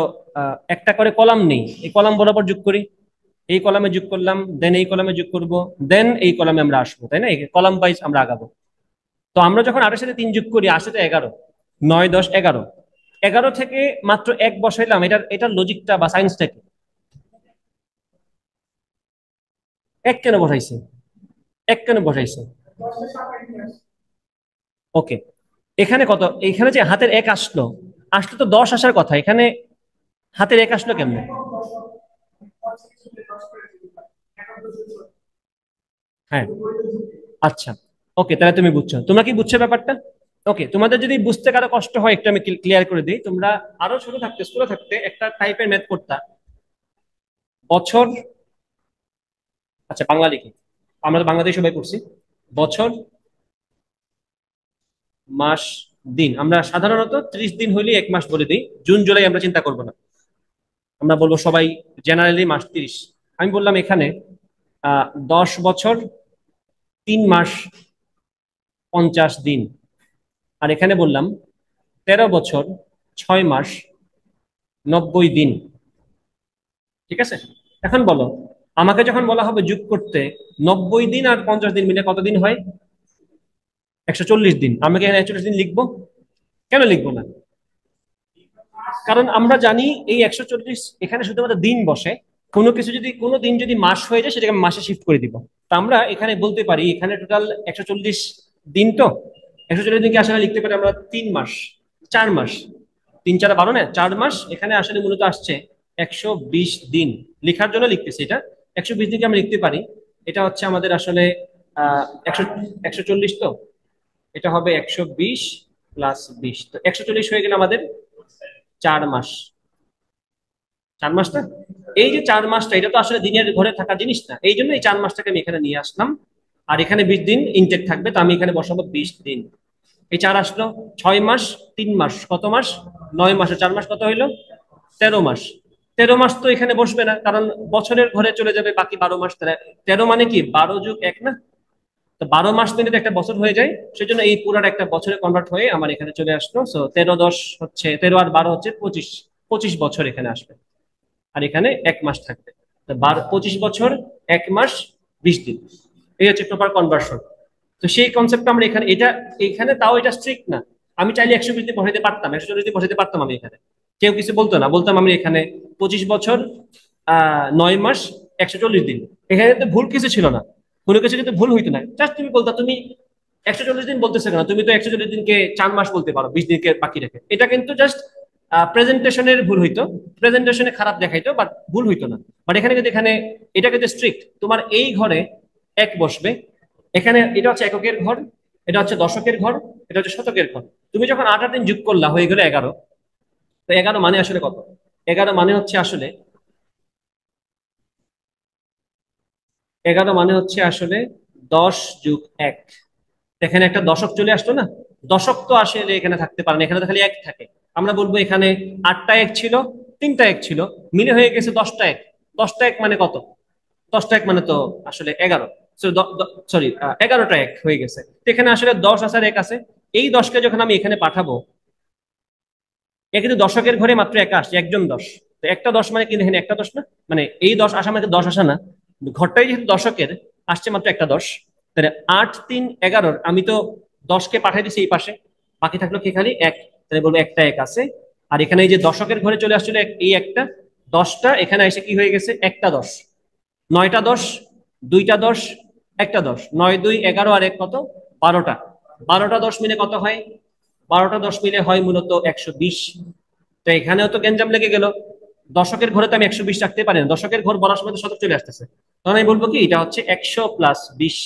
একটা করে কলাম নেই, এই কলাম বরাবর যোগ করি। এই কলামে যোগ করলাম, দেন এই কলামে যোগ করব, দেন এই কলামে আমরা আসবো, তাই না? কলাম ওয়াইজ আমরা আগাবো। তো আমরা যখন 8-এর সাথে 3 যোগ করি আসে তো 11, 9 10 11। 11 থেকে মাত্র এক বসাইলাম, এটার লজিকটা বা সায়েন্সটা কি? এক কেন বসাইছে? এক কেন বসাইছে? ওকে, এখানে কত? এখানে যে হাতের এক আসলো, আসলো তো 10 আসার কথা, এখানে হাতের এক আসলো কেমনে? হ্যাঁ, আচ্ছা। ওকে, তাহলে তুমি বুঝছো, তোমরা কি বুঝছো ব্যাপারটা? ওকে, তোমাদের যদি বুঝতে কারো কষ্ট হয় একটু আমি ক্লিয়ার করে দিই। তোমরা আরো ছোট থাকতে, স্কুলে থাকতে একটা টাইপের ম্যাথ করতা। বছর, আচ্ছা বাংলা লিখি, আমরা তো বাংলাদেশ সবাই পড়ছি। বছর, মাস, দিন। আমরা সাধারণত 30 দিন হইলে 1 মাস বলে দিই। জুন জুলাই আমরা চিন্তা করবো না, আমরা বলবো সবাই জেনারেলি মাস 30। আমি বললাম এখানে 10 বছর 3 মাস 50 দিন, আর এখানে বললাম 13 বছর 6 মাস 90 দিন। ঠিক আছে, এখন বলো, আমাকে যখন বলা হবে যোগ করতে 90 দিন আর 50 দিন মিলে কত দিন হয়? 140 দিন। আমি কি এখানে 140 দিন লিখবো? কেন লিখবো না? কারণ আমরা জানি এই 140 এখানে শুধুমাত্র দিন বসে। কোনো কিছু যদি, কোনো দিন যদি মাস হয়ে যায় সেটাকে মাসে শিফট করে দিব। তো আমরা এখানে বলতে পারি এখানে টোটাল 140 দিন। তো 140 দিনকে আসলে লিখতে পারি আমরা 3 মাস, 4 মাস। 3 4 12 না, 4 মাস। এখানে আসলে মূলত আসছে 120 দিন। লেখার জন্য লিখতেছি এটা। 120 দিনকে আমরা লিখতে পারি, এটা হচ্ছে আমাদের আসলে 140। তো এটা হবে 120 + 20, তো 140 হয়ে গেলে আমাদের 4 মাস। 4 মাস না, এই যে 4 মাসটা, এটা তো আসলে দিনের ঘরে থাকা জিনিস না, এই জন্য এই 4 মাসটাকে আমি এখানে নিয়ে আসলাম। আর এখানে 20 দিন ইনটেক থাকবে, তো আমি এখানে বসাবো 20 দিন। এই 4 আসলো। 6 মাস 3 মাস কত মাস? 9 মাসে 4 মাস কত হইলো? 13 মাস। 13 মাস তো এখানে বসবে না, কারণ বছরের ঘরে চলে যাবে বাকি 12 মাস। 13 মানে কি 12+1 না? তো 12 মাস মিলে তো একটা বছর হয়ে যায়। সেজন্য এই পুরাটা একটা বছরে কনভার্ট হয়ে আমার এখানে চলে আসলো। সো 13×10 হচ্ছে 13 আর 12 হচ্ছে 25। 25 বছর এখানে আসবে, আর এখানে 1 মাস থাকবে। তো 25 বছর 1 মাস 20 দিন, এই হচ্ছে প্রপার কনভার্সন। তো সেই কনসেপ্ট আমরা এখানে এটা এখানে তাও এটা স্ট্রিক্ট না। আমি চাইলে 120 বসাইতে পারতাম, 140 বসাইতে পারতাম আমি এখানে, কেউ কিছু বলতো না। বলতাম আমি এখানে 25 বছর 9 মাস 140 দিন। এখানে তো ভুল কিছু ছিল না, কোনো কিছু কিন্তু ভুল হইতো না। জাস্ট তুমি বলতা তুমি 140 দিন বলতেছো কেন, তুমি তো 140 দিনকে 4 মাস বলতে পারো 20 দিনকে বাকি রেখে। এটা কিন্তু জাস্ট প্রেজেন্টেশনের ভুল হইতো, প্রেজেন্টেশনে খারাপ দেখাইতো, বাট ভুল হইতো না। বাট এখানে কিন্তু এখানে এটা কিন্তু স্ট্রিক্ট, তোমার এই ঘরে 1 বসবে। এখানে এটা হচ্ছে এককের ঘর, এটা হচ্ছে দশকের ঘর, এটা হচ্ছে শতকের ঘর। তুমি যখন 8 আর 3 যোগ করলা হয়ে গেল 11। তো 11 মানে আসলে কত? 11 মানে হচ্ছে আসলে 10+1। এখানে একটা দশক চলে আসলো না? দশক তো আসলে এখানে থাকতে পারে না, এখানে তো খালি 1 থাকে। আমরা বলবো এখানে 8টা 1 ছিল, 3টা 1 ছিল, মিলে হয়ে গেছে 10টা 1। 10টা 1 মানে কত? 10টা 1 মানে তো আসলে 11। সরি, 11টা 1 হয়ে গেছে। তো এখানে আসলে 10 আছে আর 1 আছে। এই 10কে যখন আমি এখানে পাঠাবো, এ কিন্তু দশকের ঘরে মাত্র একা আসছে, একজন 10। তো একটা 10 মানে কিন্তু এখানে একটা 10 না, মানে এই 10 আসা মানে 10 আসা না, ঘরটাই যেহেতু দশকের, আসছে মাত্র একটা 10। তাহলে 8 3 11 আমি তো 10কে পাঠাই দিছি এই পাশে, বাকি থাকলো কি খালি 1। তাহলে বলবো একটা 1 আছে। আর এখানে এই যে দশকের ঘরে চলে আসছিল এই একটা 10টা, এখানে এসে কি হয়ে গেছে একটা 10। 9টা 10, 2টা 10, একটা 10, 9 2 11 আর 1 কত? 12টা। 12টা 10 মিলে কত হয়? 12টা 10 মিলে হয় মূলত 120। তো এখানেও তো গ্যাঞ্জাম লেগে গেল। দশকের ঘরে তো আমি 120 রাখতে পারি না, দশকের ঘর বলার সময় তো শতক চলে আসতেছে। তখন আমি বলবো কি এটা হচ্ছে 100+20।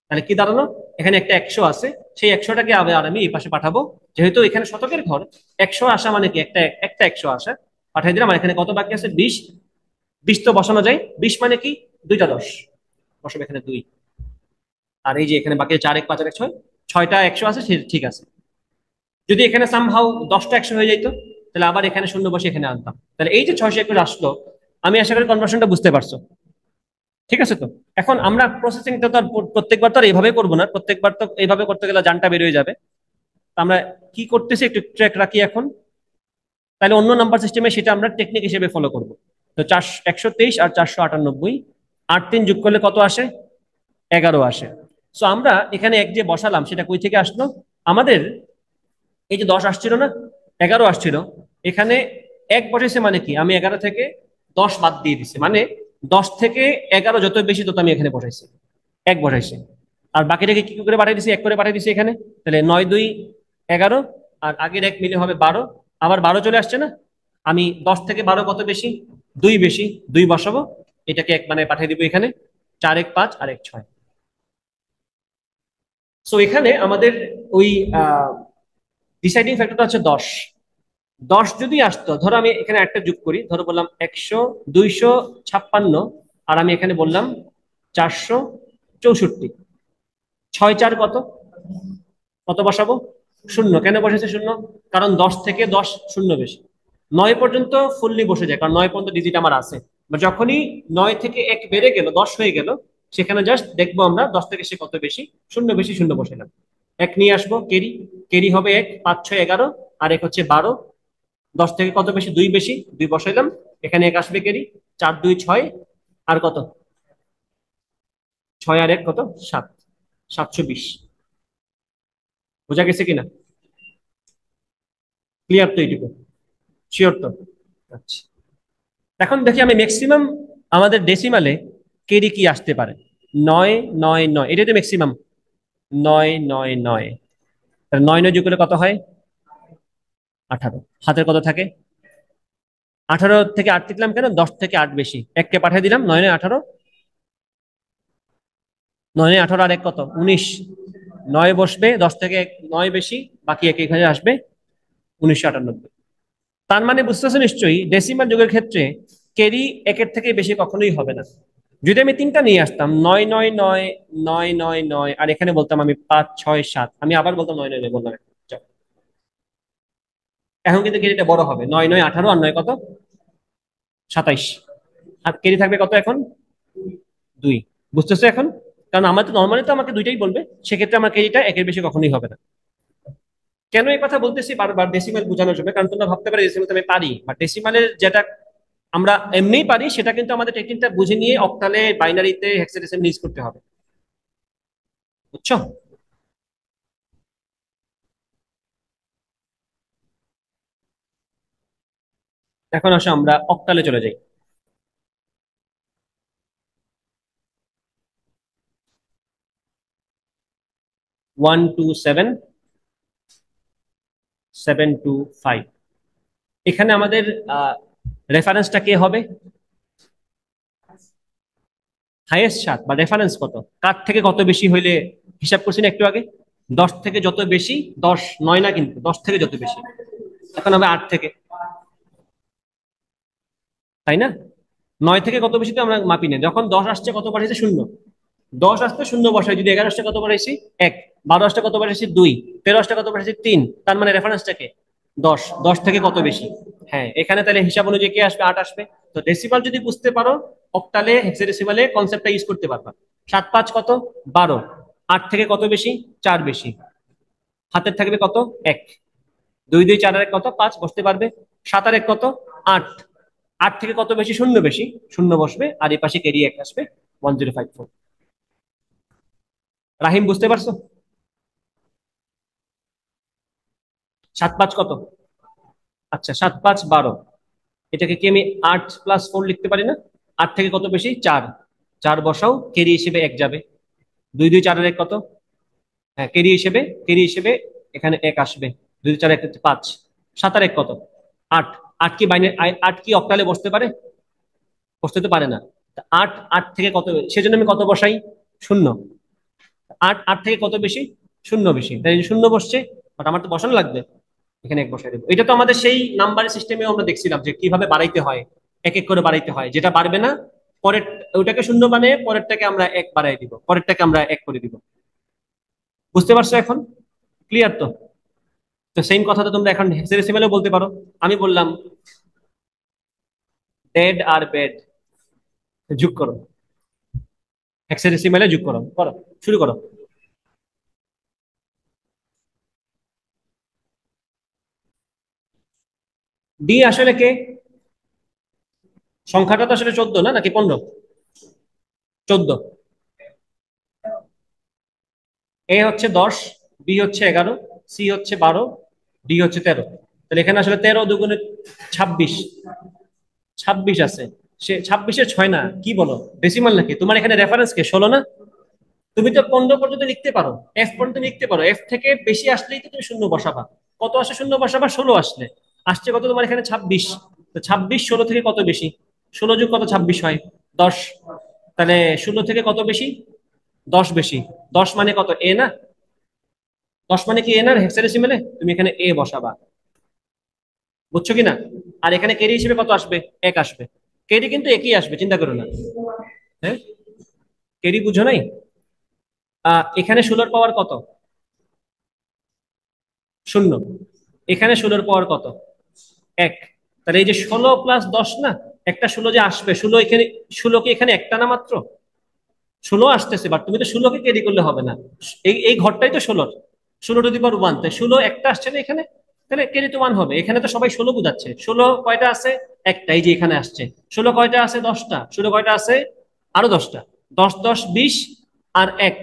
তাহলে কি দাঁড়ালো? এখানে একটা 100 আছে, সেই 100টাকে আবার আমি এই পাশে পাঠাবো। যেহেতু এখানে শতকের ঘর, 100 আসা মানে কি একটা একটা 100 আসা, পাঠিয়ে দিলাম। আর এখানে কত বাকি আছে? 20। 20 তো বসানো যায়, 20 মানে কি 2টা 10, বসাবো এখানে 2। আর এই যে এখানে বাকি 4 1 5 আর 1 6, 6টা 100 আছে, সে ঠিক আছে। যদি এখানে সামহাউ 10টা 100 হয়ে যাইতো, তাহলে আবার এখানে শূন্য বসে এখানে আনতাম। তাহলে এই যে 621 আসলো, আমি আশা করি কনভার্সনটা বুঝতে পারছো। ঠিক আছে? তো এখন আমরা প্রসেসিংটা তো আর প্রত্যেকবার তো আর এইভাবে করবো না, প্রত্যেকবার তো এইভাবে করতে গেলে জানটা বের হয়ে যাবে। তো আমরা কি করতেছি একটু ট্র্যাক রাখি এখন। তাহলে অন্য নাম্বার সিস্টেমে সেটা আমরা টেকনিক হিসেবে ফলো করব। তো 123 আর 498, 8 3 যোগ করলে কত আসে? 11 আসে। সো আমরা এখানে এক যে বসালাম সেটা কই থেকে আসলো? আমাদের এই যে 10 আসছিল না, 11 আসছিল, এখানে 1 বসেছে মানে কি আমি 11 থেকে 10 বাদ দিয়ে দিছি, মানে 10 থেকে 11 যত বেশি তত আমি এখানে বসাইছি, 1 বসাইছি। আর বাকিটাকে কি করে পাঠিয়ে দিছি? 1 করে পাঠিয়ে দিছি এখানে। তাহলে 9 2 11, আর আগের 1 মিলে হবে 12। আবার 12 চলে আসছে না? আমি 10 থেকে 12 কত বেশি? 2 বেশি, 2 বসাবো, এটাকে 1 মানে পাঠিয়ে দিব এখানে। 4 1 5 আর 1 6। সো এখানে আমাদের ওই ডিসাইডিং ফ্যাক্টরটা হচ্ছে 10। 10 যদি আসতো, ধরো আমি এখানে একটা যোগ করি, ধরো বললাম 100 256, আর আমি এখানে বললাম 464। 6 4 কত? কত বসাবো? শূন্য। কেন বসেছে শূন্য? কারণ 10 থেকে 10 শূন্য বেশি। 9 পর্যন্ত ফুললি বসে যায়, কারণ 9 পর্যন্ত ডিজিট আমার আছে। বা যখনই 9 থেকে 1 বেড়ে গেল 10 হয়ে গেল, সেখানে জাস্ট দেখবো আমরা 10 থেকে সে কত বেশি, শূন্য বেশি, শূন্য বসাইলাম। 1 নিয়ে আসবো কেরি, কেরি হবে 1 5 6 11, আর 1 হচ্ছে 12। 10 থেকে কত বেশি? 2 বেশি, 2 বসাইলাম। এখানে 1 আসবে কেরি, 4 2 6, আর কত? 6 আর 1 কত? 7, 720। বোঝা গেছে কিনা? ক্লিয়ার তো এইটুকু? শিওর তো? আচ্ছা, এখন দেখি আমি ম্যাক্সিমাম আমাদের ডেসিমালে কেডি কি আসতে পারে। 9 9 9, এটাই তো ম্যাক্সিমাম। 9 9 9, 9 9 যোগ করলে কত হয়? 18। হাতের কত থাকে? 18 থেকে 8 লিখলাম কেন? 10 থেকে 8 বেশি, 1কে পাঠিয়ে দিলাম। 9 9 18, 9 9 18 আর 1 কত? 19। 9 বসবে, 10 থেকে 9 বেশি, বাকি 1 এখানে আসবে 1998। তার মানে বুঝতেছো নিশ্চয়ই ডেসিমাল যুগের ক্ষেত্রে ক্যারি 1-এর থেকে বেশি কখনোই হবে না। যদি আমি 3টা নিয়ে আসতাম, 9 9 9 9 9 9, আর এখানে বলতাম আমি 5 6 7, আমি আবার বলতাম 9 9 9 বললাম। এখন কিন্তু কেরিটা বড় হবে, 9 9 18 আর 9 কত 27, আর কেরি থাকবে কত এখন 2। বুঝতেছো এখন? কারণ আমার তো নর্মালি তো আমাকে দুইটাই বলবে, সেক্ষেত্রে আমার কেরিটা একের বেশি কখনোই হবে না। কেন এই কথা বলতেছি বারবার ডেসিমাল বোঝানোর জন্য, কারণ তোমরা ভাবতে পারো ডেসিমাল আমি পারি, বা ডেসিমালের যেটা আমরা এমনিই পারি সেটা কিন্তু আমাদের টেকনিকটা বুঝে নিয়ে অক্টালে বাইনারিতে হেক্সাডেসিমাল ইউজ করতে হবে। বুঝছো? এখন আসো আমরা অক্টালে চলে যাই। 127 725, এখানে আমাদের রেফারেন্সটা কে হবে? হাইয়েস্ট 7 বা রেফারেন্স কত, কার থেকে কত বেশি হইলে, হিসাব করছি না একটু আগে, 10 থেকে যত বেশি, 10 9 না কিন্তু 10 থেকে যত বেশি, এখন হবে 8 থেকে, তাই না? 9 থেকে কত বেশি তো আমরা মাপি না, যখন 10 আসছে কত বাড়াইছে 0, 10 আসতে 0 বসাই, যদি 11 আসতে কত বাড়াইছি 1, 12 আসতে কত বাড়াইছি 2, 13 আসতে কত বাড়াইছি 3, তার মানে রেফারেন্সটাকে 10, 10 থেকে কত বেশি। হ্যাঁ, এখানে তাহলে হিসাব অনুযায়ী কে আসবে 8 আসবে। তো ডেসিমাল যদি বুঝতে পারো, অক্টালে হেক্সাডেসিমালে কনসেপ্টটা ইউজ করতে পারবা। 7 5 কত 12, 8 থেকে কত বেশি 4 বেশি, হাতের থাকবে কত 1, 2 2 4 আর 1 কত 5 বসতে পারবে, 7 আর 1 কত 8, 8 থেকে কত বেশি 0 বেশি, 0 বসবে, আর এই পাশে কেরি 1 আসবে 1054। রাহিম বুঝতে পারছো? 7 5 কত? আচ্ছা 7 5 12, এটাকে কি আমি 8 + 4 লিখতে পারি না? 8 থেকে কত বেশি 4, 4 বসাও, কেরি হিসেবে 1 যাবে, 2 2 4 আর 1 কত, হ্যাঁ কেরি হিসেবে এখানে 1 আসবে, 2 2 4 1 5, 7 আর 1 কত 8, 8 কি বাইনারি, 8 কি অক্টালে বসতে পারে? বসতে তো পারে না। তা 8 8 থেকে কত, সেজন্য আমি কত বসাই 0, 8 8 থেকে কত বেশি 0 বেশি, তাই 0 বসছে, বাট আমার তো বসানো লাগবে, এখানে 1 বসাই দেবো। এটা তো আমাদের সেই নাম্বারের সিস্টেমে আমরা দেখছিলাম যে কিভাবে বাড়াইতে হয়, এক এক করে বাড়াইতে হয়, যেটা বাড়বে না পরের ওইটাকে 0 বানিয়ে পরেরটাকে আমরা 1 বাড়াই দিব, পরেরটাকে আমরা 1 করে দিব। বুঝতে পারছো এখন? ক্লিয়ার তো? তো সেম কথা তো তোমরা এখন হেক্সাডেসিমালেও বলতে পারো। আমি বললাম ডেড আর বেড যোগ করো, হেক্সাডেসিমালে যোগ করো, করো, শুরু করো। ডি আসলে কে? সংখ্যাটা তো আসলে 14 না, নাকি 15? 14। এ হচ্ছে 10, বি হচ্ছে 11, সি হচ্ছে 12, ডি হচ্ছে 13। তাহলে এখানে আসলে 13 দুগুণে 26, 26 আছে। সে 26-এর 6 না, কি বলো ডেসিমাল নাকি? তোমার এখানে রেফারেন্স কে 16 না? তুমি তো 15 পর্যন্ত লিখতে পারো, এফ পর্যন্ত লিখতে পারো, এফ থেকে বেশি আসলেই তো তুমি 0 বসাবা। কত আসে 0 বসাবা? 16 আসলে, আসছে কত তোমার এখানে 26। তো 26 16 থেকে কত বেশি? 16 যোগ কত 26 হয় 10, তাহলে 16 থেকে কত বেশি 10 বেশি। 10 মানে কত এ না? 10 মানে কি এ না হেক্সাডেসিমেলে? তুমি এখানে এ বসাবা। বুঝছো কিনা? আর এখানে কেরি হিসেবে কত আসবে 1 আসবে, কেরি কিন্তু একই আসবে, চিন্তা করো না। হ্যাঁ, কেরি বুঝো নাই? এখানে 16 পাওয়ার কত 0, এখানে 16 পাওয়ার কত 1, তাহলে এই যে 16 + 10 না, একটা 16 যে আসবে, 16 এখানে, 16 কি এখানে একটা না মাত্র? 16 আসতেছে, বাট তুমি তো 16 কে ক্যারি করলে হবে না, এই এই ঘরটাই তো 16, 16 টু দি পাওয়ার 1, তাই 16 একটা আসছে না এখানে, তাহলে ক্যারি তো 1 হবে। এখানে তো সবাই 16 বুঝাচ্ছে, 16 কয়টা আছে একটা, এই যে এখানে আসছে 16 কয়টা আছে 10টা, 16 কয়টা আছে আরো 10টা, 10 10 20 আর 1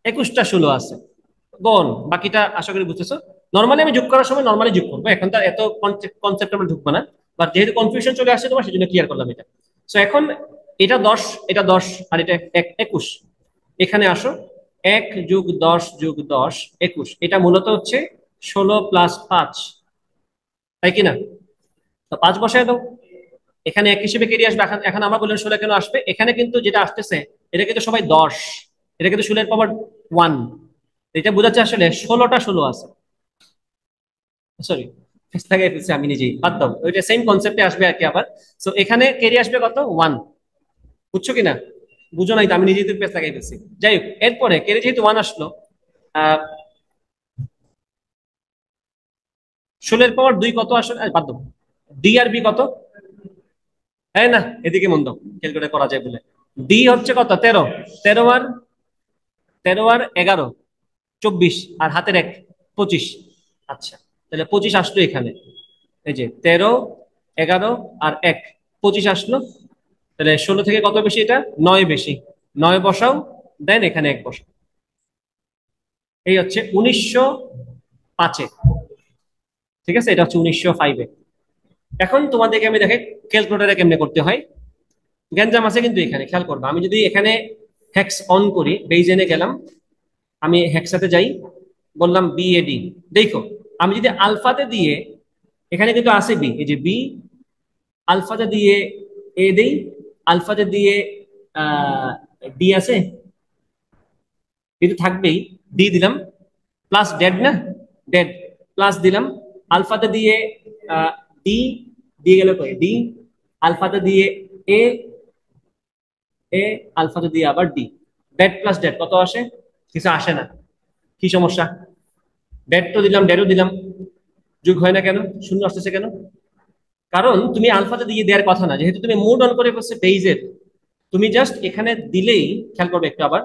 21টা 16 আছে। গন বাকিটা আশা করি বুঝতেছো। নর্মালি আমি যোগ করার সময় নর্মালি যোগ করবো, এখন তার এত কনসেপ্ট আমরা ঢুকবো না, বাট যেহেতু কনফিউশন চলে আসছে তোমার সেজন্য ক্লিয়ার করলাম এটা। সো এখন এটা 10, এটা 10, আর এটা 21, এখানে আসো, 1 যোগ 10 যোগ 10 21, এটা মূলত হচ্ছে 16 + 5, তাই কিনা? তো 5 বসায় দাও, এখানে 1 হিসেবে কেটে আসবে। এখন এখন আমরা বললাম 16 কেন আসবে, এখানে কিন্তু যেটা আসতেছে এটা কিন্তু সবাই 10, এটা কিন্তু 16 এর পাওয়ার 1, এটা বোঝাচ্ছে আসলে 16টা 16 আছে। সরি, লাগাই ফেলছি আমি নিজেই, বাদ দাও, ওইটা সেম কনসেপ্টে আসবে আর কি আবার। সো এখানে কেরি আসবে কত 1, বুঝছো কিনা? বুঝো নাই তো, আমি নিজেই তো পেস লাগাই ফেলছি। যাই হোক, এরপরে কেরি যেহেতু 1 আসলো, আহ 16 এর পাওয়ার 2 কত আসলে, বাদ দাও, ডি আর বি কত? এই না, এদিকে মন দাও, ক্যালকুলেট করা যায় বলে। ডি হচ্ছে কত? 13, 13 আর 11, 24, আর হাতের 1, 25। আচ্ছা, তাহলে 25 আসলো এখানে, এই যে 13, 11 আর 1, 25 আসলো। তাহলে 16 থেকে কত বেশি? এটা 9 বেশি। 9 বসাও, দেন এখানে 1 বসাও। এই হচ্ছে 1905-এ, ঠিক আছে? এটা হচ্ছে 1905-এ। এখন তোমাদেরকে আমি দেখে ক্যালকুলেটারে কেমনে করতে হয়। গ্যাঞ্জাম আছে কিন্তু এখানে, খেয়াল করবে। আমি যদি এখানে হেক্স অন করি, বেইজেনে গেলাম, আমি হেক্সাতে যাই, বললাম BAD, দেখো আমি যদি আলফাতে দিয়ে, এখানে কিন্তু আছে বি, এই যে বি, আলফাতে দিয়ে এ দেই, আলফাতে দিয়ে ডি আছে, কিন্তু থাকবেই, ডি দিলাম, প্লাস ডেড না, ডেড, প্লাস দিলাম, আলফাতে দিয়ে ডি, দিয়ে গেল কই ডি, আলফাতে দিয়ে এ, এ আলফাতে দিয়ে আবার ডি, ডেড প্লাস ডেড কত আসে? কিছু আসে না। কি সমস্যা? ডেড তো দিলাম, ডেডও দিলাম, যোগ হয় না কেন? শূন্য আসতেছে কেন? কারণ তুমি আলফাতে দিয়ে দেওয়ার কথা না, যেহেতু তুমি মুড অন করে বসে বেইজের, তুমি জাস্ট এখানে দিলেই, খেয়াল করবে একটু আবার,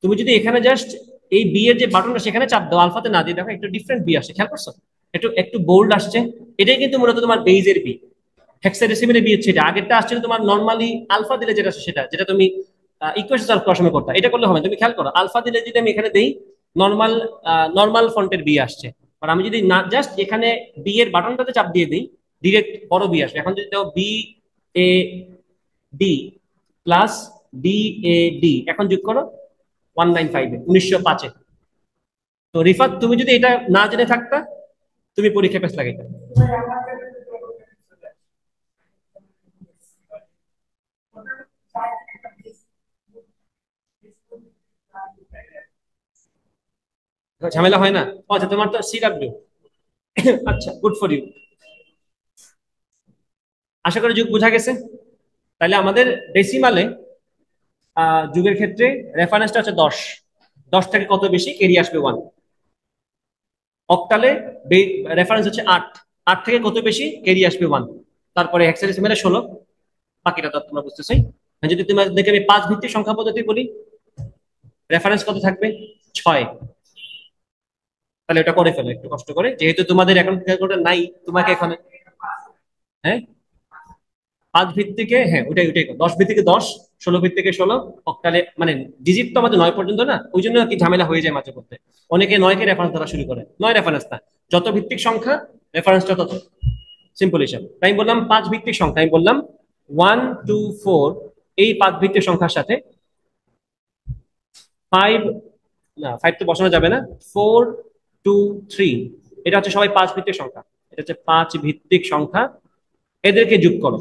তুমি যদি এখানে জাস্ট এই বি এর যে বাটনটা সেখানে চাপ দাও, আলফাতে না দিয়ে, দেখো একটু ডিফারেন্ট বি আসে, খেয়াল করছো? একটু একটু বোল্ড আসছে। এটাই কিন্তু মূলত তোমার বেইজের বি। হেক্সাডেসিমেলের বি হচ্ছে এটা। আগেরটা আসছিল তোমার নর্মালি আলফা দিলে যেটা আসে সেটা, যেটা তুমি ইকুয়েশন সলভ করার সময় করতে, এটা করলে হবে। তুমি খেয়াল করো, আলফা দিলে যদি আমি এখানে দেই, নর্মাল নর্মাল ফন্টের বি আসছে। আর আমি যদি না জাস্ট এখানে বি এর বাটনটাতে চাপ দিয়ে দিই, ডিরেক্ট বড় বি আসবে। এখন যদি দাও BAD প্লাস DAD, এখন যোগ করো 195-এ, 1905-এ। তো রিফাত, তুমি যদি এটা না জেনে থাকতা, তুমি পরীক্ষা পেস লাগাইতে। ঝামেলা হয় না? আচ্ছা, তোমার তো CW, আচ্ছা, গুড ফর ইউ। আশা করি যুগ বোঝা গেছে। তাহলে আমাদের ডেসিমালে যুগের ক্ষেত্রে রেফারেন্সটা হচ্ছে 10, 10 থেকে কত বেশি কেরি আসবে 1। অক্টালে রেফারেন্স হচ্ছে 8, 8 থেকে কত বেশি কেরি আসবে 1। তারপরে হেক্সাডেসিমালে 16, বাকিটা তো তোমরা বুঝতেছই। যদি তোমাদেরকে আমি 5 ভিত্তিক সংখ্যা পদ্ধতি বলি, রেফারেন্স কত থাকবে? 6। তাহলে এটা করে ফেলো একটু কষ্ট করে, যেহেতু তোমাদের এখন ক্যালকুলেটর নাই, তোমাকে এখানে, হ্যাঁ 5 ভিত্তিকে, হ্যাঁ ওটাই ওটাই 10 ভিত্তিকে 10, 16 ভিত্তিকে 16, অক্টালে মানে ডিজিট তো আমাদের 9 পর্যন্ত না, ওই জন্য কি ঝামেলা হয়ে যায় মাঝে মধ্যে। অনেকে 9-কে রেফারেন্স ধরা শুরু করে, 9 রেফারেন্স না, যত ভিত্তিক সংখ্যা রেফারেন্সটা তত। সিম্পল হিসাব। তাই আমি বললাম 5 ভিত্তিক সংখ্যা, আমি বললাম 1, 2, 4, এই 5 ভিত্তিক সংখ্যার সাথে 5, না 5 তো বসানো যাবে না, 4, 2, 3, এটা হচ্ছে সবাই 5 ভিত্তিক সংখ্যা। এটা হচ্ছে 5 ভিত্তিক সংখ্যা, এদেরকে যোগ করো।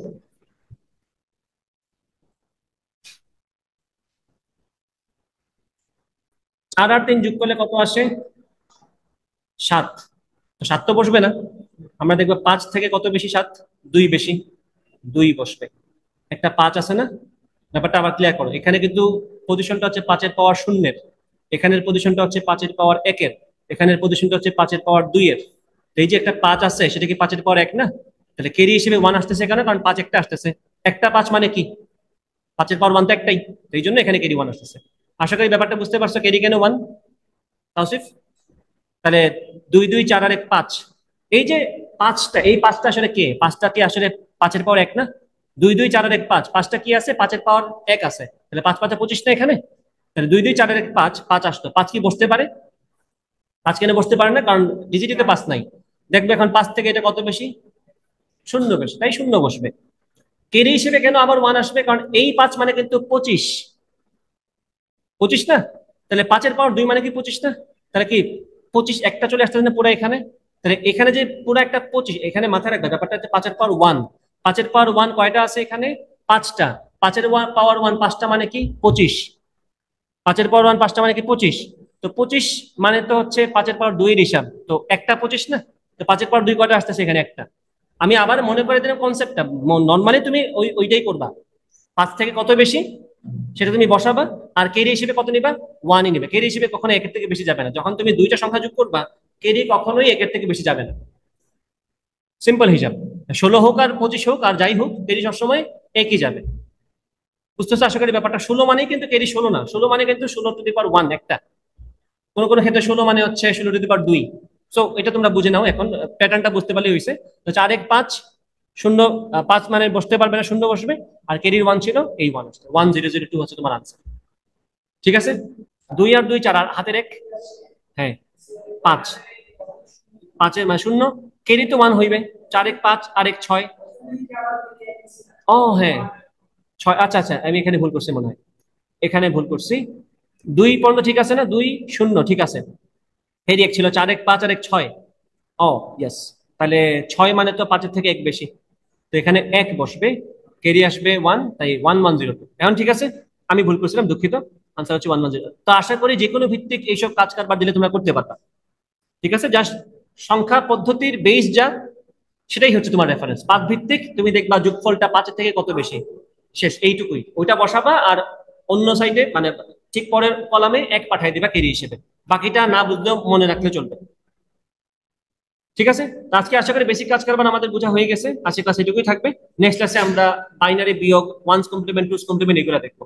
4 আর 3 যোগ করলে কত আসে? 7। তো 7 তো বসবে না, আমরা দেখবো 5 থেকে কত বেশি? 7, 2 বেশি, 2 বসবে। একটা 5 আছে না? ব্যাপারটা আবার ক্লিয়ার করো। এখানে কিন্তু পজিশনটা হচ্ছে 5-এর পাওয়ার 0-এর, এখানের পজিশনটা হচ্ছে 5-এর পাওয়ার 1-এর, এখানের পজিশনটা হচ্ছে 5-এর পাওয়ার 2-এর। এই যে একটা 5 আছে, সেটা কি 5-এর পাওয়ার 1 না? তাহলে কেরি হিসেবে 1 আসতেছে কেন? কারণ 5 একটা আসতেছে, একটা 5 মানে কি? 5-এর পাওয়ার 1 তো একটাই, এই জন্য এখানে কেরি 1 আসতেছে। আশা করি ব্যাপারটা বুঝতে পারছো, কেরি কেন 1? তাওসিফ, তাহলে 2, 2, 4 আর 1, 5। এই যে 5টা, এই 5টা আসলে কে? 5টা কি আসলে 5-এর পাওয়ার 1 না? 2, 2, 4 আর 1, 5, 5টা কি আছে? 5-এর পাওয়ার 1 আছে। তাহলে 5, 5, 25 না এখানে? তাহলে 2, 2, 4 আর 1, 5, 5 আসতো। 5 কি বসতে পারে? 5 কেন বসতে পারে না? কারণ ডিজিটিতে 5 নাই। দেখবে এখন 5 থেকে এটা কত বেশি? 0 বেশি, তাই 0 বসবে। কেরি হিসেবে কেন আবার 1 আসবে? কারণ এই 5 মানে কিন্তু 25, 25 না? তাহলে 5-এর পাওয়ার 2 মানে কি 25 না? তাহলে কি 25 একটা চলে আসতেছে না পুরো এখানে? তাহলে এখানে যে পুরো একটা 25, এখানে মাথায় রাখবে ব্যাপারটা হচ্ছে 5-এর পাওয়ার 1। 5-এর পাওয়ার 1 কয়টা আছে এখানে? 5টা। 5-এর পাওয়ার 1 5টা মানে কি 25। 5-এর পাওয়ার 1 5টা মানে কি 25। তো 25 মানে তো হচ্ছে 5-এর পাওয়ার 2 এর হিসাব, তো একটা 25 না? তো 5-এর পাওয়ার 2 কয়টা আসতেছে এখানে? একটা। আমি আবার মনে করে দিলাম কনসেপ্টটা, নর্মালি তুমি ওইটাই করবা। 5 থেকে কত বেশি সেটা তুমি বসাবা, আর কেরি হিসেবে কত নিবা? 1-ই নিবে। কেরি হিসেবে কখনো 1-এর থেকে বেশি যাবে না। যখন তুমি দুইটা সংখ্যা যোগ করবা, কেরি কখনোই 1-এর থেকে বেশি যাবে না। সিম্পল হিসাব। 16 হোক আর 25 হোক আর যাই হোক, ক্যারি সবসময় একই যাবে। বুঝতেছো আশা করি ব্যাপারটা? 16 মানেই কিন্তু ক্যারি 16 না, 16 মানে কিন্তু 16 টু দি পাওয়ার 1 একটা। কোন কোন ক্ষেত্রে 16 মানে হচ্ছে 16 টু দি পাওয়ার 2। সো এটা তোমরা বুঝে নাও এখন, প্যাটার্নটা বুঝতে পারলেই হয়েছে। তো 4 1 5 শূন্য, 5 মানে বসতে পারবে না, শূন্য বসবে। আর ক্যারির 1 ছিল, এই 1 আসছে, 1002 হচ্ছে তোমার আনসার। ঠিক আছে? 2 আর 2 4, আর হাতের 1, হ্যাঁ 5, 5-এর মানে শূন্য, ক্যারি তো 1 হইবে। 4 1 5 আর 1 6। ও হ্যাঁ, 6, আচ্ছা আচ্ছা, আমি এখানে ভুল করছি মনে হয়, এখানে ভুল করছি। 2 পর্যন্ত ঠিক আছে না, 2 0 ঠিক আছে। হেরি 1 ছিল, 4 1 5 আর 1 6। ও ইয়েস, তাহলে 6 মানে তো 5-এর থেকে 1 বেশি, তো এখানে 1 বসবে, ক্যারি আসবে 1, তাই 1102। এখন ঠিক আছে, আমি ভুল করছিলাম, দুঃখিত। আনসার হচ্ছে 1102। তো আশা করি যে কোনো ভিত্তিক এইসব কাজ কারবার দিলে তোমরা করতে পারবা। ঠিক আছে, জাস্ট সংখ্যা পদ্ধতির বেস যা, সেটাই হচ্ছে তোমার রেফারেন্স। পাঁচ ভিত্তিক তুমি দেখবা যোগফলটা 5-এর থেকে কত বেশি, শেষ এইটুকুই, ওইটা বসাবা। আর অন্য সাইডে মানে ঠিক পরের কলামে 1 পাঠিয়ে দিবা ক্যারি হিসেবে। বাকিটা না বুঝলেও মনে রাখলে চলবে। ঠিক আছে, তো আজকে আশা করি বেসিক কাজ কারবার আমাদের বোঝা হয়ে গেছে। আজকে ক্লাস এটুকুই থাকবে। নেক্সট ক্লাসে আমরা বাইনারি বিয়োগ, ওয়ান্স কমপ্লিমেন্ট, টুস কমপ্লিমেন্ট এগুলো দেখবো।